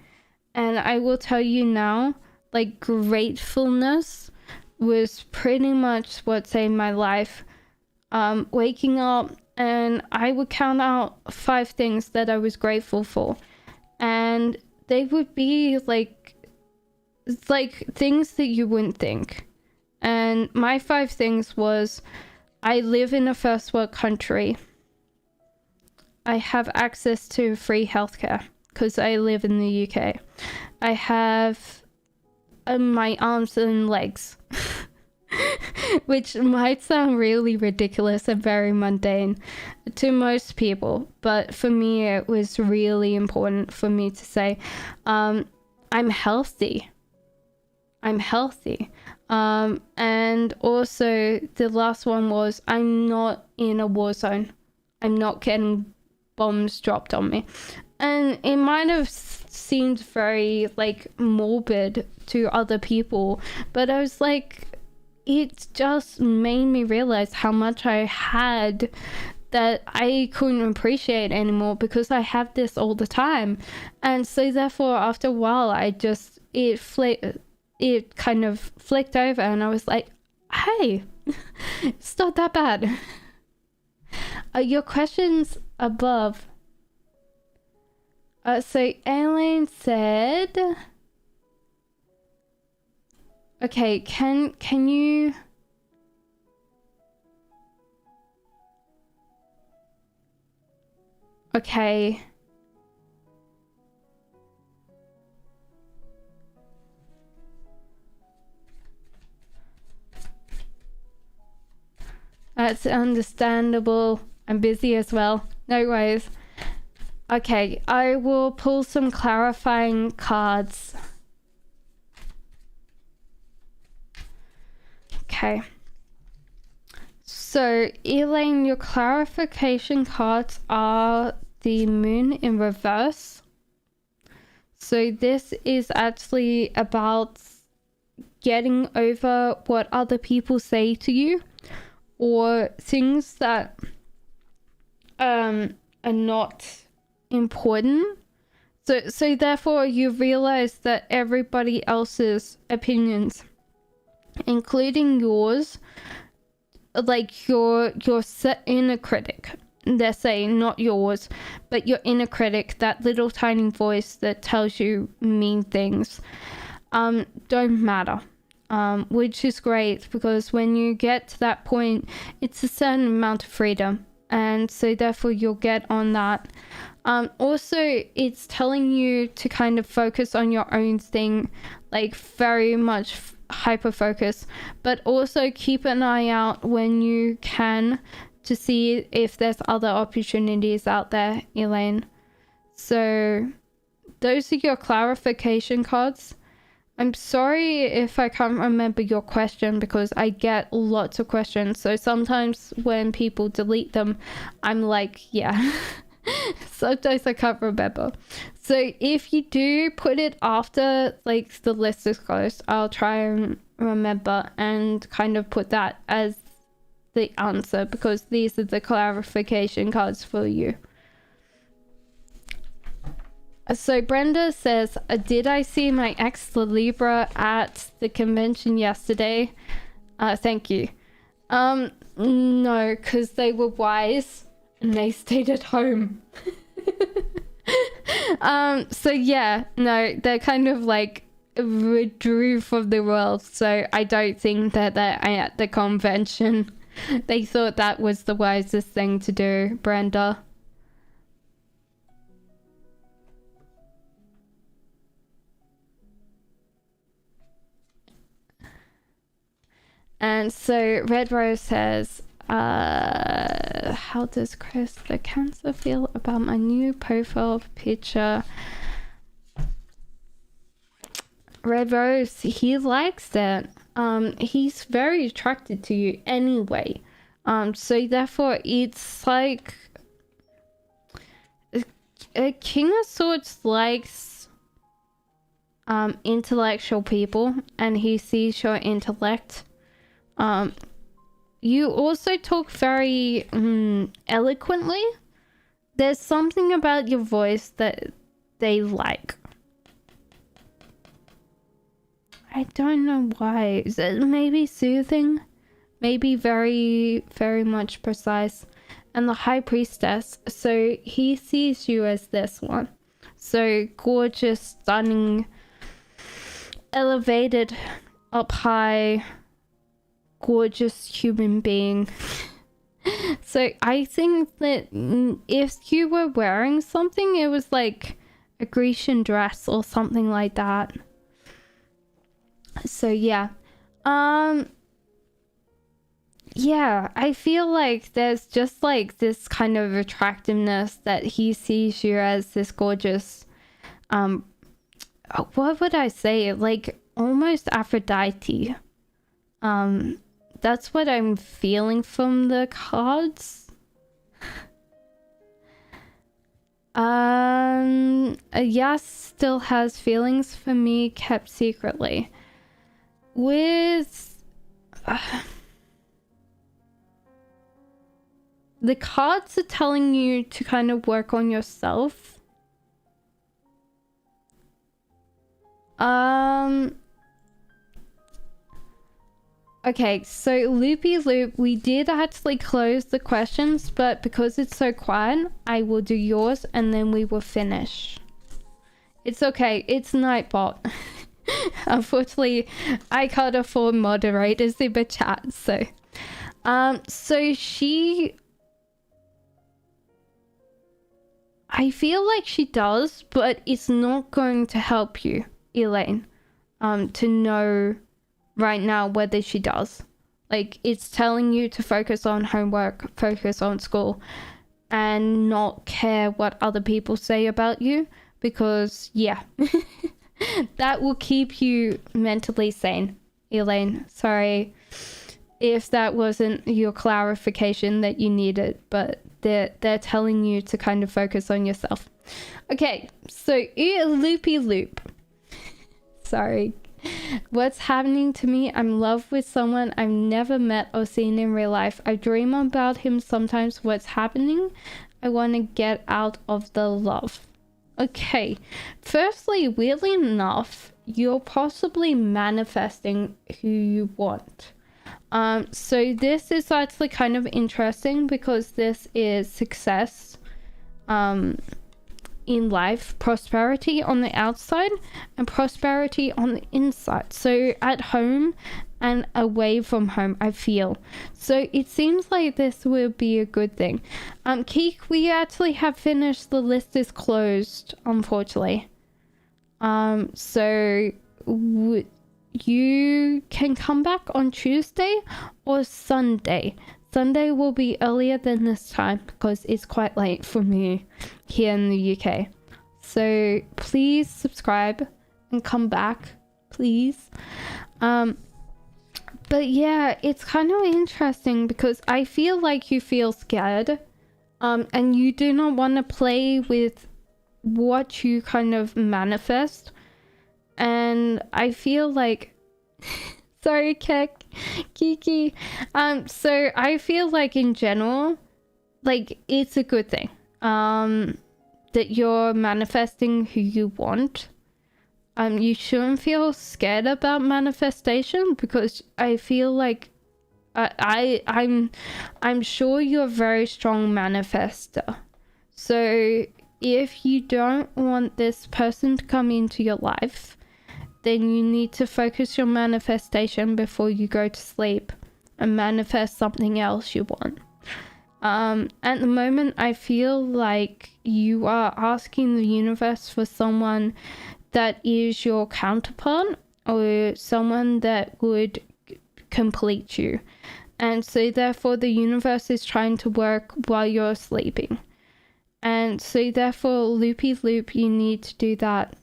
and I will tell you now, like, gratefulness was pretty much what saved my life. Waking up, and I would count out 5 things that I was grateful for, and they would be like things that you wouldn't think. And my 5 things was, I live in a first world country. I have access to free healthcare because I live in the UK. I have my arms and legs, which might sound really ridiculous and very mundane to most people, but for me it was really important for me to say, I'm healthy. And also the last one was, I'm not in a war zone. I'm not getting bombs dropped on me. And it might have seemed very like morbid to other people, but I was like, it just made me realize how much I had that I couldn't appreciate anymore because I have this all the time. And so therefore after a while it kind of flicked over and I was like, hey, it's not that bad. Your questions above. So Elaine said, okay, can you okay. That's understandable. I'm busy as well. No worries. Okay, I will pull some clarifying cards. Okay. So, Elaine, your clarification cards are the Moon in reverse. So this is actually about getting over what other people say to you, or things that are not important. So therefore you realize that everybody else's opinions, including yours, like your inner critic, they're saying, not yours, but your inner critic, that little tiny voice that tells you mean things, don't matter. Which is great, because when you get to that point, it's a certain amount of freedom, and so therefore you'll get on that. Also, it's telling you to kind of focus on your own thing, like very much hyper focus, but also keep an eye out when you can to see if there's other opportunities out there, Elaine. So those are your clarification cards. I'm sorry if I can't remember your question, because I get lots of questions. So sometimes when people delete them, I'm like, yeah. Sometimes I can't remember. So if you do put it after like the list is closed, I'll try and remember and kind of put that as the answer, because these are the clarification cards for you. So Brenda says, did I see my ex the Libra at the convention yesterday? Thank you. No, because they were wise and they stayed at home. So yeah, no, they're kind of like withdrew from the world, so I don't think that they're at the convention. They thought that was the wisest thing to do, Brenda. And so Red Rose says, how does Chris the Cancer feel about my new profile picture? Red Rose, he likes it. He's very attracted to you anyway. So therefore it's like a King of Swords likes intellectual people, and he sees your intellect. You also talk very eloquently. There's something about your voice that they like. I don't know why. Is it maybe soothing? Maybe very, very much precise. And the High Priestess, so he sees you as this one. So gorgeous, stunning, elevated, up high, gorgeous human being. So I think that if you were wearing something, it was like a Grecian dress or something like that. So yeah. Yeah, I feel like there's just like this kind of attractiveness that he sees you as this gorgeous, what would I say? Like almost Aphrodite. That's what I'm feeling from the cards. Yas still has feelings for me kept secretly. With the cards are telling you to kind of work on yourself. Okay, so loopy loop, we did actually close the questions, but because it's so quiet, I will do yours and then we will finish. It's okay, it's Nightbot. Unfortunately, I can't afford moderators in the chat, so she, I feel like she does, but it's not going to help you, Elaine, to know right now whether she does. Like, it's telling you to focus on homework, focus on school, and not care what other people say about you, because yeah, that will keep you mentally sane, Elaine. Sorry if that wasn't your clarification that you needed, but they're telling you to kind of focus on yourself. Okay, so loopy loop. Sorry. What's happening to me? I'm in love with someone I've never met or seen in real life. I dream about him sometimes. What's happening? I want to get out of the love. Okay, firstly, weirdly enough, you're possibly manifesting who you want. So this is actually kind of interesting because this is success in life, prosperity on the outside and prosperity on the inside. So at home and away from home, I feel. So it seems like this will be a good thing. Keek, we actually have finished. The list is closed, unfortunately. So you can come back on Tuesday or Sunday. Sunday will be earlier than this time because it's quite late for me here in the UK. So please subscribe and come back, please. But yeah, it's kind of interesting because I feel like you feel scared, and you do not want to play with what you kind of manifest. And I feel like sorry, Kiki. So I feel like in general, like, it's a good thing that you're manifesting who you want. You shouldn't feel scared about manifestation because I feel like I'm sure you're a very strong manifester. So if you don't want this person to come into your life, then you need to focus your manifestation before you go to sleep and manifest something else you want. At the moment, I feel like you are asking the universe for someone that is your counterpart or someone that would complete you. And so therefore the universe is trying to work while you're sleeping. And so therefore, loopy loop, you need to do that.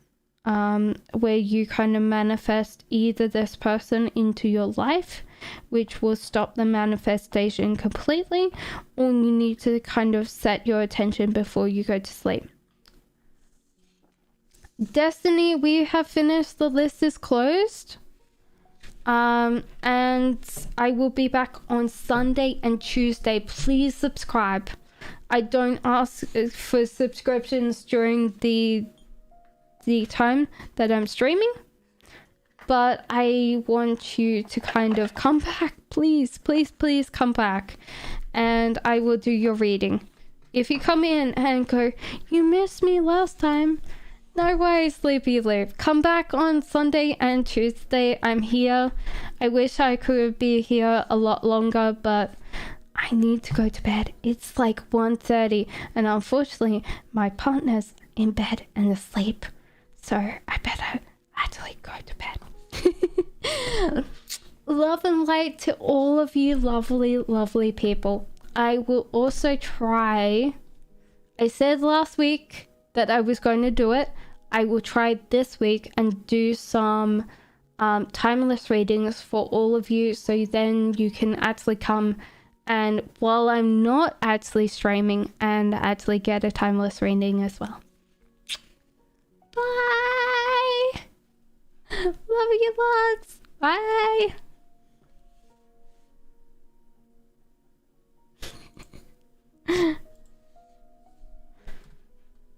Where you kind of manifest either this person into your life, which will stop the manifestation completely, or you need to kind of set your attention before you go to sleep. Destiny, we have finished. The list is closed. And I will be back on Sunday and Tuesday. Please subscribe. I don't ask for subscriptions during the time that I'm streaming, but I want you to kind of come back. Please come back, and I will do your reading. If you come in and go, you missed me last time, no worries, loopy loop. Come back on Sunday and Tuesday. I'm here. I wish I could be here a lot longer, but I need to go to bed. It's like 1:30, and unfortunately my partner's in bed and asleep, so I better actually go to bed. Love and light to all of you lovely people. I will also try, I said last week that I was going to do it. I will try this week and do some timeless readings for all of you, so then you can actually come and while I'm not actually streaming and actually get a timeless reading as well. Bye. Love you lots. Bye.